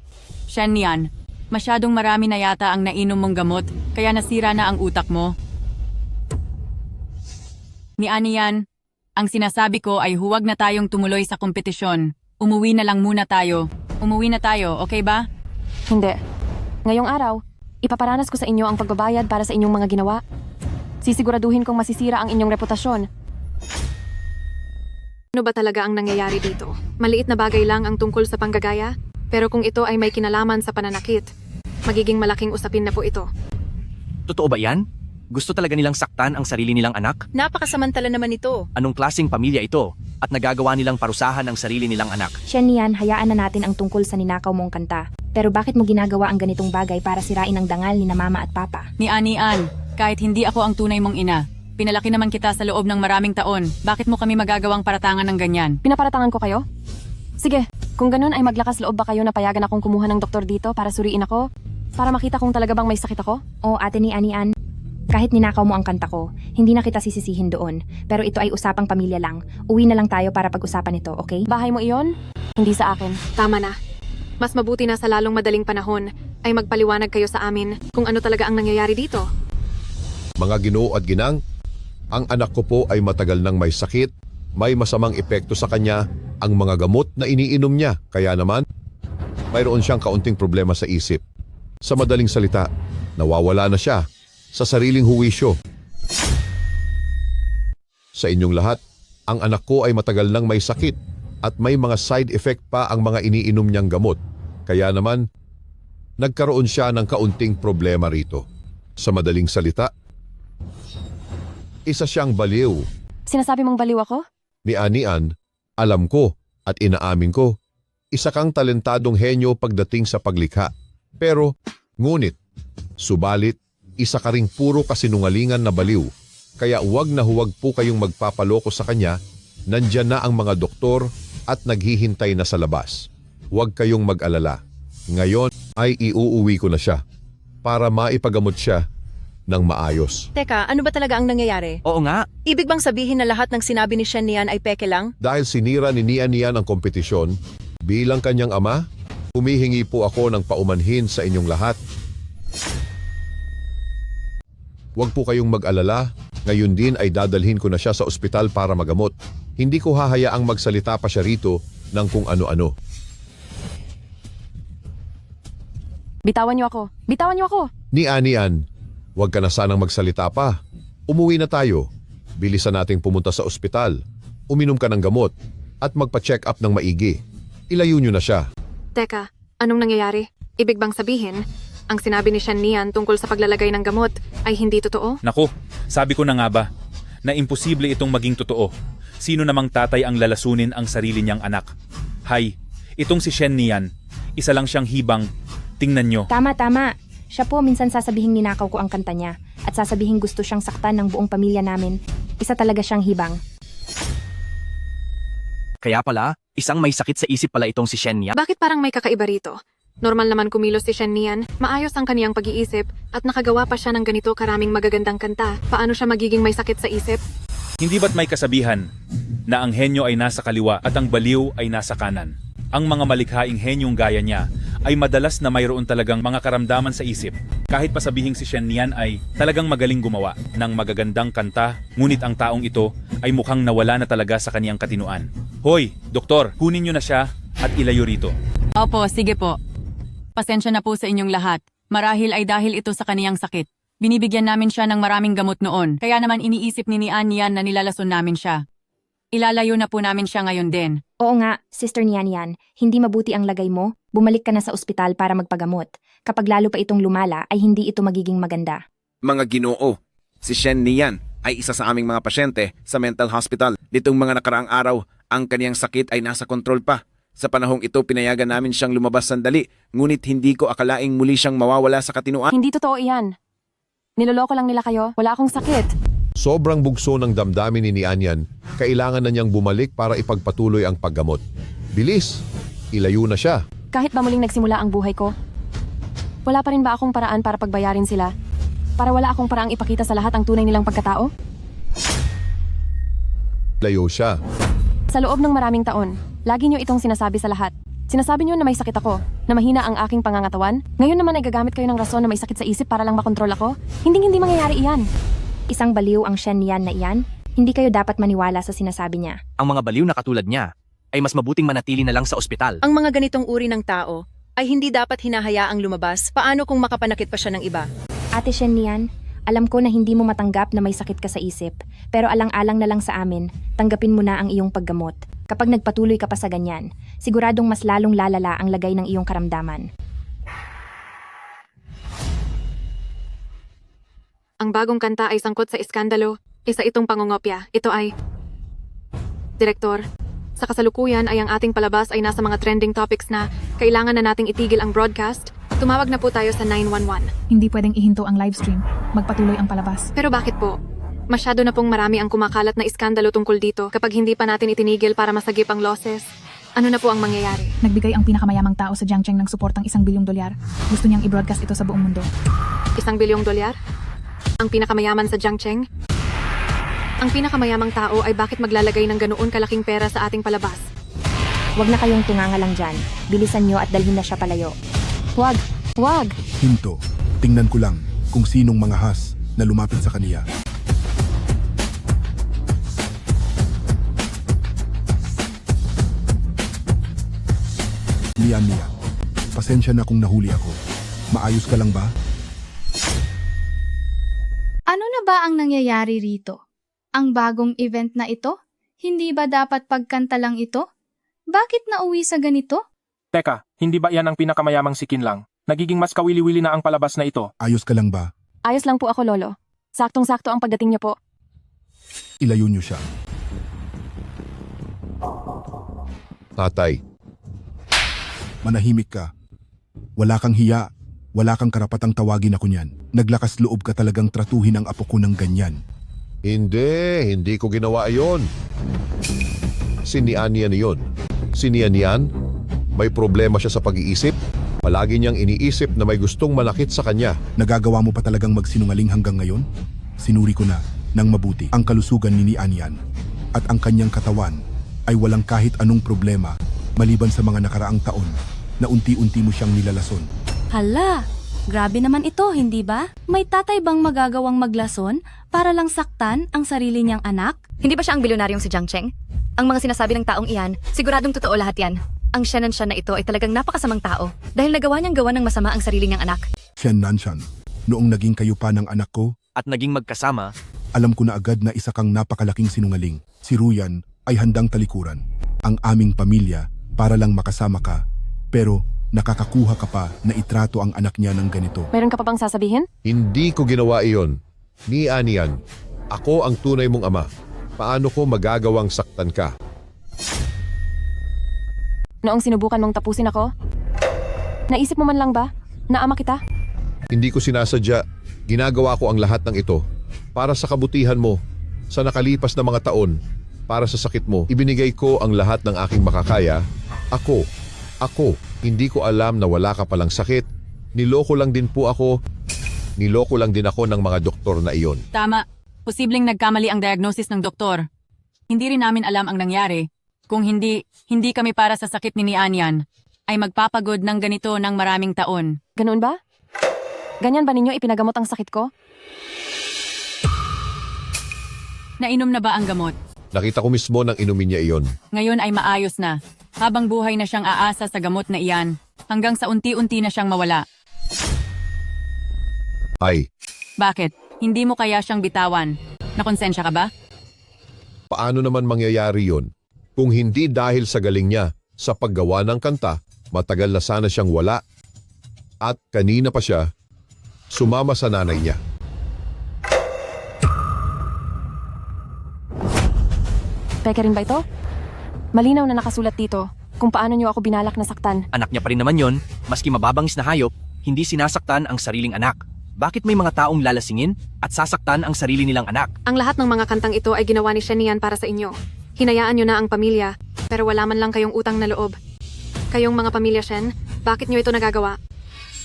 Shen Nian, masyadong marami na yata ang nainom mong gamot, kaya nasira na ang utak mo. Ni Anian, ang sinasabi ko ay huwag na tayong tumuloy sa kompetisyon. Umuwi na lang muna tayo. Umuwi na tayo, okay ba? Hindi. Ngayong araw, ipaparanas ko sa inyo ang pagbabayad para sa inyong mga ginawa. Sisiguraduhin kong masisira ang inyong reputasyon. Ano ba talaga ang nangyayari dito? Maliit na bagay lang ang tungkol sa panggagaya, pero kung ito ay may kinalaman sa pananakit, magiging malaking usapin na po ito. Totoo ba yan? Gusto talaga nilang saktan ang sarili nilang anak? Napakasamantala naman ito. Anong klaseng pamilya ito? At nagagawa nilang parusahan ang sarili nilang anak? Shen Nian, hayaan na natin ang tungkol sa ninakaw mong kanta. Pero bakit mo ginagawa ang ganitong bagay para sirain ang dangal ni na mama at papa? Ni Anian, kahit hindi ako ang tunay mong ina, pinalaki naman kita sa loob ng maraming taon. Bakit mo kami magagawang paratangan ng ganyan? Pinaparatangan ko kayo? Sige, kung ganun ay maglakas loob ba kayo na payagan akong kumuha ng doktor dito para suriin ako? Para makita kung talaga bang may sakit ako? O ate ni Anian, kahit ninakaw mo ang kanta ko, hindi na kita sisisihin doon. Pero ito ay usapang pamilya lang. Uwi na lang tayo para pag-usapan ito, okay? Bahay mo iyon? Hindi sa akin. Tama na. Mas mabuti na sa lalong madaling panahon ay magpaliwanag kayo sa amin kung ano talaga ang nangyayari dito. Mga ginoo at ginang, ang anak ko po ay matagal nang may sakit, may masamang epekto sa kanya ang mga gamot na iniinom niya. Kaya naman, mayroon siyang kaunting problema sa isip. Sa madaling salita, nawawala na siya sa sariling huwisyo. Sa inyong lahat, ang anak ko ay matagal nang may sakit at may mga side effect pa ang mga iniinom niyang gamot. Kaya naman, nagkaroon siya ng kaunting problema rito. Sa madaling salita, isa siyang baliw. Sinasabi mong baliw ako? Ni Anian, alam ko at inaamin ko, isa kang talentadong henyo pagdating sa paglikha. Pero, ngunit, subalit, isa ka ring puro kasinungalingan na baliw. Kaya huwag na huwag po kayong magpapaloko sa kanya, nandyan na ang mga doktor at naghihintay na sa labas. Huwag kayong mag-alala. Ngayon ay iuuwi ko na siya para maipagamot siya ng maayos. Teka, ano ba talaga ang nangyayari? Oo nga. Ibig bang sabihin na lahat ng sinabi ni Shen Nian ay peke lang? Dahil sinira ni Nian ang kompetisyon, bilang kanyang ama, humihingi po ako ng paumanhin sa inyong lahat. Huwag po kayong mag-alala, ngayon din ay dadalhin ko na siya sa ospital para magamot. Hindi ko hahayaang magsalita pa siya rito ng kung ano-ano. Bitawan niyo ako! Bitawan niyo ako! Ni Anian, huwag ka na sanang magsalita pa. Umuwi na tayo. Bilisan nating pumunta sa ospital. Uminom ka ng gamot at magpa-check up ng maigi. Ilayo niyo na siya. Teka, anong nangyayari? Ibig bang sabihin, ang sinabi ni Shen Nian tungkol sa paglalagay ng gamot ay hindi totoo? Naku, sabi ko na nga ba, na imposible itong maging totoo. Sino namang tatay ang lalasunin ang sarili niyang anak? Hay, itong si Shen Nian, isa lang siyang hibang. Tingnan nyo. Tama. Siya po minsan sasabihing ninakaw ko ang kanta niya at sasabihing gusto siyang saktan ng buong pamilya namin. Isa talaga siyang hibang. Kaya pala, isang may sakit sa isip pala itong si Shen Nian. Bakit parang may kakaiba rito? Normal naman kumilos si Shen Nian, maayos ang kaniyang pag-iisip at nakagawa pa siya ng ganito karaming magagandang kanta. Paano siya magiging may sakit sa isip? Hindi ba't may kasabihan na ang henyo ay nasa kaliwa at ang baliw ay nasa kanan? Ang mga malikhaing henyong gaya niya ay madalas na mayroon talagang mga karamdaman sa isip. Kahit pa sabihing si Shen Nian ay talagang magaling gumawa ng magagandang kanta, ngunit ang taong ito ay mukhang nawala na talaga sa kaniyang katinuan. Hoy, doktor, kunin niyo na siya at ilayo rito. Opo, sige po. Pasensya na po sa inyong lahat. Marahil ay dahil ito sa kaniyang sakit. Binibigyan namin siya ng maraming gamot noon, kaya naman iniisip ni Anian na nilalason namin siya. Ilalayo na po namin siya ngayon din. Oo nga, Sister Nian, hindi mabuti ang lagay mo. Bumalik ka na sa ospital para magpagamot. Kapag lalo pa itong lumala, ay hindi ito magiging maganda. Mga ginoo, si Shen Nian ay isa sa aming mga pasyente sa mental hospital. Nitong mga nakaraang araw, ang kaniyang sakit ay nasa kontrol pa. Sa panahong ito, pinayagan namin siyang lumabas sandali, ngunit hindi ko akalaing muli siyang mawawala sa katinuan. Hindi totoo iyan. Niloloko lang nila kayo. Wala akong sakit. Sobrang bugso ng damdamin ni Anian, kailangan na niyang bumalik para ipagpatuloy ang paggamot. Bilis! Ilayo na siya. Kahit ba muling nagsimula ang buhay ko, wala pa rin ba akong paraan para pagbayarin sila? Para wala akong paraang ipakita sa lahat ang tunay nilang pagkatao? Layo siya. Sa loob ng maraming taon, lagi niyo itong sinasabi sa lahat. Sinasabi niyo na may sakit ako, na mahina ang aking pangangatawan. Ngayon naman ay gagamit kayo ng rason na may sakit sa isip para lang makontrol ako. Hindi mangyayari iyan. Isang baliw ang Shen Nian na iyan. Hindi kayo dapat maniwala sa sinasabi niya. Ang mga baliw na katulad niya ay mas mabuting manatili na lang sa ospital. Ang mga ganitong uri ng tao ay hindi dapat hinahayaang lumabas. Paano kung makapanakit pa siya ng iba? Ate Shen Nian, alam ko na hindi mo matanggap na may sakit ka sa isip, pero alang-alang na lang sa amin, tanggapin mo na ang iyong paggamot. Kapag nagpatuloy ka pa sa ganyan, siguradong mas lalong lalala ang lagay ng iyong karamdaman. Ang bagong kanta ay sangkot sa iskandalo. Isa itong pangungopya. Ito ay... Direktor, sa kasalukuyan ay ang ating palabas ay nasa mga trending topics na kailangan na nating itigil ang broadcast. Tumawag na po tayo sa 911. Hindi pwedeng ihinto ang livestream. Magpatuloy ang palabas. Pero bakit po? Masyado na pong marami ang kumakalat na iskandalo tungkol dito kapag hindi pa natin itinigil para masagip ang losses. Ano na po ang mangyayari? Nagbigay ang pinakamayamang tao sa Jiangcheng ng suportang $1 bilyong. Gusto niyang i-broadcast ito sa buong mundo. $1 bilyong? Ang pinakamayaman sa Jiangcheng? Ang pinakamayamang tao ay bakit maglalagay ng ganoon kalaking pera sa ating palabas? Huwag na kayong tungangalang dyan. Bilisan nyo at dalhin na siya palayo. Huwag! Huwag! Hinto, tingnan ko lang kung sinong mga has na lumapit sa kaniya. Nian, pasensya na kung nahuli ako. Maayos ka lang ba? Ano na ba ang nangyayari rito? Ang bagong event na ito? Hindi ba dapat pagkanta lang ito? Bakit nauwi sa ganito? Teka, hindi ba yan ang pinakamayamang si Qin lang? Nagiging mas kawili-wili na ang palabas na ito. Ayos ka lang ba? Ayos lang po ako, Lolo. Saktong-sakto ang pagdating niyo po. Ilayo niyo siya. Tatay, Manahimik ka. Wala kang hiya. Wala kang karapatang tawagin ako niyan. Naglakas loob ka talagang tratuhin ang apo ko ng ganyan. hindi ko ginawa iyon. Si Nian yun. Si Nian, may problema siya sa pag-iisip. Palagi niyang iniisip na may gustong manakit sa kanya. Nagagawa mo pa talagang magsinungaling hanggang ngayon? Sinuri ko na ng mabuti ang kalusugan ni Nian at ang kanyang katawan ay walang kahit anong problema maliban sa mga nakaraang taon na unti-unti mo siyang nilalason. Hala, grabe naman ito, hindi ba? May tatay bang magagawang maglason para lang saktan ang sarili niyang anak? Hindi ba siya ang bilyonaryong si Jiangcheng? Ang mga sinasabi ng taong iyan, siguradong totoo lahat yan. Ang Shen na ito ay talagang napakasamang tao dahil nagawa niyang gawa ng masama ang sarili niyang anak. Shen Nanshan, noong naging kayo pa ng anak ko, At naging magkasama, alam ko na agad na isa kang napakalaking sinungaling. Si Ruyan ay handang talikuran ang aming pamilya para lang makasama ka. Pero nakakakuha ka pa na itrato ang anak niya ng ganito. Mayroon ka pa bang sasabihin? Hindi ko ginawa iyon. Nian, ako ang tunay mong ama. Paano ko magagawang saktan ka? Noong sinubukan mong tapusin ako? Naisip mo man lang ba na ama kita? Hindi ko sinasadya. Ginagawa ko ang lahat ng ito para sa kabutihan mo. Sa nakalipas na mga taon, para sa sakit mo, ibinigay ko ang lahat ng aking makakaya. Ako, hindi ko alam na wala ka palang sakit. Niloko lang din po ako. Niloko lang din ako ng mga doktor na iyon. Tama. Posibleng nagkamali ang diagnosis ng doktor. Hindi rin namin alam ang nangyari. Kung hindi kami para sa sakit ni Nian, ay magpapagod ng ganito ng maraming taon. Ganoon ba? Ganyan ba ninyo ipinagamot ang sakit ko? Nainom na ba ang gamot? Nakita ko mismo nang inumin niya iyon. Ngayon ay maayos na. Habang buhay na siyang aasa sa gamot na iyan, hanggang sa unti-unti na siyang mawala. Ay, Bakit? Hindi mo kaya siyang bitawan? Nakonsensya ka ba? paano naman mangyayari yon? Kung hindi dahil sa galing niya sa paggawa ng kanta, matagal na sana siyang wala. At kanina pa siya, sumama sa nanay niya. Peke rin ba ito? Malinaw na nakasulat dito kung paano niyo ako binalak na saktan. anak niya pa rin naman yon, maski mababangis na hayop, hindi sinasaktan ang sariling anak. Bakit may mga taong lalasingin at sasaktan ang sarili nilang anak? Ang lahat ng mga kantang ito ay ginawa ni Shen Nian para sa inyo. Hinayaan nyo na ang pamilya, pero wala man lang kayong utang na loob. Kayong mga pamilya Shen, bakit nyo ito nagagawa?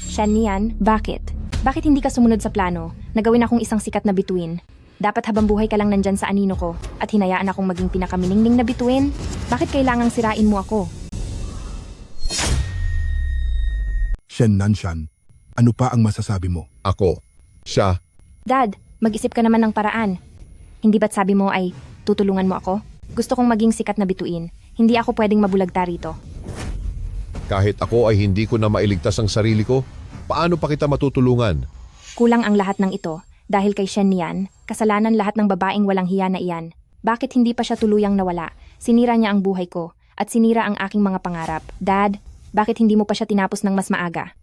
Shen Nian, bakit? Bakit hindi ka sumunod sa plano na gawin akong isang sikat na bituin? Dapat habang buhay ka lang nandyan sa anino ko at hinayaan akong maging pinakaminingning na bituin. Bakit kailangang sirain mo ako? Shen Nanshan, ano pa ang masasabi mo? Ako. Siya. Dad, mag-isip ka naman ng paraan. Hindi ba't sabi mo ay tutulungan mo ako? Gusto kong maging sikat na bituin. Hindi ako pwedeng mabulagta rito. Kahit ako ay hindi ko na mailigtas ang sarili ko, paano pa kita matutulungan? Kulang ang lahat ng ito dahil kay Shen Nian, kasalanan lahat ng babaeng walang hiya na iyan. Bakit hindi pa siya tuluyang nawala? Sinira niya ang buhay ko at sinira ang aking mga pangarap. Dad, bakit hindi mo pa siya tinapos ng mas maaga?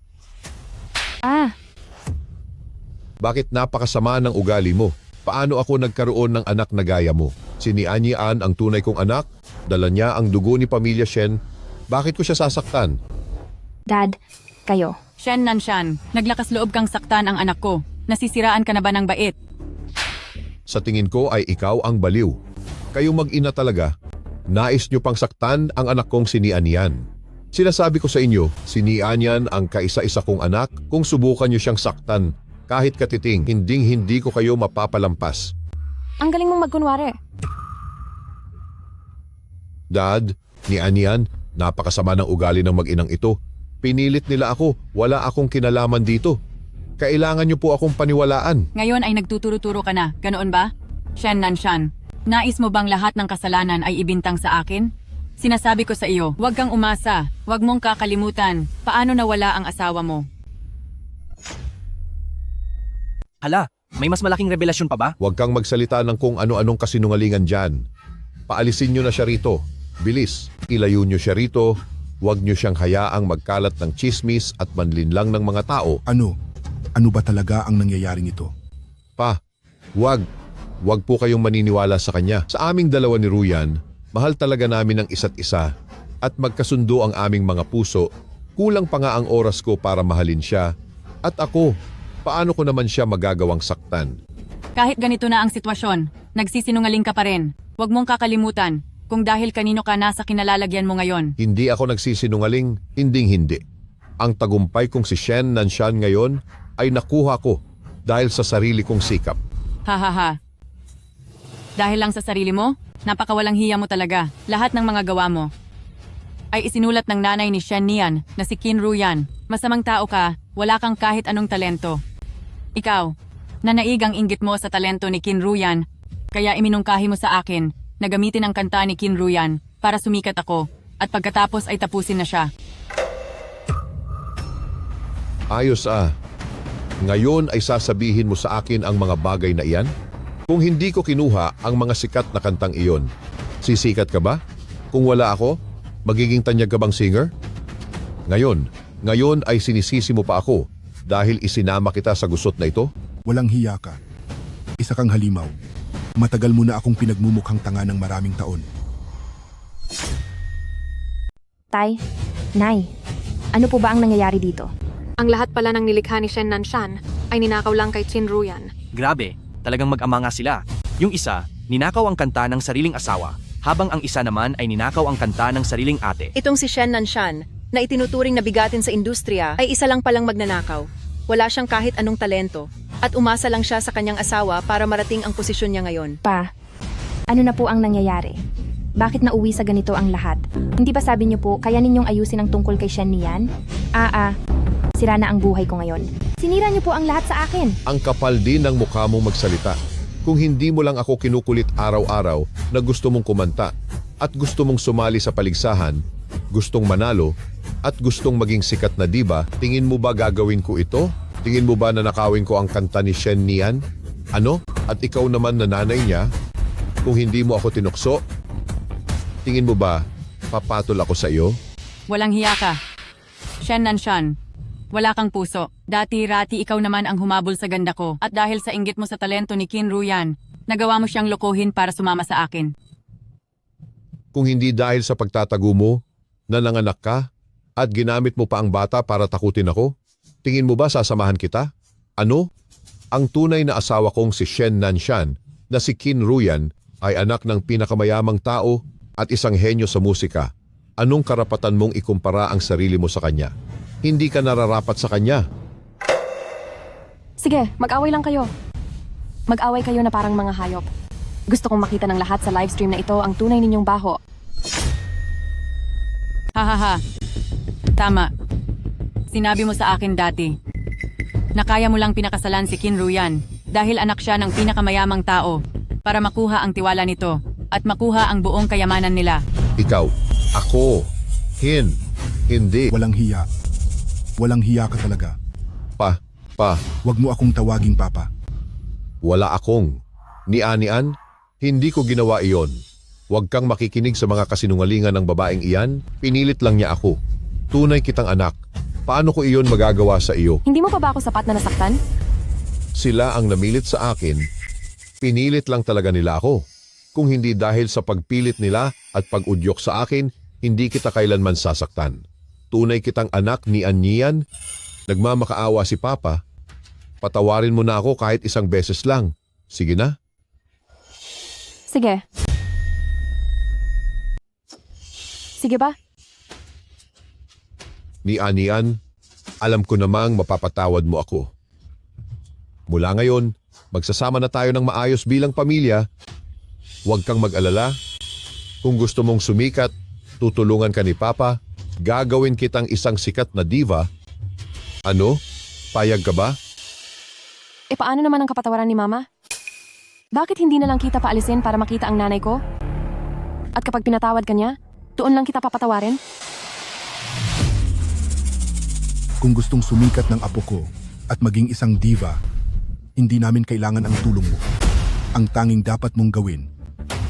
Bakit napakasama ng ugali mo? Paano ako nagkaroon ng anak na gaya mo? Si Ni An ang tunay kong anak? Dala niya ang dugo ni Pamilya Shen? Bakit ko siya sasaktan? Dad, kayo. Shen Nanshan, naglakas loob kang saktan ang anak ko. Nasisiraan ka na ba ng bait? Sa tingin ko ay ikaw ang baliw. Kayo mag-ina talaga. Nais niyo pang saktan ang anak kong si Ni An. Sinasabi ko sa inyo, si Ni An ang kaisa-isa kong anak. Kung subukan niyo siyang saktan, kahit katiting, hindi ko kayo mapapalampas. Ang galing mong magkunwari. Dad, Ni An, napakasama ng ugali ng mag-inang ito. Pinilit nila ako, wala akong kinalaman dito. Kailangan niyo po akong paniwalaan. Ngayon ay nagtuturo-turo ka na, ganoon ba? Shen Nanshan, nais mo bang lahat ng kasalanan ay ibintang sa akin? Sinasabi ko sa iyo, huwag kang umasa, huwag mong kakalimutan, paano nawala ang asawa mo? Hala, may mas malaking revelasyon pa ba? Huwag kang magsalita ng kung ano-anong kasinungalingan dyan. Paalisin niyo na siya rito. Bilis, ilayo niyo siya rito. Huwag niyo siyang hayaang magkalat ng chismis at manlinlang ng mga tao. Ano? Ano ba talaga ang nangyayaring ito? Pa, huwag. Huwag po kayong maniniwala sa kanya. Sa aming dalawa ni Ruyan, mahal talaga namin ang isa't isa at magkasundo ang aming mga puso. Kulang pa nga ang oras ko para mahalin siya. At ako, paano ko naman siya magagawang saktan? Kahit ganito na ang sitwasyon, nagsisinungaling ka pa rin. Huwag mong kakalimutan, kung dahil kanino ka nasa kinalalagyan mo ngayon. Hindi ako nagsisinungaling, hindi. Ang tagumpay kong si Shen Nanshan ngayon ay nakuha ko dahil sa sarili kong sikap. Hahaha. Dahil lang sa sarili mo, napakawalang hiya mo talaga. Lahat ng mga gawa mo ay isinulat ng nanay ni Shen Nian na si Qin Ruyan. Masamang tao ka, wala kang kahit anong talento. Ikaw, nanaig ang inggit mo sa talento ni Qin Ruyan, kaya iminungkahi mo sa akin na gamitin ang kanta ni Qin Ruyan para sumikat ako at pagkatapos ay tapusin na siya. Ayos Ngayon ay sasabihin mo sa akin ang mga bagay na iyan? Kung hindi ko kinuha ang mga sikat na kantang iyon, sisikat ka ba? Kung wala ako, magiging tanyag ka bang singer? Ngayon ay sinisisi mo pa ako dahil isinama kita sa gusot na ito? Walang hiya ka. Isa kang halimaw. Matagal mo na akong pinagmumukhang tanga ng maraming taon. Tay, Nay, ano po ba ang nangyayari dito? Ang lahat pala ng nilikha ni Shen Nanshan ay ninakaw lang kay Qin Ruyan. Grabe, talagang mag-ama nga sila. Yung isa, ninakaw ang kanta ng sariling asawa, habang ang isa naman ay ninakaw ang kanta ng sariling ate. Itong si Shen Nanshan, na itinuturing na bigatin sa industriya, ay isa lang palang magnanakaw. Wala siyang kahit anong talento, at umasa lang siya sa kanyang asawa para marating ang posisyon niya ngayon. Pa, ano na po ang nangyayari? Bakit nauwi sa ganito ang lahat? Hindi ba sabi niyo po, kaya ninyong ayusin ang tungkol kay Shen Nian? Sira na ang buhay ko ngayon. Sinira niyo po ang lahat sa akin. Ang kapal din ng mukha mong magsalita. Kung hindi mo lang ako kinukulit araw-araw na gusto mong kumanta at gusto mong sumali sa paligsahan, gustong manalo at gustong maging sikat na diba, tingin mo ba gagawin ko ito? Tingin mo ba na nakawin ko ang kanta ni Shen Nian? Ano? At ikaw naman na nanay niya? Kung hindi mo ako tinukso, tingin mo ba papatol ako sa iyo? Walang hiya ka. Shen Nanshan, wala kang puso. Dati-rati ikaw naman ang humabol sa ganda ko. At dahil sa inggit mo sa talento ni Qin Ruyan, nagawa mo siyang lokohin para sumama sa akin. Kung hindi dahil sa pagtatago mo, na nanganak ka, at ginamit mo pa ang bata para takutin ako, tingin mo ba sasamahan kita? Ano? Ang tunay na asawa kong si Shen Nanshan na si Qin Ruyan ay anak ng pinakamayamang tao at isang henyo sa musika. Anong karapatan mong ikumpara ang sarili mo sa kanya? Hindi ka nararapat sa kanya. Sige, mag-away lang kayo. Mag-away kayo na parang mga hayop. Gusto kong makita ng lahat sa livestream na ito ang tunay ninyong baho. Hahaha. Tama. Sinabi mo sa akin dati na kaya mo lang pinakasalan si Kin Ruyan dahil anak siya ng pinakamayamang tao para makuha ang tiwala nito at makuha ang buong kayamanan nila. Ikaw, ako, hindi. Walang hiya. Walang hiya ka talaga. Pa, Huwag mo akong tawaging papa. wala akong. Ni-anian, hindi ko ginawa iyon. Huwag kang makikinig sa mga kasinungalingan ng babaeng iyan, pinilit lang niya ako. Tunay kitang anak. Paano ko iyon magagawa sa iyo? Hindi mo pa ba ako sapat na nasaktan? Sila ang namilit sa akin. Pinilit lang talaga nila ako. Kung hindi dahil sa pagpilit nila at pag-udyok sa akin, hindi kita kailanman sasaktan. Tunay kitang anak ni Anian. Nagmamakaawa si Papa. Patawarin mo na ako kahit isang beses lang. Sige na. Sige. Sige ba? Ni Anian, alam ko namang mapapatawad mo ako. Mula ngayon, magsasama na tayo ng maayos bilang pamilya. Huwag kang mag-alala. Kung gusto mong sumikat, tutulungan ka ni Papa, gagawin kitang isang sikat na diva. Ano? Payag ka ba? E paano naman ang kapatawaran ni Mama? Bakit hindi na lang kita paalisin para makita ang nanay ko? At kapag pinatawad ka niya, doon lang kita papatawarin? Kung gustong sumikat ng apo ko at maging isang diva, hindi namin kailangan ang tulong mo. Ang tanging dapat mong gawin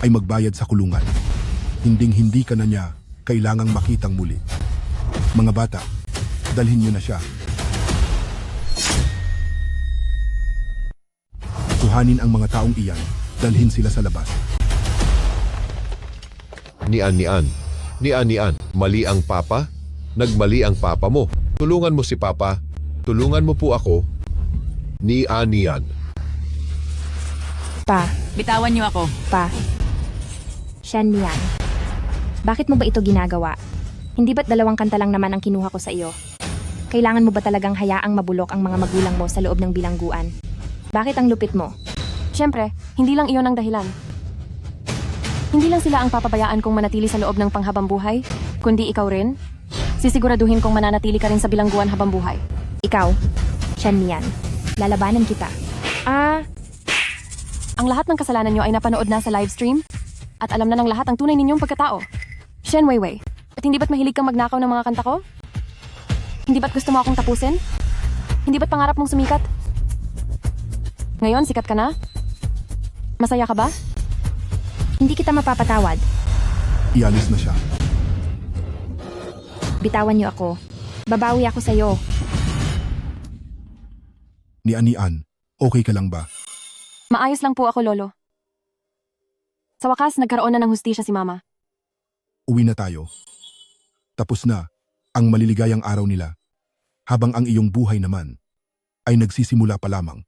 ay magbayad sa kulungan. Hinding-hindi ka na niya kailangang makitang muli. Mga bata, dalhin niyo na siya. Kuhanin ang mga taong iyan, dalhin sila sa labas. Ni Anian, mali ang Papa? Nagmali ang Papa mo. Tulungan mo si Papa. Tulungan mo po ako. Ni Anian. Pa, Bitawan niyo ako. pa. Shanian. Bakit mo ba ito ginagawa? Hindi ba't 2 kanta lang naman ang kinuha ko sa iyo? Kailangan mo ba talagang hayaang mabulok ang mga magulang mo sa loob ng bilangguan? Bakit ang lupit mo? Siyempre, hindi lang iyon ang dahilan. Hindi lang sila ang papabayaan kong manatili sa loob ng panghabang buhay, kundi ikaw rin. Sisiguraduhin kong mananatili ka rin sa bilangguan habang buhay. Ikaw, Shanian. Lalabanan kita. Ang lahat ng kasalanan nyo ay napanood na sa livestream at alam na ng lahat ang tunay ninyong pagkatao. Shen Weiwei, at hindi ba't mahilig kang magnakaw ng mga kanta ko? Hindi ba't gusto mo akong tapusin? Hindi ba't pangarap mong sumikat? Ngayon, sikat ka na? Masaya ka ba? Hindi kita mapapatawad. Ialis na siya. Bitawan niyo ako. Babawi ako sa'yo. Ni Anian, okay ka lang ba? Maayos lang po ako, Lolo. Sa wakas, nagkaroon na ng hustisya si Mama. Uwi na tayo. Tapos na ang maliligayang araw nila. Habang ang iyong buhay naman ay nagsisimula pa lamang.